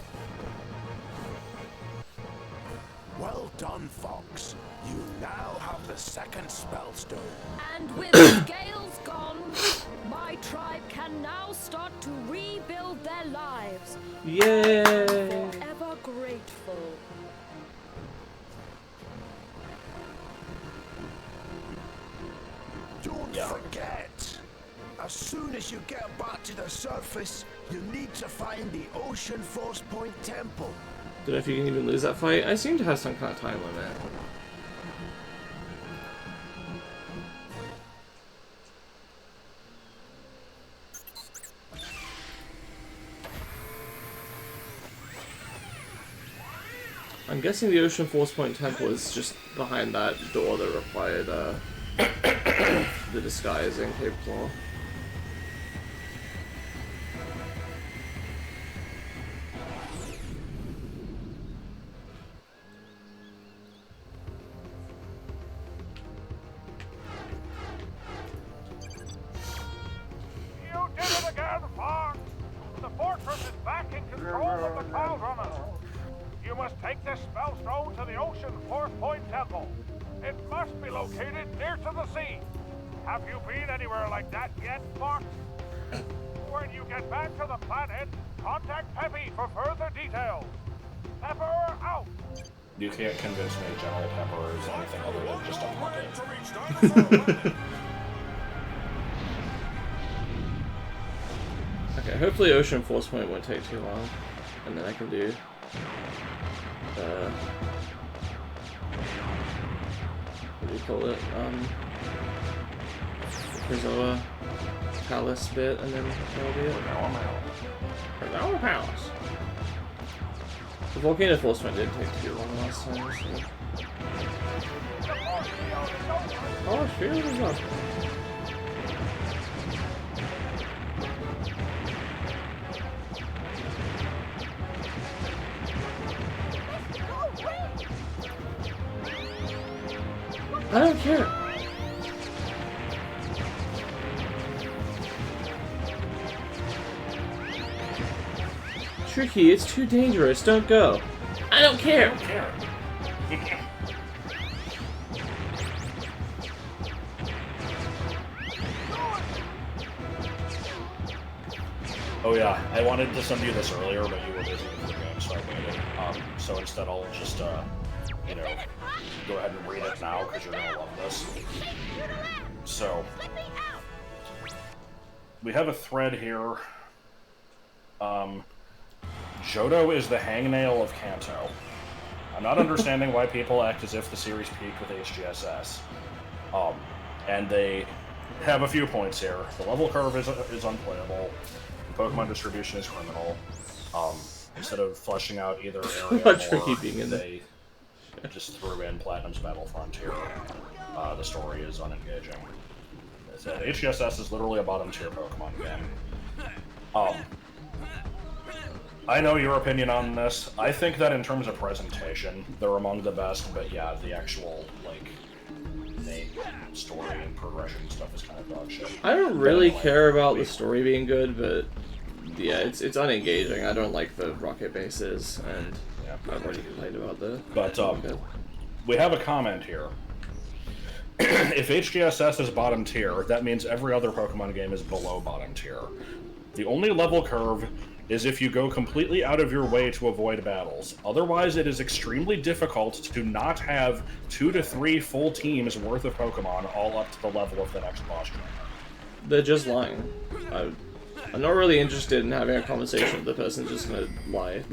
Well done, Fox. You now have the second spellstone. And with the scales gone, my tribe can now start to rebuild their lives. Yay! Forever grateful. Don't forget. As soon as you get back to the surface, you need to find the Ocean Force Point Temple. Don't know if you can even lose that fight. I seem to have some kind of time limit. I'm guessing the Ocean Force Point Temple is just behind that door that required the disguise in Cape Claw. You did it again, Fox! The fortress is back in control of the Cloud Runners. You must take this spellstone to the Ocean Force Point Temple. It must be located near to the sea. Have you been anywhere like that yet, Fox? When you get back to the planet, contact Peppy for further details. Pepper out! You can't convince me General Pepper is anything other than just a puppet. Okay, hopefully Ocean Force Point won't take too long, and then I can do what do you call it? Krizoa Palace bit, and then that'll be it. Krizoa Palace. The Volcano Force Point didn't take too long last time, so. Oh, shield is up. I don't care. Tricky, it's too dangerous. Don't go. I don't care. Oh yeah, I wanted to send you this earlier, but you were busy with the game, so I waited. So instead I'll just, you know, go ahead and read it now, because you're going to love this. So, we have a thread here. Johto is the hangnail of Kanto. I'm not understanding why people act as if the series peaked with HGSS. And they have a few points here. The level curve is unplayable. Pokemon distribution is criminal. Instead of fleshing out either area more, Tricky being in they just threw in Platinum's Battle Frontier. The story is unengaging. HGSS is literally a bottom-tier Pokemon game. I know your opinion on this. I think that in terms of presentation, they're among the best, but yeah, the actual, like, name, story, and progression stuff is kind of dog shit. I don't really care about the story being good, but yeah, it's unengaging. I don't like the rocket bases, and Yeah. I've already complained about the... But, we have a comment here. If HGSS is bottom tier, that means every other Pokemon game is below bottom tier. The only level curve is if you go completely out of your way to avoid battles. Otherwise, it is extremely difficult to not have 2 to 3 full teams worth of Pokemon all up to the level of the next boss trainer. They're just lying. I'm not really interested in having a conversation with the person just gonna lie.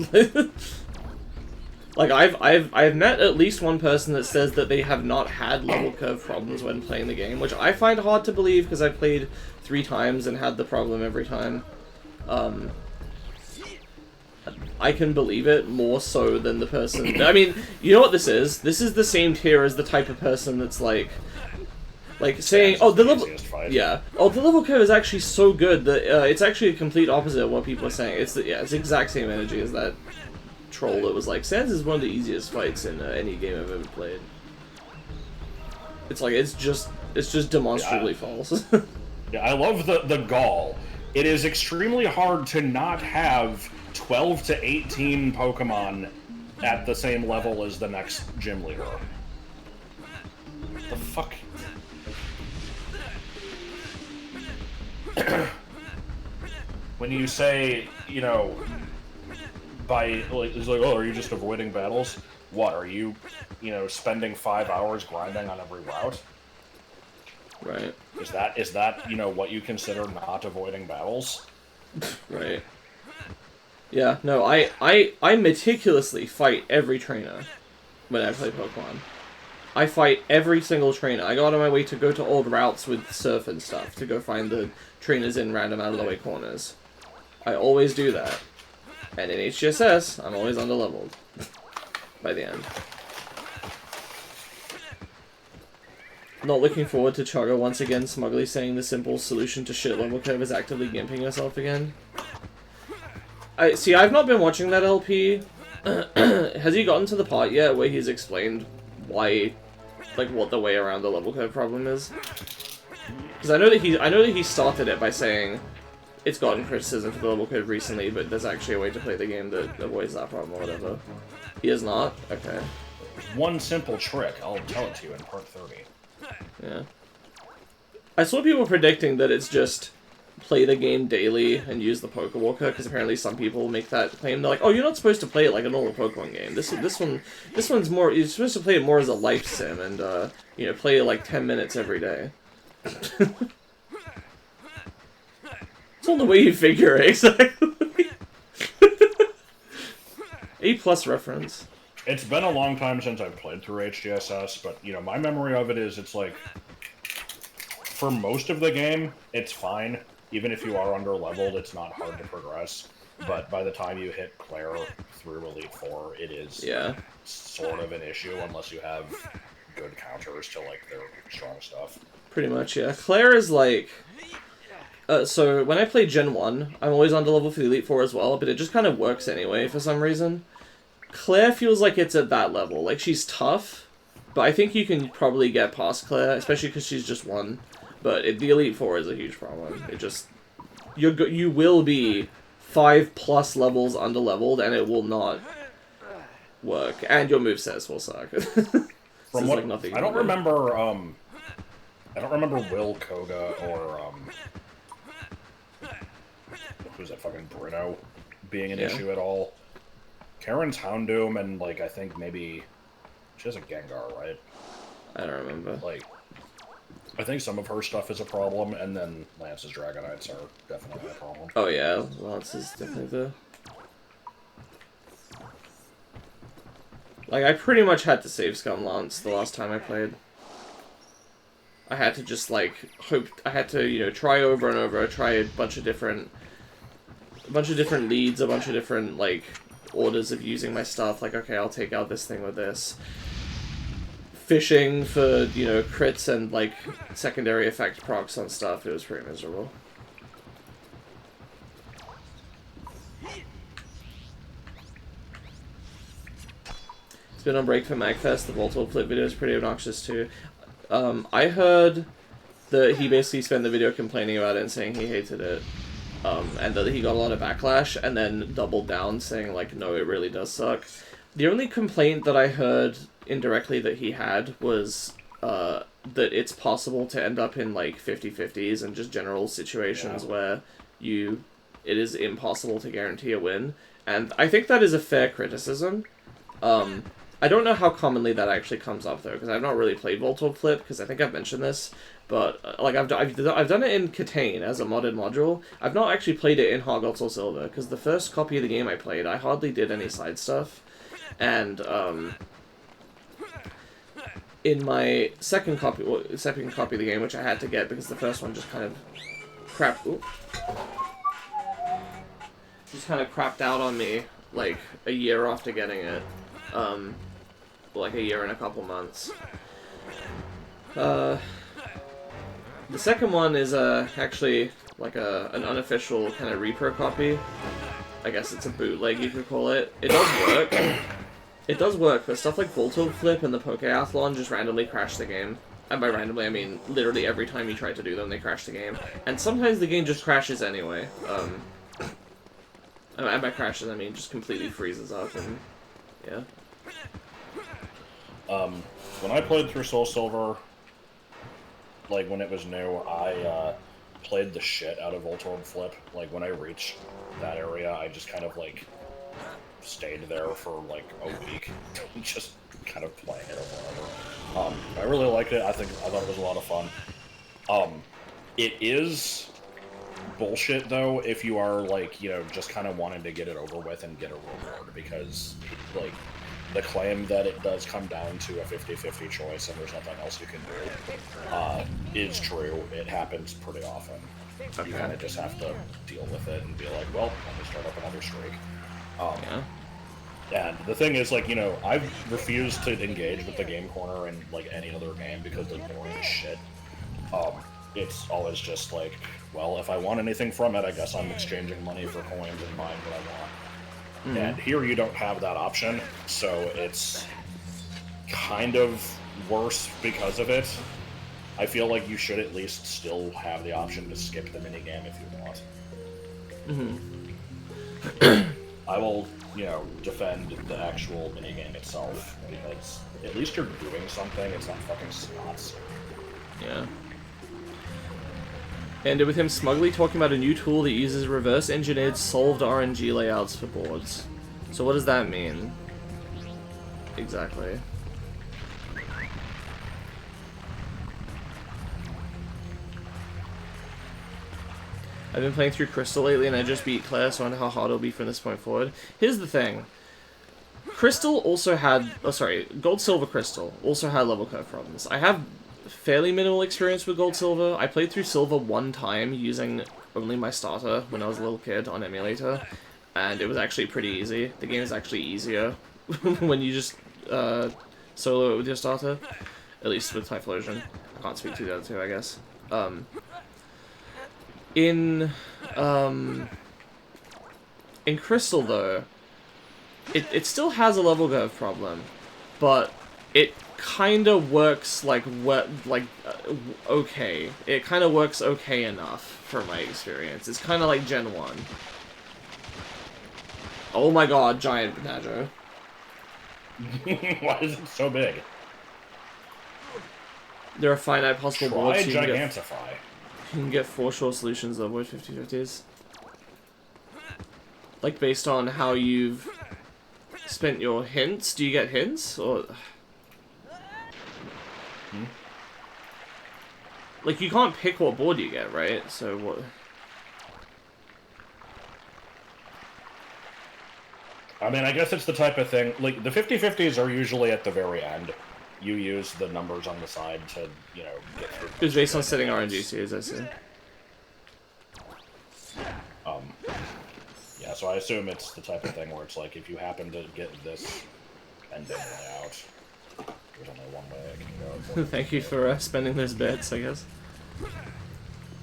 Like, I've met at least one person that says that they have not had level curve problems when playing the game, which I find hard to believe because I played 3 times and had the problem every time. I can believe it more so than the person... I mean, you know what this is? This is the same tier as the type of person that's like saying, oh, the level... Yeah. Oh, the level curve is actually so good that it's actually a complete opposite of what people are saying. It's the exact same energy as that troll that was like, Sans is one of the easiest fights in any game I've ever played. It's like, it's just demonstrably false. Yeah, I love the gall. It is extremely hard to not have 12 to 18 Pokemon at the same level as the next gym leader. The fuck? When you say, you know, by, like, it's like, oh, are you just avoiding battles? What, are you, you know, spending 5 hours grinding on every route? Right. Is that, you know, what you consider not avoiding battles? Right. Yeah, no, I meticulously fight every trainer when I play Pokemon. I fight every single trainer. I go out of my way to go to old routes with Surf and stuff to go find the trainers in random out-of-the-way corners. I always do that. And in HGSS, I'm always underleveled. by the end. Not looking forward to Chugga once again smugly saying the simple solution to shit level curve is actively gimping yourself again. I've not been watching that LP. Has he gotten to the part yet where he's explained why, like, what the way around the level curve problem is? Because I know that he started it by saying it's gotten criticism for the level curve recently, but there's actually a way to play the game that avoids that problem or whatever. He is not? Okay. One simple trick. I'll tell it to you in part 30. Yeah. I saw people predicting that it's just play the game daily and use the Pokewalker, because apparently some people make that claim. They're like, oh, you're not supposed to play it like a normal Pokemon game. This one's more, you're supposed to play it more as a life sim and, you know, play it like 10 minutes every day. It's all the way you figure it, exactly. A+ reference. It's been a long time since I've played through HGSS, but, you know, my memory of it is it's like, for most of the game, it's fine. Even if you are under-leveled, it's not hard to progress. But by the time you hit Claire through Elite Four, it is sort of an issue, unless you have good counters to, like, their strong stuff. Pretty much, yeah. Claire is like... so, when I play Gen 1, I'm always under-level for the Elite Four as well, but it just kind of works anyway for some reason. Claire feels like it's at that level. Like, she's tough, but I think you can probably get past Claire, especially because she's just 1. But the Elite Four is a huge problem. It just... You will be 5+ levels under-leveled, and it will not work. And your movesets will suck. From what... like nothing I don't remember, I don't remember Will Koga or, who's that, fucking Bruno, being an issue at all. Karen's Houndoom and, like, I think maybe... She has a Gengar, right? I don't remember. Like... I think some of her stuff is a problem, and then Lance's Dragonites are definitely a problem. Oh yeah, Lance is definitely the... Like, I pretty much had to save Scum Lance the last time I played. I had to just, like, I had to, you know, try over and over, try a bunch of different leads, a bunch of different, like, orders of using my stuff. Like, okay, I'll take out this thing with this. Fishing for, you know, crits and, like, secondary effect procs on stuff. It was pretty miserable. It's been on break for MagFest. The Voltol Flip video is pretty obnoxious, too. I heard that he basically spent the video complaining about it and saying he hated it. And that he got a lot of backlash, and then doubled down saying, like, no, it really does suck. The only complaint that I heard indirectly that he had was that it's possible to end up in, like, 50-50s and just general situations where it is impossible to guarantee a win. And I think that is a fair criticism. I don't know how commonly that actually comes up, though, because I've not really played Voltol Flip, because I think I've mentioned this, but, like, I've done it in Catane as a modded module. I've not actually played it in Hogwarts or Silver, because the first copy of the game I played, I hardly did any side stuff. And, in my second copy of the game, which I had to get because the first one just kind of crapped out on me, like, a year after getting it. Like a year and a couple months. The second one is, actually, like, an unofficial kind of repro copy. I guess it's a bootleg, you could call it. It does work. It does work, but stuff like Voltol Flip and the Pokeathlon just randomly crash the game. And by randomly, I mean literally every time you try to do them, they crash the game. And sometimes the game just crashes anyway. And by crashes, I mean just completely freezes up, and yeah. When I played through Soul Silver, like, when it was new, I, played the shit out of Voltol Flip. Like, when I reached that area, I just kind of, like, stayed there for, like, a week, just kind of playing it or whatever. I really liked it. I thought it was a lot of fun. It is bullshit, though, if you are, like, you know, just kind of wanting to get it over with and get a reward, because, like, the claim that it does come down to a 50-50 choice and there's nothing else you can do is true. It happens pretty often. You kind of just have to deal with it and be like, well, let me start up another streak. And the thing is, like, you know, I've refused to engage with the game corner in, like, any other game because they're boring as shit. It's always just like, well, if I want anything from it, I guess I'm exchanging money for coins and buying what I want. And here you don't have that option, so it's kind of worse because of it. I feel like you should at least still have the option to skip the minigame if you want. I will, you know, defend the actual minigame itself, because at least you're doing something, it's not fucking snots. Yeah. And with him smugly talking about a new tool that uses reverse-engineered solved RNG layouts for boards. So what does that mean? Exactly. I've been playing through Crystal lately and I just beat Claire, so I wonder how hard it'll be from this point forward. Here's the thing. Crystal also had... Oh, sorry. Gold, Silver, Crystal also had level curve problems. I have fairly minimal experience with Gold, Silver. I played through Silver one time using only my starter when I was a little kid on emulator, and it was actually pretty easy. The game is actually easier when you just solo it with your starter, at least with Typhlosion. I can't speak to the other two, I guess. In Crystal, though, it still has a level curve problem, but it kind of works okay. It kind of works okay enough from my experience. It's kind of like Gen 1. Oh my god, giant Banjo. Why is it so big? There are finite possible boards. Try Gigantify. You can get 4 short solutions that avoid 50/50s. Like, based on how you've spent your hints? Do you get hints? Or... Like, you can't pick what board you get, right? So what... I mean, I guess it's the type of thing... Like, the 50/50s are usually at the very end. You use the numbers on the side to, you know, get through... It was based on setting RNG series, I see. Yeah, so I assume it's the type of thing where it's like, if you happen to get this ending layout, there's only one way I can go. Thank you for spending those bits, I guess.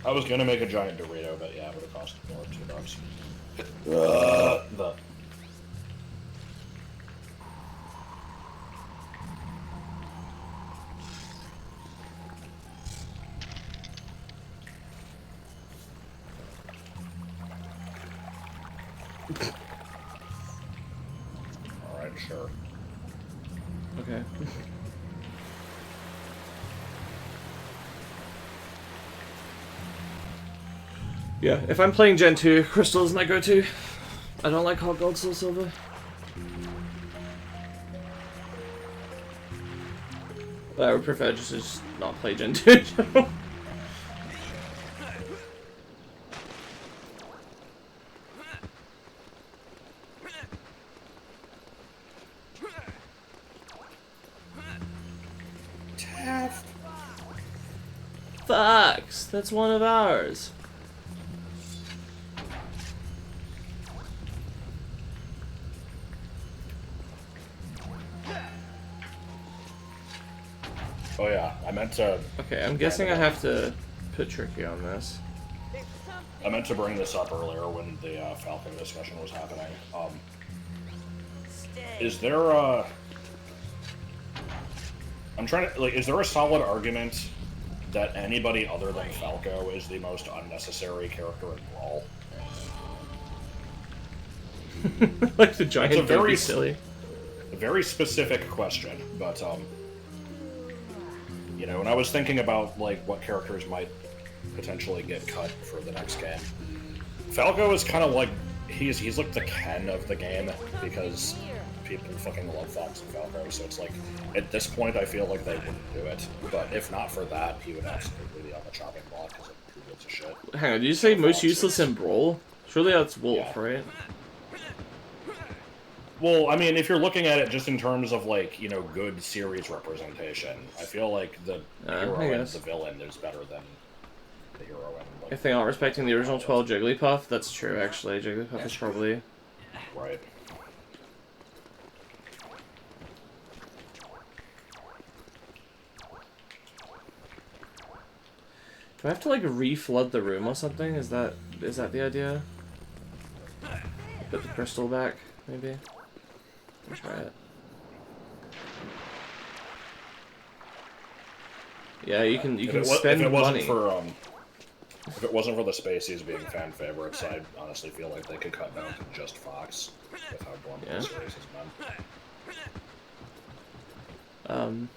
I was gonna make a giant Dorito, but yeah, it would have cost more $2. The... Alright, sure. Okay. Yeah, if I'm playing Gen 2, Crystal is my go-to. I don't like Hot Gold, Soul Silver. But I would prefer just to not play Gen 2. Facts! That's one of ours. Oh yeah, I meant to... Okay, I'm guessing I have to put Tricky on this. I meant to bring this up earlier when the Falcon discussion was happening. Is there a... I'm trying to... Like, is there a solid argument that anybody other than Falco is the most unnecessary character in Brawl? Like the giant It's a very silly. A very specific question, but, you know, when I was thinking about, like, what characters might potentially get cut for the next game, Falco is kind of like... He's like the Ken of the game, because people fucking love Fox and Falco, so it's like, at this point I feel like they wouldn't do it, but if not for that, he would absolutely be on the chopping block, because who gives a shit. Hang on, did you say most useless in Brawl? Surely that's Wolf, Yeah. right? Well, I mean, if you're looking at it just in terms of, like, you know, good series representation, I feel like the hero I and guess. the villain is better than the hero and, like... If they aren't respecting the original 12 Jigglypuff, that's true, actually. Jigglypuff is probably... Right. Do I have to, like, re-flood the room or something? Is that the idea? Put the crystal back, maybe? Let's try it. Yeah, you can spend money. If it wasn't for the Spaceys being fan favorites, I honestly feel like they could cut down to just Fox with how blunt the series has been.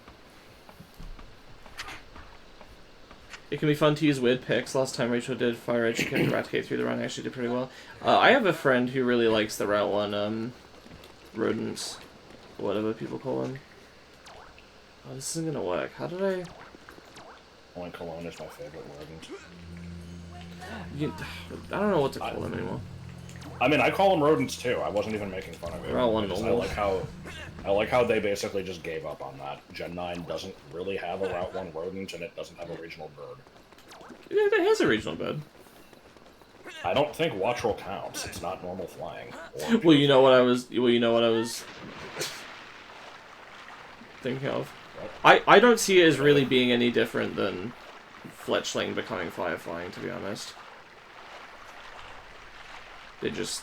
It can be fun to use weird picks. Last time Rachel did Fire Edge, she kept Eradicate through the run. Actually did pretty well. I have a friend who really likes the Route 1 rodents, whatever people call them. Oh, this isn't gonna work. How did I... Only Cologne is my favorite rodent. I don't know what to call them anymore. I mean, I call them rodents too. I wasn't even making fun of it. Route 1 normal. I like how they basically just gave up on that. Gen 9 doesn't really have a Route 1 rodent, and it doesn't have a regional bird. It has a regional bird. I don't think Wattrel counts. It's not normal flying. Well, you know what I was thinking of. I don't see it as really being any different than Fletchling becoming fire flying, to be honest. They just,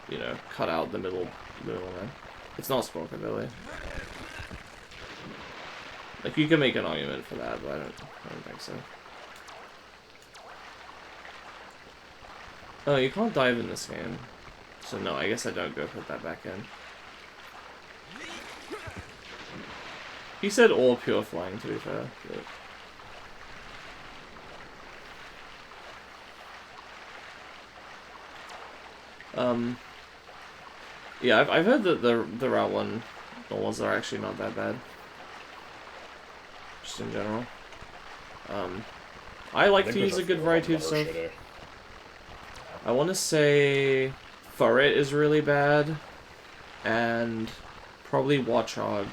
you know, cut out the middle man. It's not Squawkabilly. Like, you can make an argument for that, but I don't think so. Oh, you can't dive in this game. So no, I guess I don't go put that back in. He said all pure flying, to be fair. But... yeah, I've heard that the Route 1 normals are actually not that bad. Just in general. I like to use a good variety of stuff. I want to say Furret is really bad, and probably Watchog.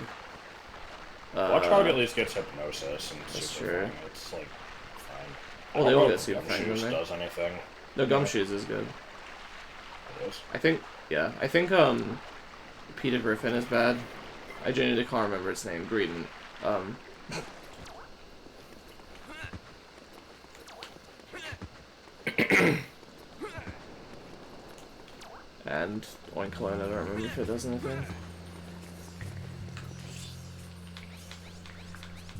Watchog at least gets hypnosis, and that's super true. fang. It's like fine. Well, they all get super fang, don't they? Does anything? No, Gumshoes is good. It is. I think Peter Griffin is bad. I genuinely can't remember its name. Greedent. And Oinkologne, I don't remember if it does anything.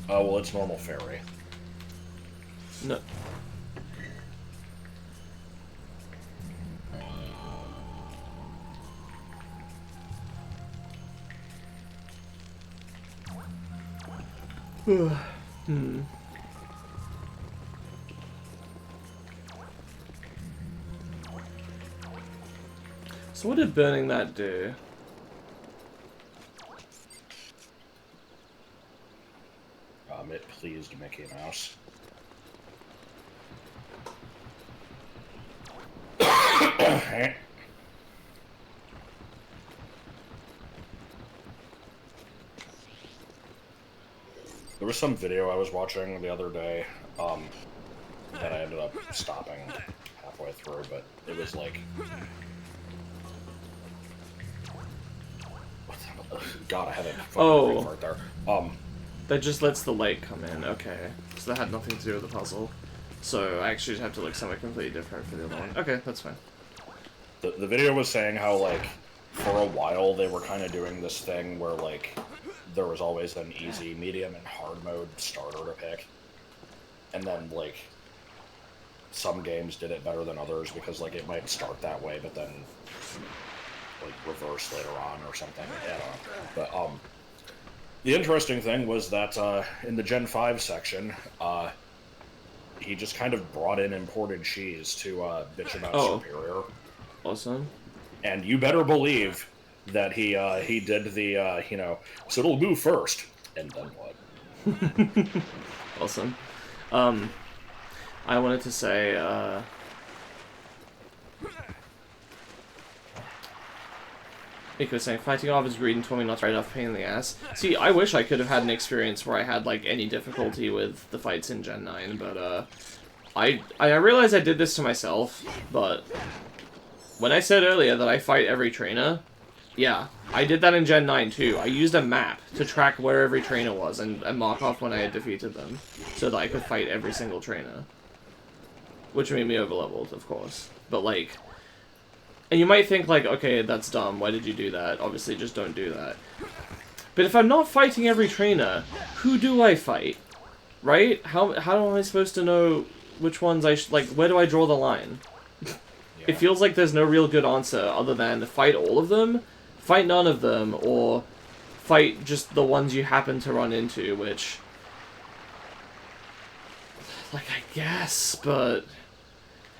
Oh, well, it's normal fairy. No. So what did burning that do? It pleased Mickey Mouse. There was some video I was watching the other day that I ended up stopping halfway through, but it was like... God, I had a fucking brain fart there. That just lets the light come in, okay. So that had nothing to do with the puzzle. So I actually have to look somewhere completely different for the other one. Okay, that's fine. The video was saying how, like, for a while they were kind of doing this thing where, like, there was always an easy, medium, and hard mode starter to pick. And then, like, some games did it better than others because, like, it might start that way, but then, like, reverse later on or something. I don't know. But, the interesting thing was that, in the Gen 5 section, he just kind of brought in imported cheese to, bitch about Superior. Awesome. And you better believe that he did the, you know, so it'll move first, and then what? Awesome. I wanted to say, Nico was saying, fighting off is greed and told me not to write off pain in the ass. See, I wish I could have had an experience where I had, like, any difficulty with the fights in Gen 9, but, I realized I did this to myself, but when I said earlier that I fight every trainer, yeah, I did that in Gen 9 too. I used a map to track where every trainer was and mark off when I had defeated them, so that I could fight every single trainer. which made me overleveled, of course. But, like... And you might think, like, okay, that's dumb, why did you do that? Obviously, just don't do that. But if I'm not fighting every trainer, who do I fight? Right? How am I supposed to know which ones I like, where do I draw the line? Yeah. It feels like there's no real good answer other than fight all of them, fight none of them, or fight just the ones you happen to run into, which... Like, I guess, but...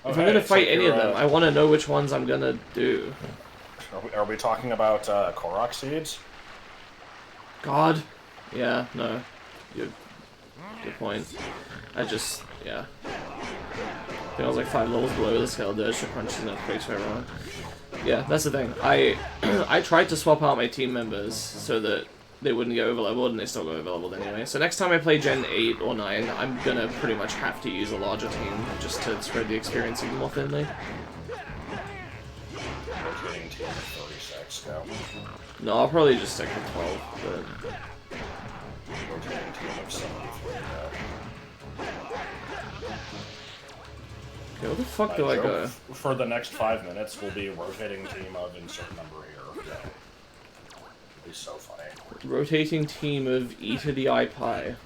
If I'm gonna fight any of them, I want to know which ones I'm gonna do. Are we talking about Korok seeds? God? Yeah, no. Good point. I just, yeah. I think I was like 5 levels below the scale there, should crunch and earthquakes for everyone. Yeah, that's the thing. I tried to swap out my team members so that they wouldn't get overleveled, and they still go overleveled anyway. So next time I play Gen 8 or 9, I'm gonna pretty much have to use a larger team just to spread the experience even more thinly. Rotating team of 36, go. No, I'll probably just stick with 12, but... Rotating team of 73, go. Okay, where the fuck do I go? For the next 5 minutes, will be rotating team of insert number here. Yeah. It'll be so funny. Rotating team of e to the I pi.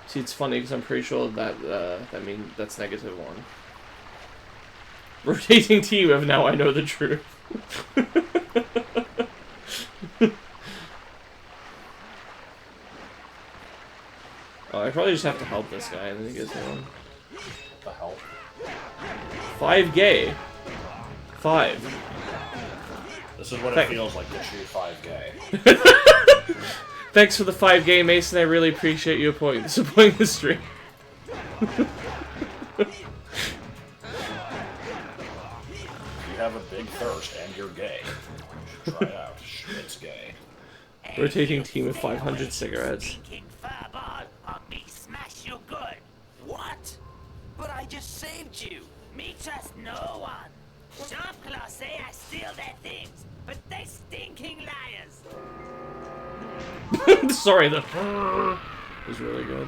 See, it's funny because I'm pretty sure that that's -1. Rotating team of now I know the truth. Oh, I probably just have to help this guy and then he gets one. The hell? 5 gay. 5. This is what it feels like to shoot 5 gay. Thanks for the 5 gay, Mason. I really appreciate you supporting the stream. You have a big thirst and you're gay. You should try it out. It's gay. Rotating team of 500 cigarettes. Stinking furball on me smash you good. What? But I just saved you. Me trust no one. Shopclaw say I steal their things, but they stinking liars. Sorry, the was really good.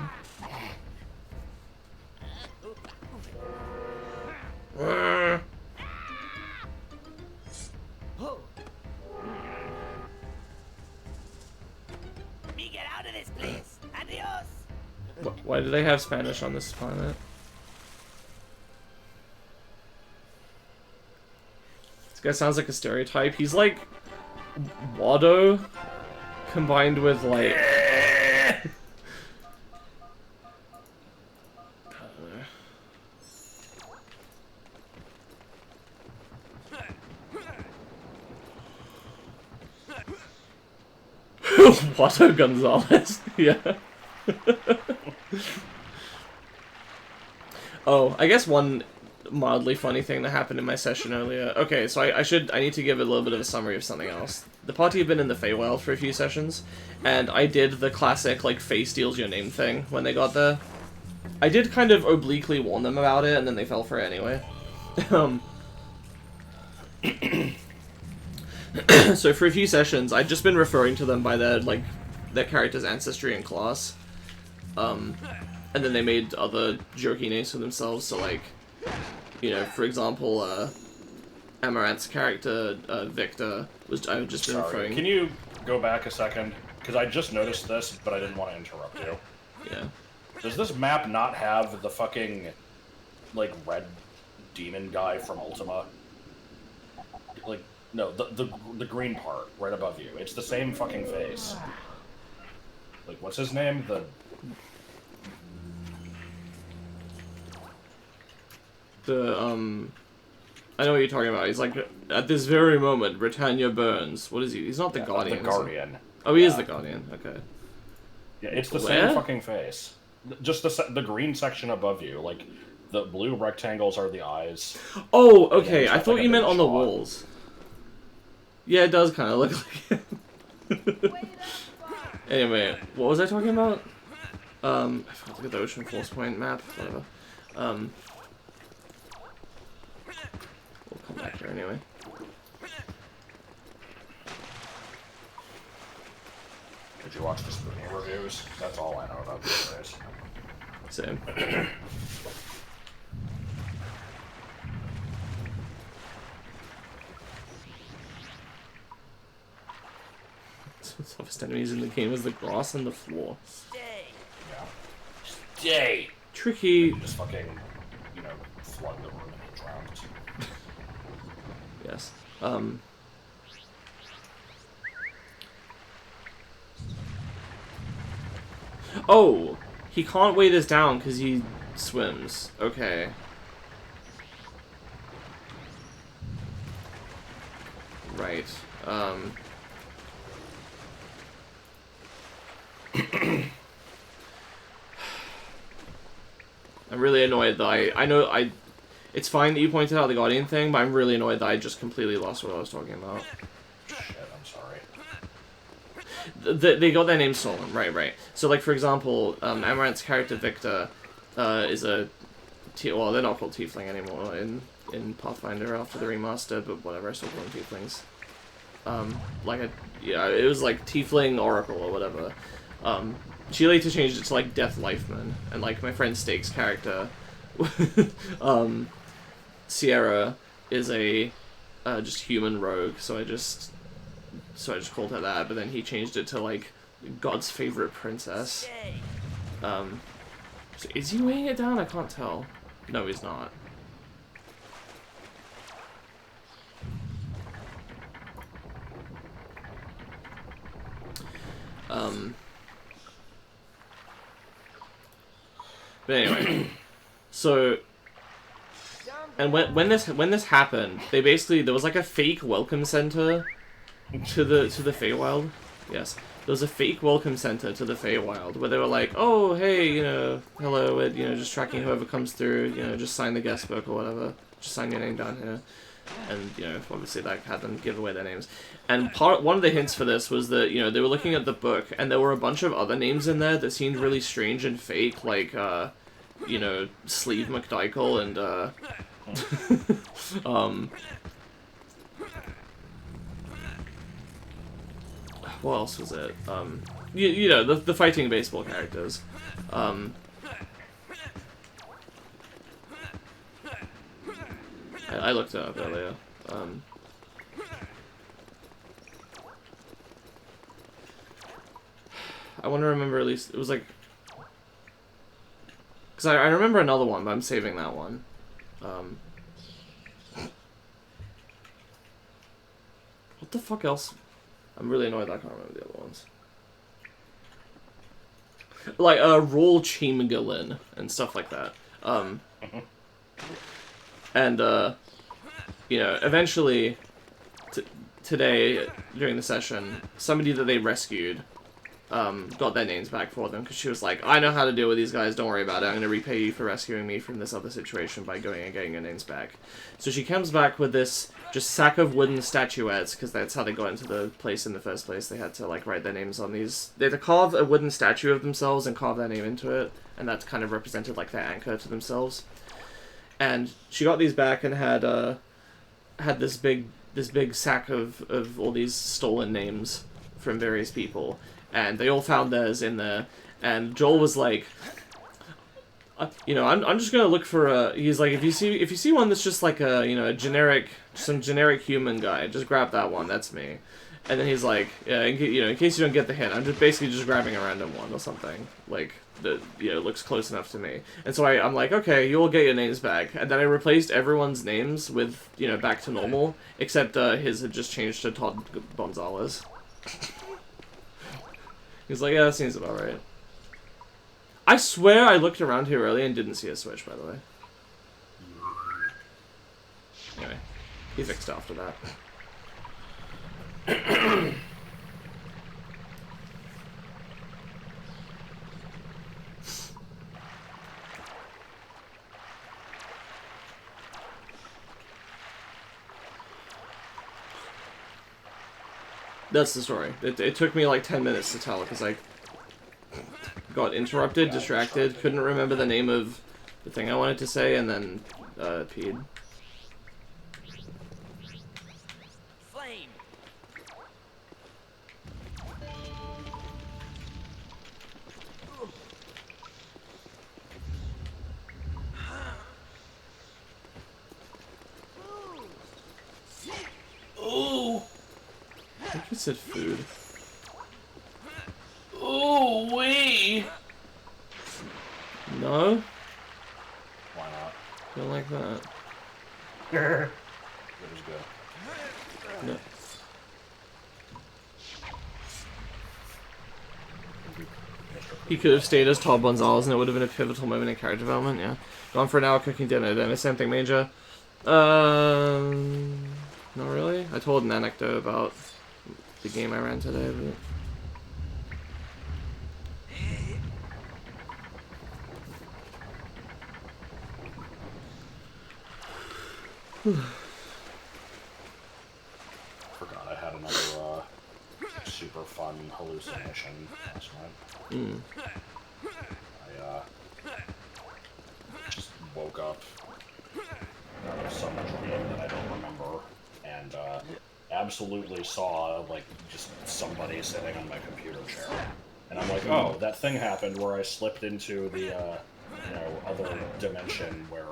Me get out of this place. Adios. Why do they have Spanish on this planet? This guy sounds like a stereotype. He's like Wado combined with like Wado Gonzalez. Yeah. Oh, I guess one mildly funny thing that happened in my session earlier. Okay, so I need to give a little bit of a summary of something else. The party had been in the Feywild for a few sessions, and I did the classic, like, Faye steals your name thing when they got there. I did kind of obliquely warn them about it, and then they fell for it anyway. So for a few sessions, I'd just been referring to them by their character's ancestry and class. And then they made other jokey names for themselves, so like, you know, for example, Amaranth's character, Victor, I've just been referring... Can you go back a second? Because I just noticed this, but I didn't want to interrupt you. Yeah. Does this map not have the fucking, like, red demon guy from Ultima? Like, no, the green part, right above you. It's the same fucking face. Like, what's his name? I know what you're talking about. He's like, at this very moment, Britannia burns. What is he? He's not the Guardian. The Guardian. Oh, he is the Guardian. Okay. Yeah, it's the same fucking face. Just the green section above you. Like, the blue rectangles are the eyes. Oh, okay. I thought you meant on the walls. Yeah, it does kind of look like it. Anyway, what was I talking about? I forgot to get the Ocean Force Point map. Whatever. We'll come back here anyway. Did you watch the Spoonie reviews? That's all I know about these days. Same. The toughest enemies in the game is the grass and the floor. Stay. Yay! Tricky. Just fucking, you know, flood the room and get drowned. Yes. Oh! He can't weigh this down because he swims. Okay. Right. I'm really annoyed that I know it's fine that you pointed out the Guardian thing, but I'm really annoyed that I just completely lost what I was talking about. Shit, I'm sorry. They got their name stolen, right. So, like, for example, Amaranth's character Victor is a... well, they're not called Tiefling anymore in Pathfinder after the remaster, but whatever, I still call them Tieflings. It was like Tiefling Oracle or whatever. She later changed it to, like, Death Lifeman, and, like, my friend Steak's character, Sierra, is a just human rogue, so I just called her that, but then he changed it to, like, God's favorite princess. So is he weighing it down? I can't tell. No, he's not. But anyway, so, and when this happened, they basically, there was like a fake welcome center to the Feywild. Yes, there was a fake welcome center to the Feywild where they were like, oh hey, you know, hello, and, you know, just tracking whoever comes through, you know, just sign the guest book or whatever, just sign your name down here. And, you know, obviously that had them give away their names. And one of the hints for this was that, you know, they were looking at the book, and there were a bunch of other names in there that seemed really strange and fake, like, you know, Sleeve McDykel and, what else was it? You know, the fighting baseball characters. I looked it up earlier. I want to remember at least, it was like... Because I remember another one, but I'm saving that one. What the fuck else? I'm really annoyed that I can't remember the other ones. Like, Roll Chamberlain and stuff like that. And, you know, eventually, today, during the session, somebody that they rescued, got their names back for them, because she was like, I know how to deal with these guys, don't worry about it, I'm going to repay you for rescuing me from this other situation by going and getting your names back. So she comes back with this just sack of wooden statuettes, because that's how they got into the place in the first place. They had to, like, write their names on these. They had to carve a wooden statue of themselves and carve their name into it, and that kind of represented, like, their anchor to themselves. And she got these back and had this big sack of all these stolen names from various people, and they all found theirs in there. And Joel was like, you know, I'm just gonna look for a. He's like, if you see one that's just like a, you know, some generic human guy, just grab that one. That's me. And then he's like, yeah, in case you don't get the hint, I'm just basically just grabbing a random one or something like that, you know, looks close enough to me. And so I'm like, okay, you'll get your names back. And then I replaced everyone's names with, you know, back to normal, except his had just changed to Todd Gonzalez. He's like, yeah, that seems about right. I swear I looked around here earlier and didn't see a switch, by the way. Anyway, he fixed after that. That's the story. It took me like 10 minutes to tell because I got interrupted, distracted, couldn't remember the name of the thing I wanted to say, and then peed. Flame. said food. Ooh wee. No? Why not? Don't like that. It was good. No. He could have stayed as Todd Gonzalez and it would have been a pivotal moment in character development, yeah. Gone for an hour cooking dinner, then the same thing, Major. Not really. I told an anecdote about the game I ran today, but... Forgot I had another super fun hallucination last night. I just woke up out of some dream that I don't remember, and absolutely saw like just somebody sitting on my computer chair, and I'm like, oh, that thing happened where I slipped into the other dimension where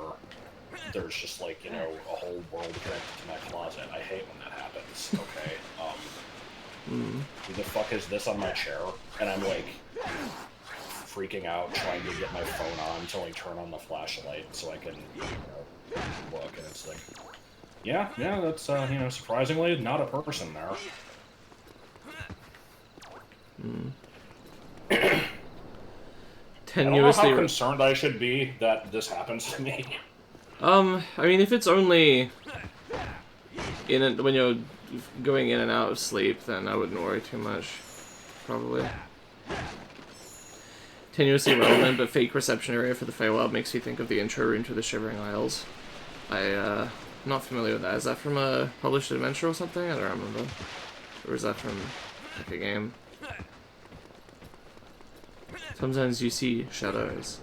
there's just like a whole world connected to my closet. I hate when that happens. Okay, who the fuck is this on my chair? And I'm like freaking out, trying to get my phone on to like turn on the flashlight so I can look, and it's like, yeah, that's surprisingly not a person there. I don't know how concerned I should be that this happens to me. I mean, if it's only when you're going in and out of sleep, then I wouldn't worry too much. Probably. Tenuously relevant, but fake reception area for the Feywild makes me think of the intro room to the Shivering Isles. I'm not familiar with that. Is that from a published adventure or something? I don't remember. Or is that from like a game? Sometimes you see shadows.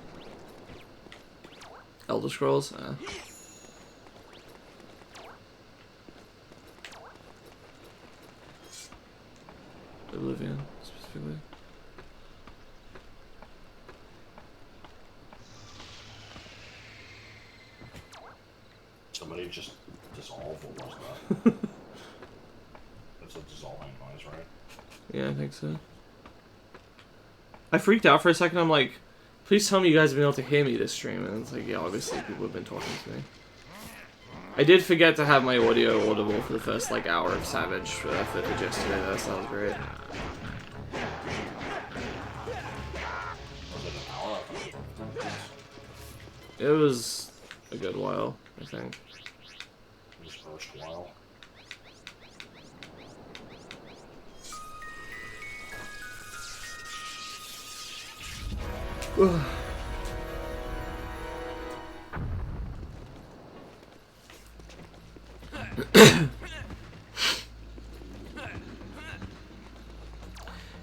Elder Scrolls? Oblivion, specifically. Somebody just dissolved. What was that? That's a dissolving noise, right? Yeah, I think so. I freaked out for a second. I'm like, please tell me you guys have been able to hear me this stream. And it's like, yeah, obviously people have been talking to me. I did forget to have my audio audible for the first like hour of Savage footage yesterday though, so that was great. Was it an hour? It was a good while, I think. It was first while.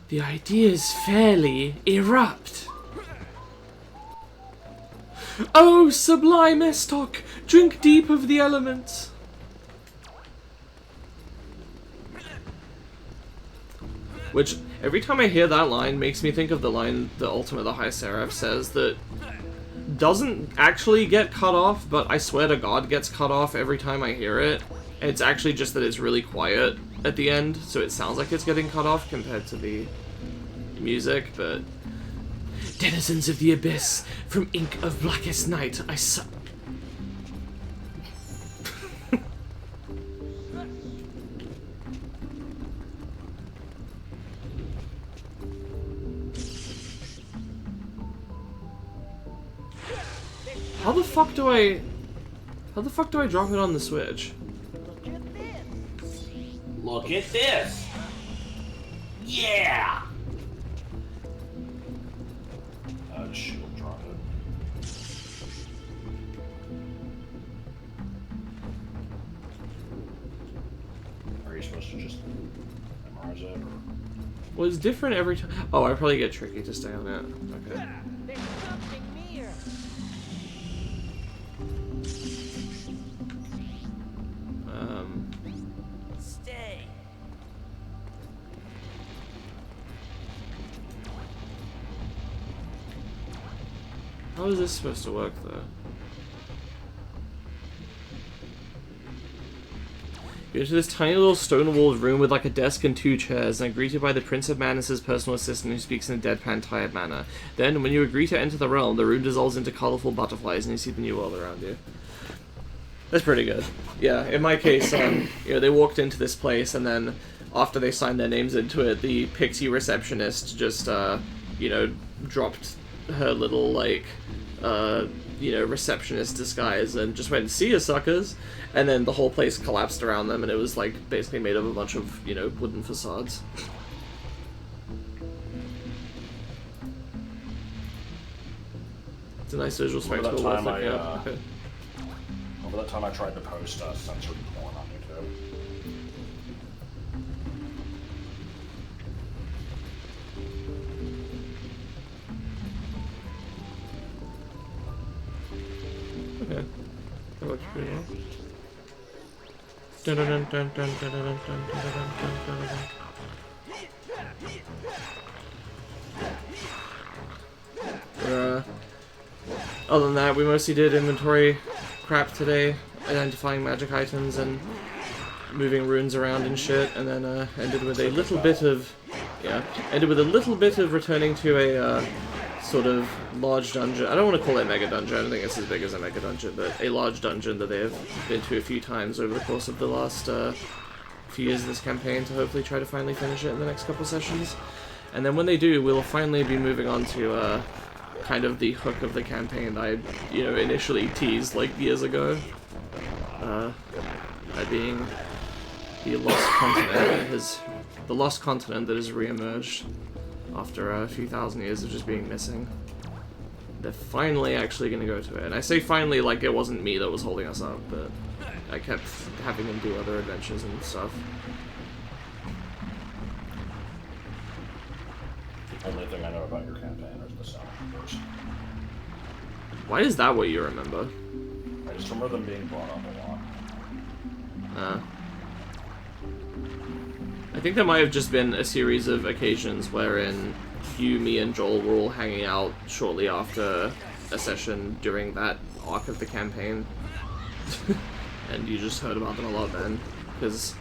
The ideas fairly erupt. Oh, sublime Estoc, drink deep of the elements. Which, every time I hear that line, makes me think of the line that Ultima the High Seraph says that doesn't actually get cut off, but I swear to God gets cut off every time I hear it. And it's actually just that it's really quiet at the end, so it sounds like it's getting cut off compared to the music, but... Denizens of the Abyss, from ink of blackest night, I How the fuck do I drop it on the Switch? Look at this! Yeah! Shield drop it. Are you supposed to just memorize it, or? Well, it's different every time. Oh, I probably get tricky to stay on it. Okay. There's something near. Stay. How is this supposed to work, though? You enter this tiny little stone-walled room with like a desk and 2 chairs, and are greeted by the Prince of Madness's personal assistant who speaks in a deadpan, tired manner. Then, when you agree to enter the realm, the room dissolves into colorful butterflies, and you see the new world around you. That's pretty good. Yeah, in my case, you know, they walked into this place, and then after they signed their names into it, the pixie receptionist just, you know, dropped her little, like, you know, receptionist disguise and just went, "See ya, suckers!" And then the whole place collapsed around them, and it was, like, basically made of a bunch of, you know, wooden facades. It's a nice visual spectacle. Okay. Over that time I tried to post censored porn on YouTube. Okay. That works pretty well. Dun dun dun dun dun dun dun dun dun dun dun. Other than that, we mostly did inventory crap today, identifying magic items and moving runes around and shit, and then ended with a little bit of returning to a sort of large dungeon. I don't want to call it mega dungeon. I don't think it's as big as a mega dungeon, but a large dungeon that they've been to a few times over the course of the last few years of this campaign to hopefully try to finally finish it in the next couple sessions. And then when they do, we'll finally be moving on to kind of the hook of the campaign that I, you know, initially teased like years ago. That being the lost continent that has re-emerged after a few thousand years of just being missing. They're finally actually going to go to it. And I say finally like it wasn't me that was holding us up, but I kept having them do other adventures and stuff. The only thing I know about your campaign is the sound numbers. Why is that what you remember? I just remember them being brought up a lot. I think there might have just been a series of occasions wherein you, me, and Joel were all hanging out shortly after a session during that arc of the campaign. And you just heard about them a lot then. Because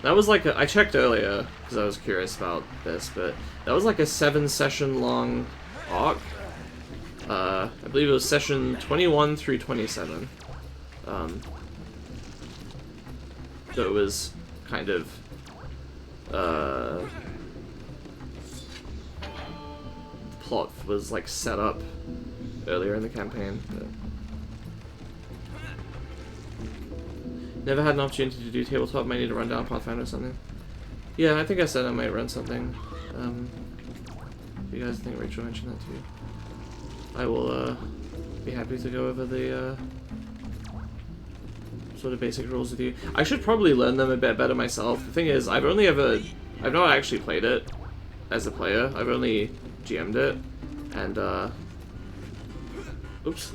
that was like I checked earlier, because I was curious about this, but that was like a 7-session long arc. I believe it was session 21 through 27. So it was kind of the plot was like set up earlier in the campaign. But never had an opportunity to do tabletop. Might need to run down Pathfinder or something. Yeah, I think I said I might run something. You guys think Rachel mentioned that too? I will be happy to go over the sort of basic rules with you. I should probably learn them a bit better myself. The thing is, I've not actually played it as a player. I've only GM'd it, and oops.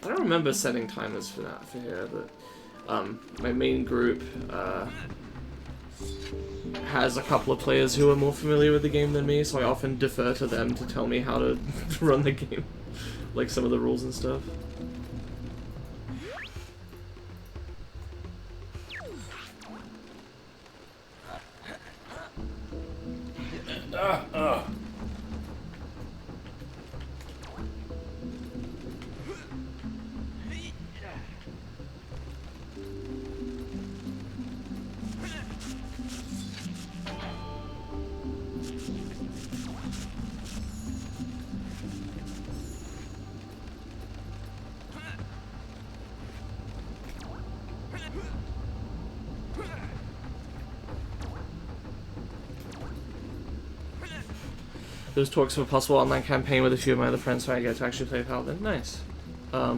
I don't remember setting timers for that for here, but my main group has a couple of players who are more familiar with the game than me, so I often defer to them to tell me how to run the game, like some of the rules and stuff. Those talks of a possible online campaign with a few of my other friends so I get to actually play Paladin. Nice. I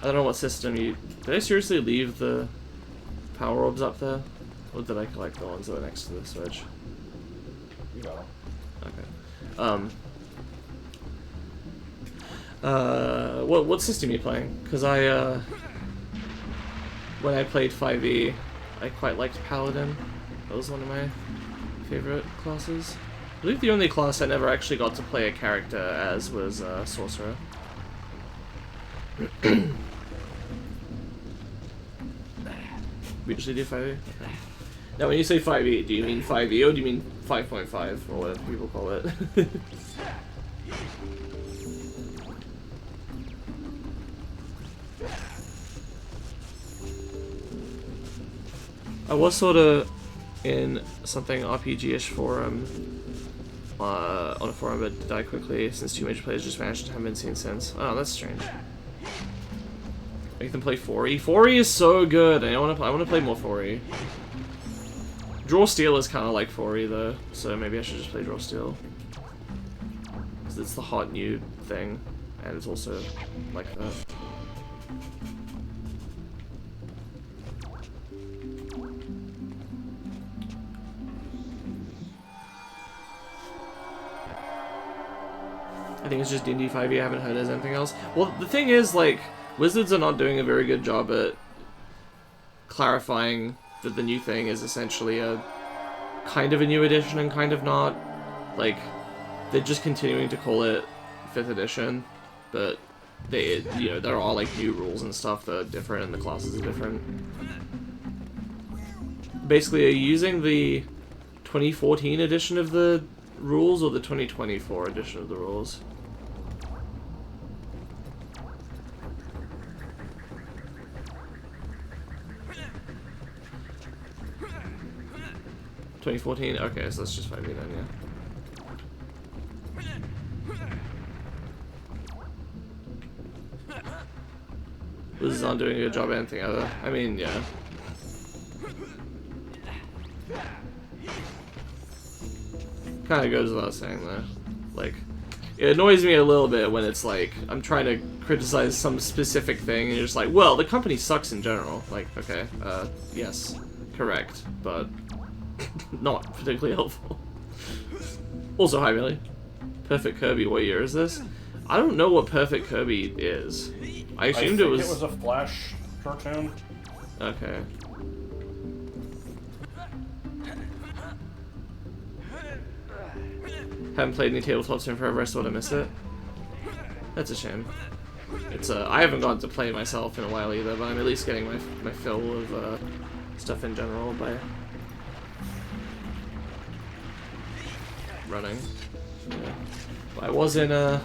don't know what system you... Did I seriously leave the power orbs up there? Or did I collect the ones that were next to the switch? You got them. Okay. What system are you playing? Because when I played 5e, I quite liked Paladin. That was one of my favorite classes. I believe the only class I never actually got to play a character as was Sorcerer. we just do 5e? Okay. Now, when you say 5e, do you mean 5e or do you mean 5.5 or whatever people call it? I was sort of in something RPG-ish forum, on a forum, but died quickly since 2 major players just vanished and haven't been seen since. Oh, that's strange. Make them play 4e. 4e is so good. I want to play more 4e. Draw Steel is kind of like 4e though, so maybe I should just play Draw Steel. Because it's the hot new thing, and it's also like that. I think it's just D&D 5e. I haven't heard there's anything else. Well, the thing is, like, Wizards are not doing a very good job at clarifying that the new thing is essentially a kind of a new edition and kind of not. Like, they're just continuing to call it 5th edition, but they, you know, there are like new rules and stuff that are different and the classes are different. Basically, are you using the 2014 edition of the rules or the 2024 edition of the rules? $2014? Okay, so let's just 5e then, yeah. This is not doing a good job at anything other. I mean, yeah. Kinda goes without saying though. Like, it annoys me a little bit when it's like, I'm trying to criticize some specific thing and you're just like, well, the company sucks in general. Like, okay, yes, correct, but not particularly helpful. Also, hi Millie. Perfect Kirby, what year is this? I don't know what Perfect Kirby is. I assumed it was a Flash cartoon. Okay. Haven't played any tabletops in forever, I sort of miss it. That's a shame. It's I haven't gotten to play myself in a while either, but I'm at least getting my fill of stuff in general by running. Yeah. I was in a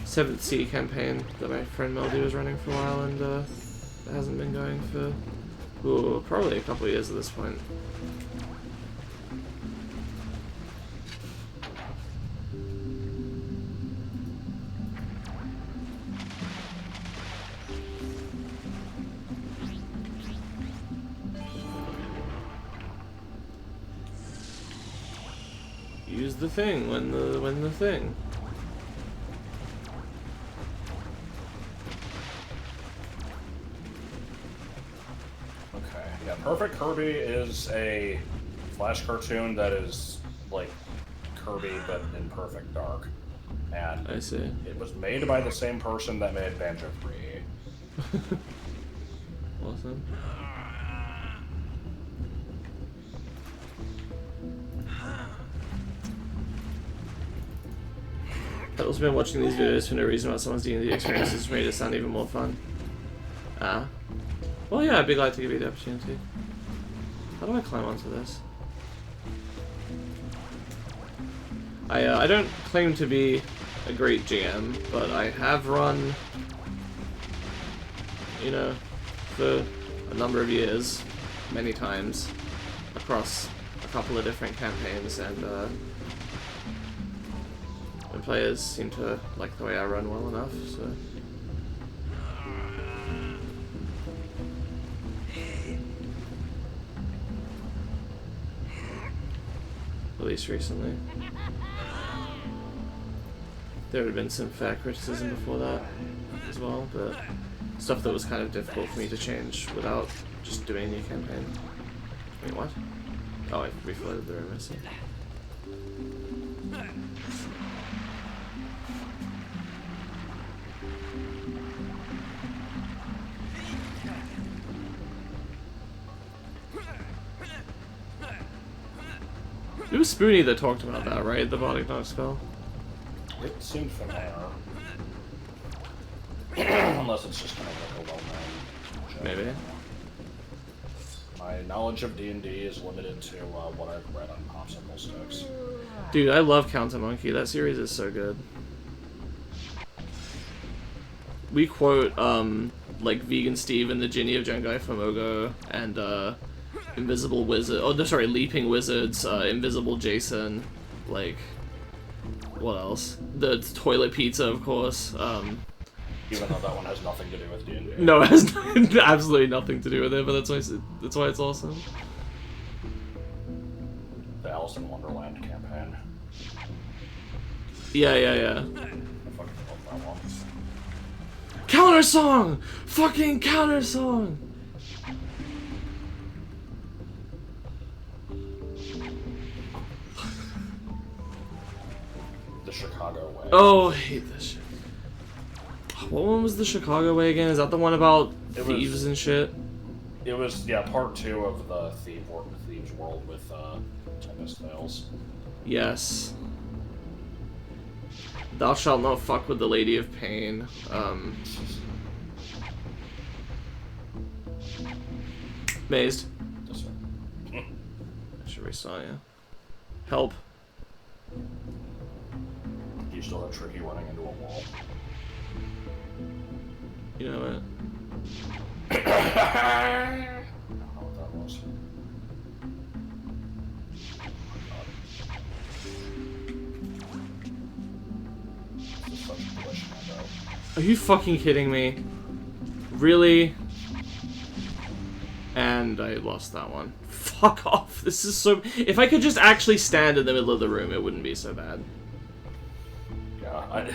7th Sea campaign that my friend Melody was running for a while, and it hasn't been going for probably a couple of years at this point. Use the thing when the thing. Okay, yeah, Perfect Kirby is a Flash cartoon that is like Kirby but in perfect dark. And I see. It was made by the same person that made Banjo 3. Awesome. I've also been watching these videos for no reason about someone's D&D experiences made it sound even more fun. Ah. Well, yeah, I'd be glad to give you the opportunity. How do I climb onto this? I don't claim to be a great GM, but I have run, you know, for a number of years, many times, across a couple of different campaigns, and the players seem to like the way I run well enough, so. At least recently. There had been some fair criticism before that as well, but stuff that was kind of difficult for me to change without just doing a new campaign. Wait, what? Oh, I refloated the room, I see. It was Spoony that talked about that, right? The Bardic Knock spell? It seemed familiar. Unless it's just kind of like a well-known joke. Maybe. My knowledge of D&D is limited to what I've read on Popsicle Sticks. Dude, I love Counter Monkey. That series is so good. We quote, like, Vegan Steve and the Ginny of Jengai Famogo, and, Invisible Wizard, oh, no, sorry, Leaping Wizards, Invisible Jason, like, what else? The Toilet Pizza, of course, Even though that one has nothing to do with D&D. No, it has absolutely nothing to do with it, but that's why it's awesome. The Alice in Wonderland campaign. Yeah. I fucking love that one. Counter song! Fucking counter song! The Chicago Way. Oh, I hate this shit. What one was the Chicago Way again? Is that the one about thieves and shit? It was, yeah, part 2 of the Thieves World with Tempest Tales. Yes. Thou shalt not fuck with the Lady of Pain. Mazed. This one. I should restart you. Help. You still have Tricky running into a wall. You know what? I don't know what that was. This is such a glitch, though. Are you fucking kidding me? Really? And I lost that one. Fuck off. This is so... If I could just actually stand in the middle of the room, it wouldn't be so bad. Yeah,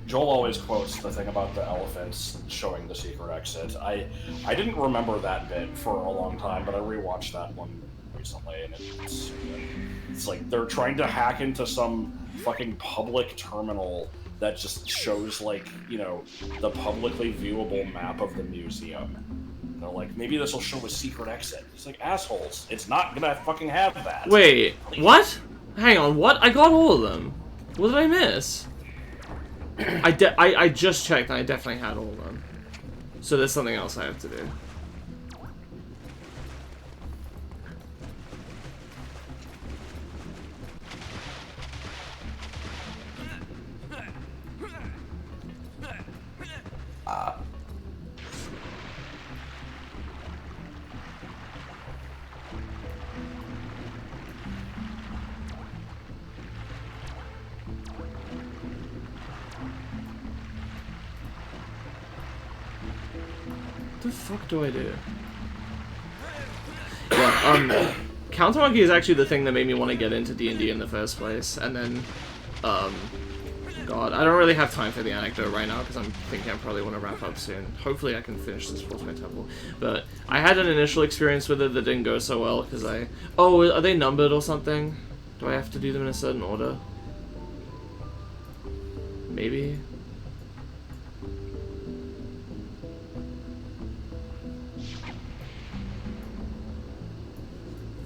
Joel always quotes the thing about the elephants showing the secret exit. I didn't remember that bit for a long time, but I rewatched that one recently, and it's like they're trying to hack into some fucking public terminal that just shows, like, you know, the publicly viewable map of the museum. They're like, maybe this will show a secret exit. It's like, assholes, it's not gonna fucking have that. Wait, what? Hang on, what? I got all of them. What did I miss? I just checked and I definitely had all of them. So there's something else I have to do. What the fuck do I do? Yeah, Counter Monkey is actually the thing that made me want to get into D&D in the first place, and then, God, I don't really have time for the anecdote right now, because I'm thinking I probably want to wrap up soon. Hopefully I can finish this Force My Temple. But I had an initial experience with it that didn't go so well, because Oh, are they numbered or something? Do I have to do them in a certain order? Maybe?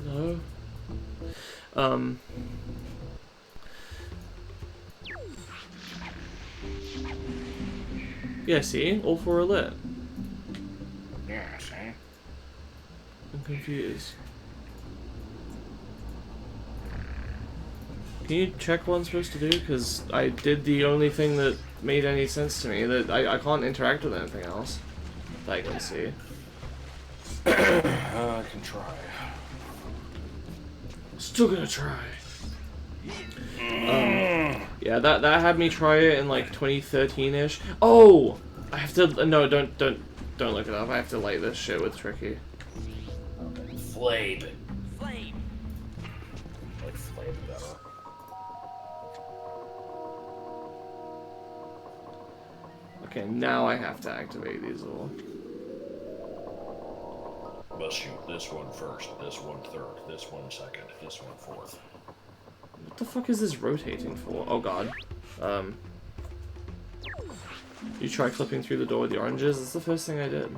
No? Yeah, see? All 4 are lit. Yeah, see? I'm confused. Can you check what I'm supposed to do? Because I did the only thing that made any sense to me. That I can't interact with anything else that I can see. I can try. Still gonna try. Yeah, that had me try it in like 2013-ish. Oh, I have to. No, don't look it up. I have to light this shit with Tricky. Okay. Flame. Flame. I like flame better. Okay, now I have to activate these all. Must shoot this one first, this one third, this one second, this one fourth. What the fuck is this rotating for? Oh god. You try clipping through the door with the oranges? That's the first thing I did.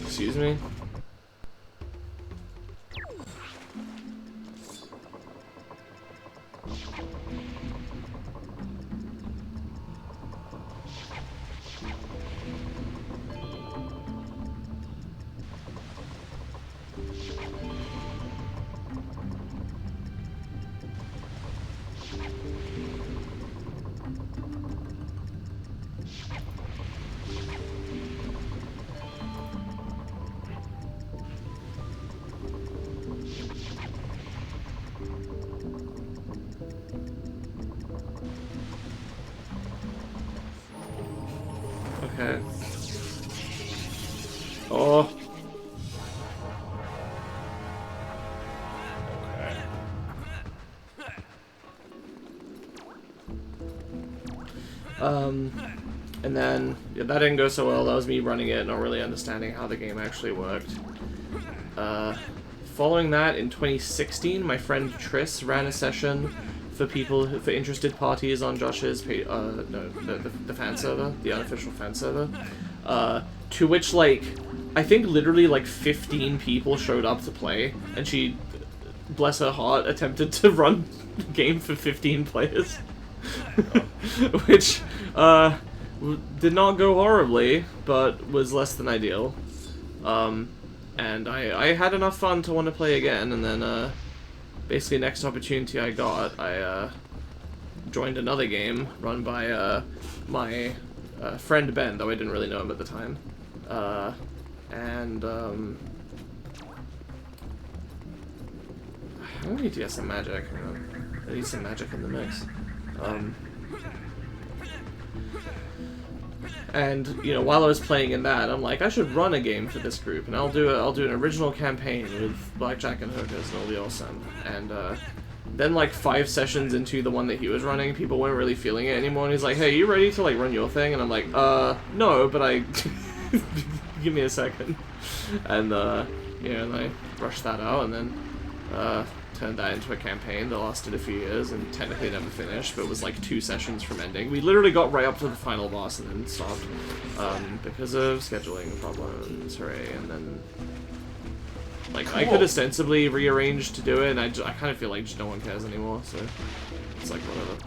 Excuse me? Okay. Oh. And then yeah, that didn't go so well. That was me running it, not really understanding how the game actually worked. Following that, in 2016, my friend Triss ran a session for people for interested parties on Josh's the fan server, the unofficial fan server, to which like I think literally like 15 people showed up to play, and she, bless her heart, attempted to run the game for 15 players. Which did not go horribly, but was less than ideal. And I had enough fun to want to play again, and then basically next opportunity I got, I joined another game run by my friend Ben, though I didn't really know him at the time. I need to get some magic. I need some magic in the mix. And you know, while I was playing in that, I'm like, I should run a game for this group, and I'll do an original campaign with blackjack and hookers, and it'll be awesome. And then like 5 sessions into the one that he was running, people weren't really feeling it anymore, and he's like, hey, you ready to like run your thing? And I'm like, no, but I give me a second. And yeah, and I rushed that out, and then turned that into a campaign that lasted a few years and technically never finished, but was like 2 sessions from ending. We literally got right up to the final boss and then stopped because of scheduling problems. Hooray! And then like cool. I could ostensibly rearrange to do it, and I kind of feel like just no one cares anymore, so it's like whatever.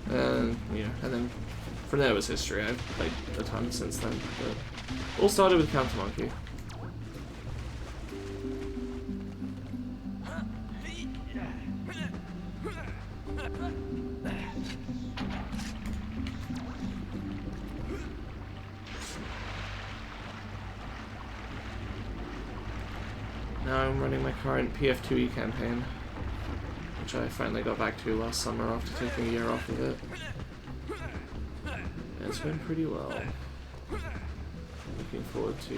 And yeah, and then from there was history. I've played a ton since then, but all started with Counter Monkey. Now I'm running my current PF2E campaign, which I finally got back to last summer after taking a year off of it. And it's been pretty well. Looking forward to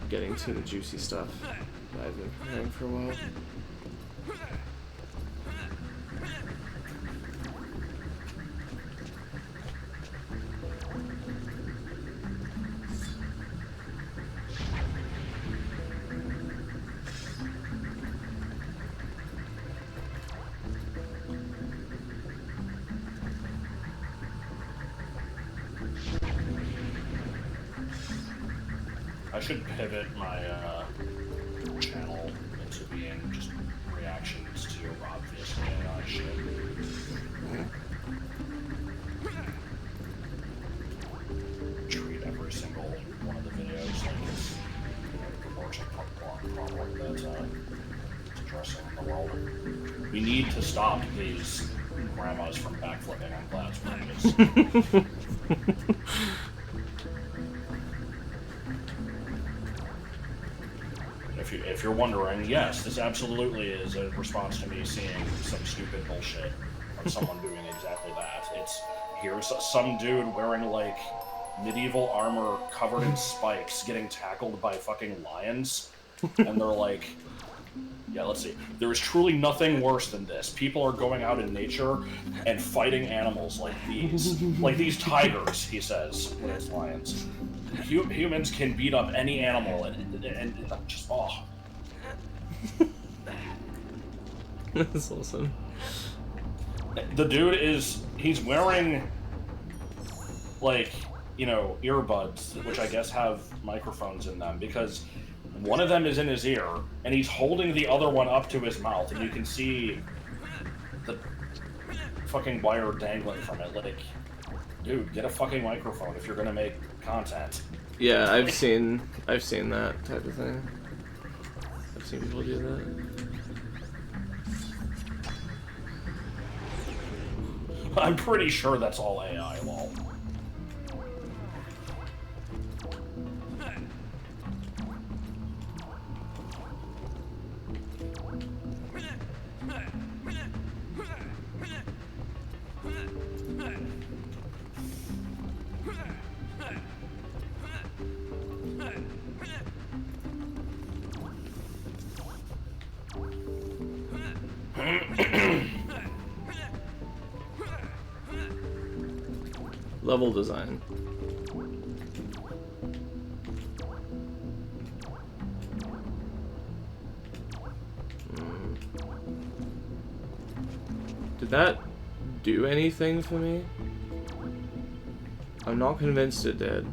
getting to the juicy stuff that I've been preparing for a while. I should pivot my channel into being just reactions to obvious AI shit. Treat every single one of the videos like it's the worst problem that is addressing in the world. We need to stop these grandmas from backflipping on glass bridges. If you're wondering, yes, this absolutely is a response to me seeing some stupid bullshit of someone doing exactly that. It's, here's some dude wearing, like, medieval armor covered in spikes getting tackled by fucking lions, and they're like, yeah, let's see. There is truly nothing worse than this. People are going out in nature and fighting animals like these. Like these tigers, he says, with his lions. Humans can beat up any animal and just, oh. That's awesome. The dude he's wearing, like, you know, earbuds, which I guess have microphones in them, because one of them is in his ear, and he's holding the other one up to his mouth, and you can see the fucking wire dangling from it. Like, dude, get a fucking microphone if you're gonna make content. Yeah, I've seen that type of thing. I've seen people do that. I'm pretty sure that's all AI, lol. Level design. Did that do anything for me? I'm not convinced it did.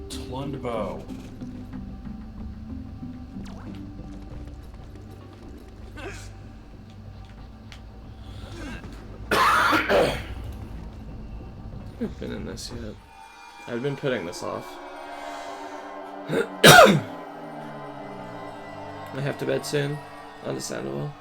Tlundbow. I've been in this yet. I've been putting this off. I have to bed soon. Understandable.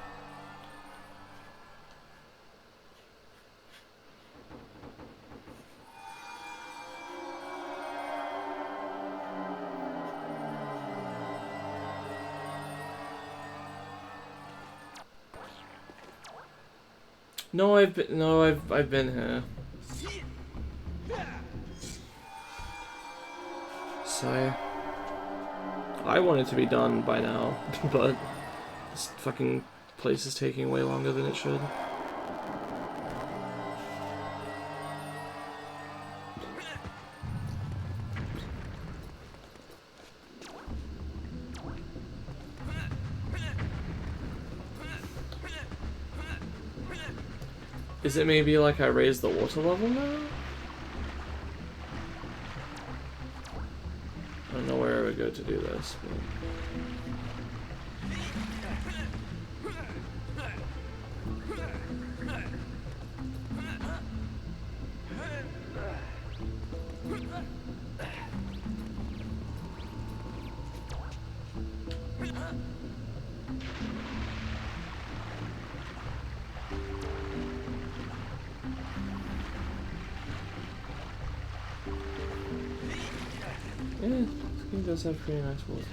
No, I've been here. So I want it to be done by now, but this fucking place is taking way longer than it should. Is it maybe like I raised the water level now? I don't know where I would go to do this, but... Yeah, this game does have pretty nice water.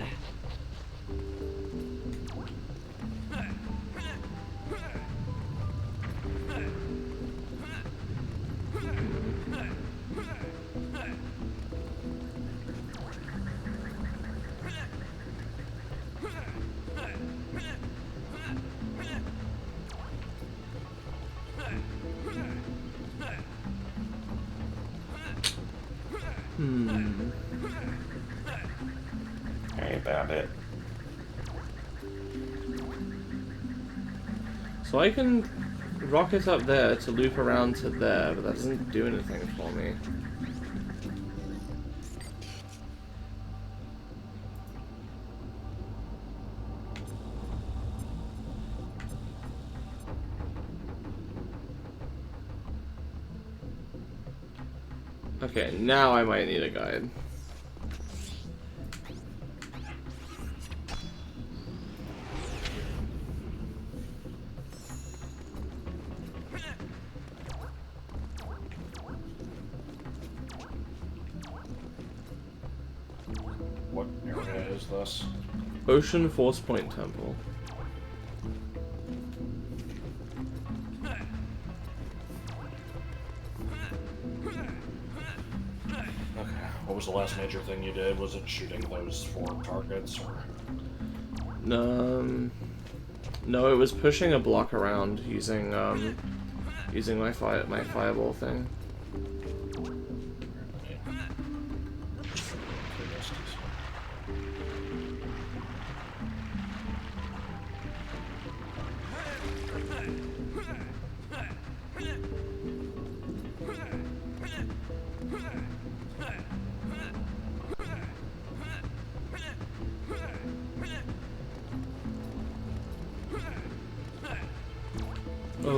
Hey, Bandit. So I can rocket up there to loop around to there, but that doesn't do anything for me. Okay, now I might need a guide. What area is this? Ocean Force Point Temple. Okay. What was the last major thing you did? Was it shooting those 4 targets, or? No, it was pushing a block around using using my fireball thing.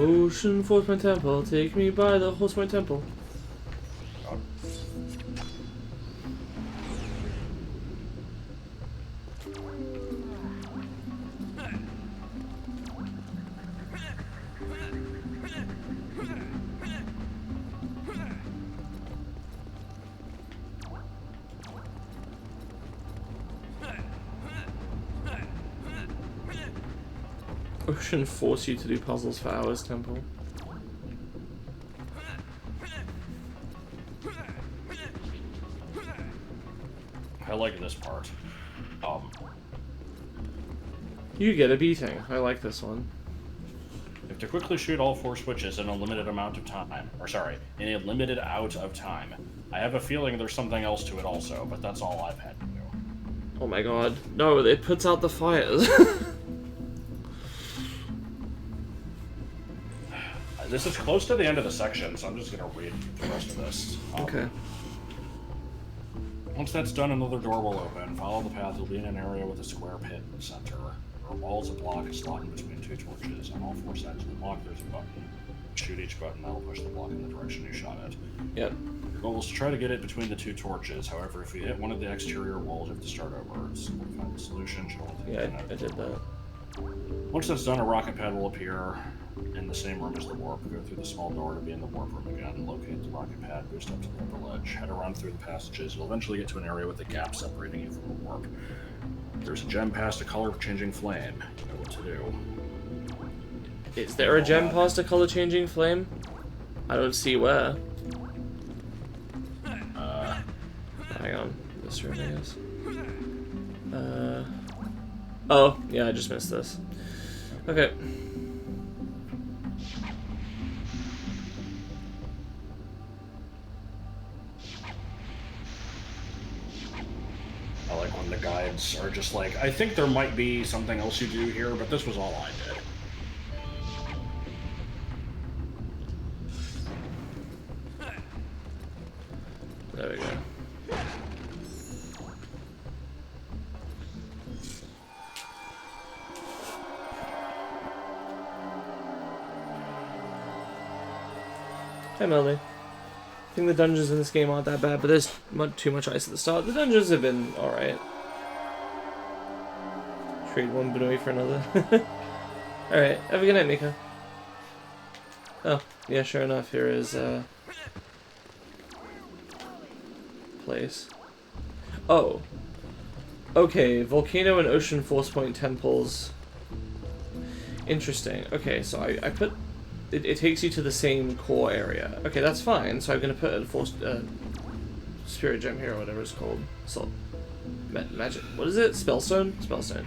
Ocean Forcepoint Temple, take me by the Horsepoint Temple. God. Ocean force you to do puzzles for hours, Temple. I like this part. You get a beating. I like this one. You have to quickly shoot all 4 switches in a limited amount of time. Or sorry, in a limited out of time. I have a feeling there's something else to it also, but that's all I've had to do. Oh my god. No, it puts out the fires. This is close to the end of the section, so I'm just gonna read the rest of this. Okay. Once that's done, another door will open. Follow the path, you'll be in an area with a square pit in the center. There are walls of block slot in between 2 torches. On all 4 sides of the block, there's a button. Shoot each button, that'll push the block in the direction you shot it. Yep. Your goal is to try to get it between the 2 torches. However, if you hit one of the exterior walls, you have to start over. It's simple to find the solution. Yeah, I did that. Once that's done, a rocket pad will appear in the same room as the warp. Go through the small door to be in the warp room again. Locate the rocket pad, boost up to the upper ledge. Head around through the passages. You'll eventually get to an area with a gap separating you from the warp. There's a gem past a color-changing flame. You know what to do. Is there a gem past a color changing flame? I don't see where. Hang on. This room, I guess. Oh, yeah, I just missed this. Okay. I like when the guides are just like, I think there might be something else you do here, but this was all I did. There we go. Hey Melody. I think the dungeons in this game aren't that bad, but there's too much ice at the start. The dungeons have been alright. Trade one Benoi for another. Alright, have a good night, Mika. Oh, yeah, sure enough, here is, place. Oh. Okay, Volcano and Ocean Force Point temples. Interesting. Okay, so I put... It takes you to the same core area. Okay, that's fine. So I'm gonna put a force... Spirit Gem here, or whatever it's called. So, magic... What is it? Spellstone? Spellstone.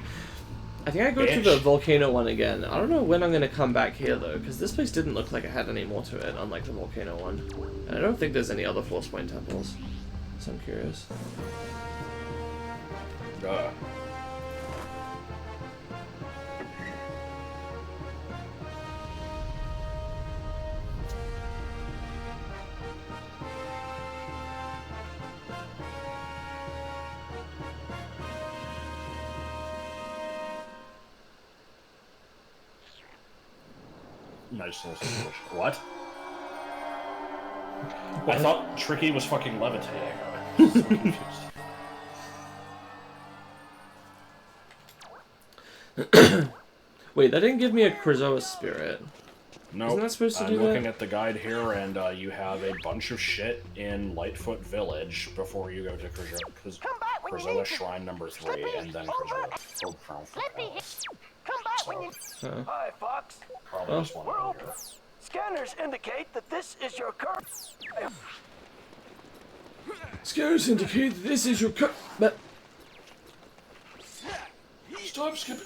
I think I go to the Volcano one again. I don't know when I'm gonna come back here, though, because this place didn't look like it had any more to it, unlike the Volcano one. And I don't think there's any other Force Point temples. So I'm curious. Nice. What? I thought Tricky was fucking levitating. I'm so confused. Wait, that didn't give me a Krazoa spirit. No, Isn't that supposed to do I'm that? looking at the guide here, and you have a bunch of shit in Lightfoot Village before you go to Krazoa Shrine number 3, and then Krazoa. Slippy, come back when you... Hi, Fox. Probably just We're one open. here. Scanners indicate that this is your current... Scanners indicate that this is your Stop skipping.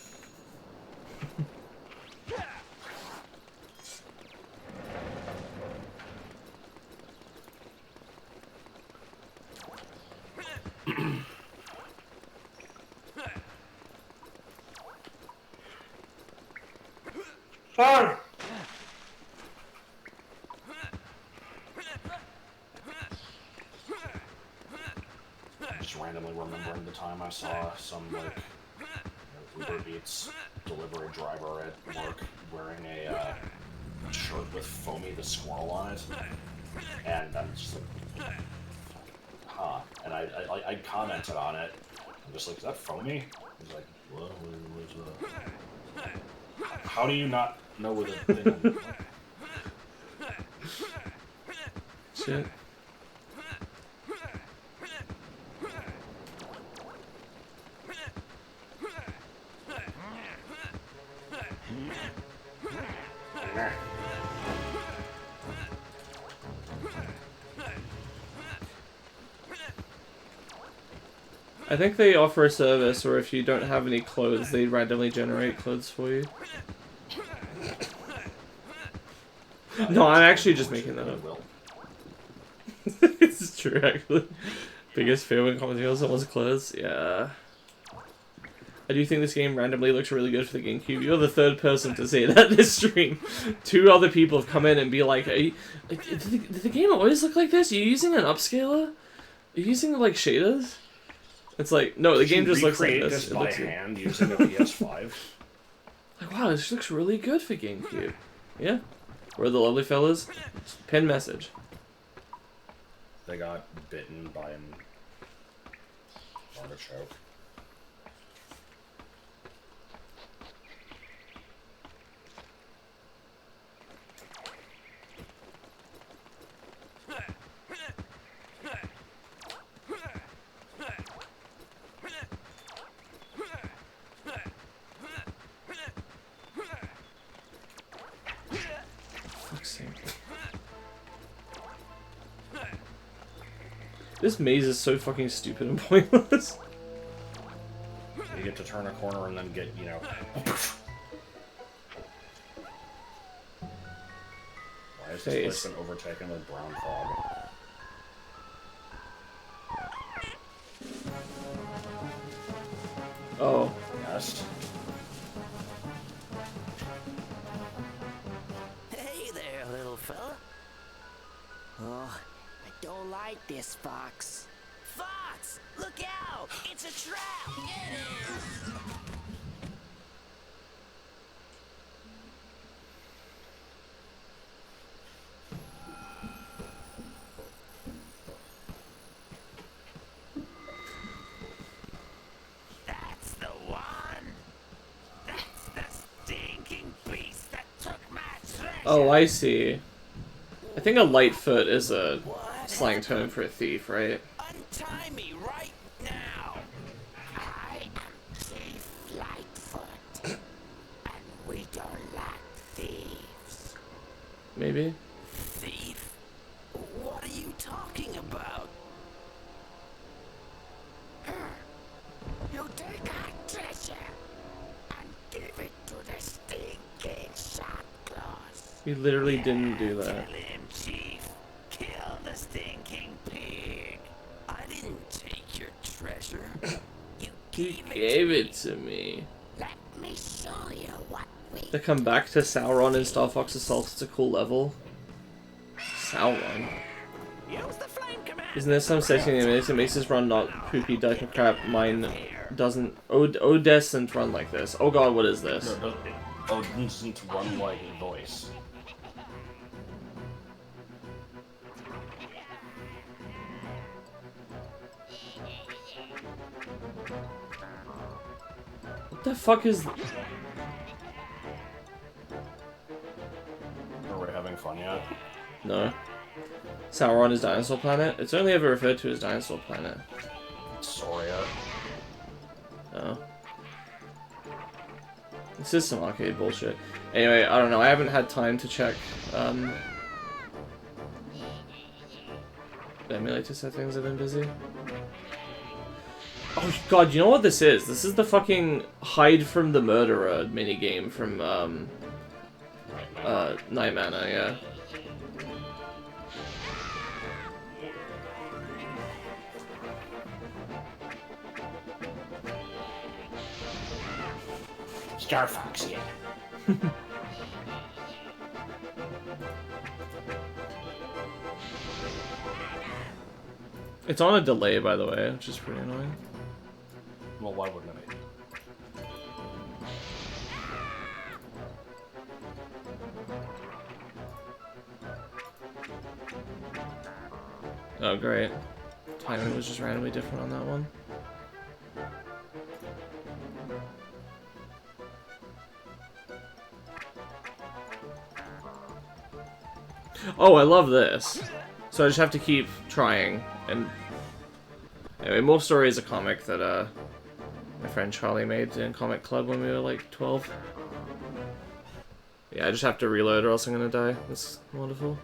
Ah! Just randomly remembering the time I saw some, like, Uber Eats delivery driver at work wearing a shirt with Foamy the squirrel on it, and I'm just like, huh? And I commented on it. I'm just like, is that Foamy? He's like, what? What's that? How do you not know what the thing? Shit. I think they offer a service where if you don't have any clothes, they randomly generate clothes for you. No, I'm actually just making that up. It's true, actually. Biggest fear when commenting on someone's clothes? Yeah. I do think this game randomly looks really good for the GameCube. You're the third person to say that this stream. 2 other people have come in and be like, hey, did the game always look like this? Are you using an upscaler? Are you using, like, shaders? It's like, no, the game just looks like this. It looks by hand using a PS5. Like, wow, this looks really good for GameCube. Yeah. Where are the lovely fellas? Pin message. They got bitten by an artichoke. This maze is so fucking stupid and pointless. You get to turn a corner and then get, you know... Why is this place been overtaken with brown fog? Oh. Yes. Hey there, little fella. Oh, I don't like this, Fox. Fox, look out! It's a trap! Get it! That's the one. That's the stinking beast that took my treasure. Oh, I see. I think a Lightfoot is a slang term for a thief, right? Untie me right now. I am Chief Lightfoot, and we don't like thieves. Maybe? Thief? What are you talking about? You take our treasure and give it to the stinking shot claws. We literally didn't do that. Kill him, Chief. Kill the stinking pig. I didn't take your treasure. You gave it to me. Let me show you what we To come back to Sauron in Star Fox Assault, it's a cool level. Sauron? use the flame command. Isn't there some setting in it that makes this run not poopy, dark and crap? Mine doesn't. Odescent run like this. Oh god, what is this? No, it doesn't run like voice. What the fuck is... Are we having fun yet? No. Sauron is Dinosaur Planet? It's only ever referred to as Dinosaur Planet. Soria. Oh. This is some arcade bullshit. Anyway, I don't know, I haven't had time to check, the emulator settings. I've been busy. Oh god, you know what this is? This is the fucking hide from the murderer minigame from, Night Manor, yeah. Star Fox, yeah. It's on a delay, by the way, which is pretty annoying. Well, why wouldn't it be? Oh, great. Timing was just randomly different on that one. Oh, I love this. So I just have to keep trying. And anyway, More Story is a comic that my friend Charlie made in Comic Club when we were like 12. Yeah, I just have to reload or else I'm gonna die. That's wonderful.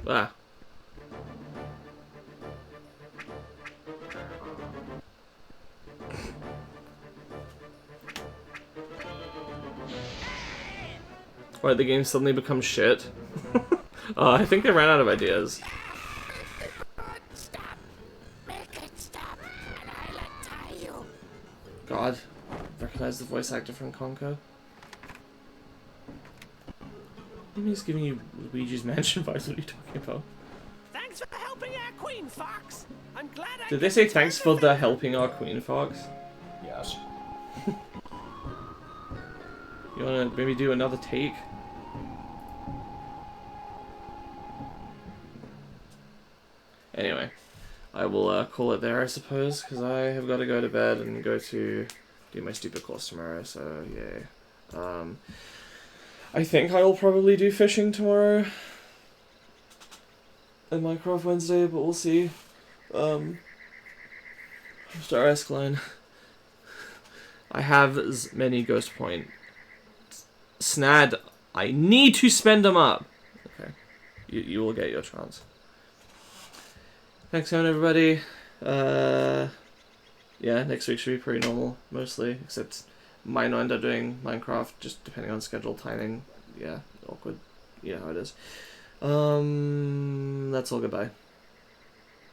Ah. Why the game suddenly becomes shit? I think they ran out of ideas. Stop. Make it stop, and I'll untie you. God, recognize the voice actor from Conker. He's giving you Luigi's Mansion vibes. What are you talking about? Thanks for helping our queen, Fox. I'm glad I Did they say thanks for the helping our Queen Fox? Yes. You wanna maybe do another take? Anyway, I will call it there, I suppose, because I have got to go to bed and go to do my stupid course tomorrow, so yay. I think I will probably do fishing tomorrow and Minecraft Wednesday, but we'll see. Star Escline. I have as many Ghost Point. Snad, I need to spend them up. Okay, you will get your chance. Thanks, everybody. Yeah, next week should be pretty normal, mostly, except might not end up doing Minecraft, just depending on schedule timing. Yeah, awkward. You know how it is. That's all. Goodbye.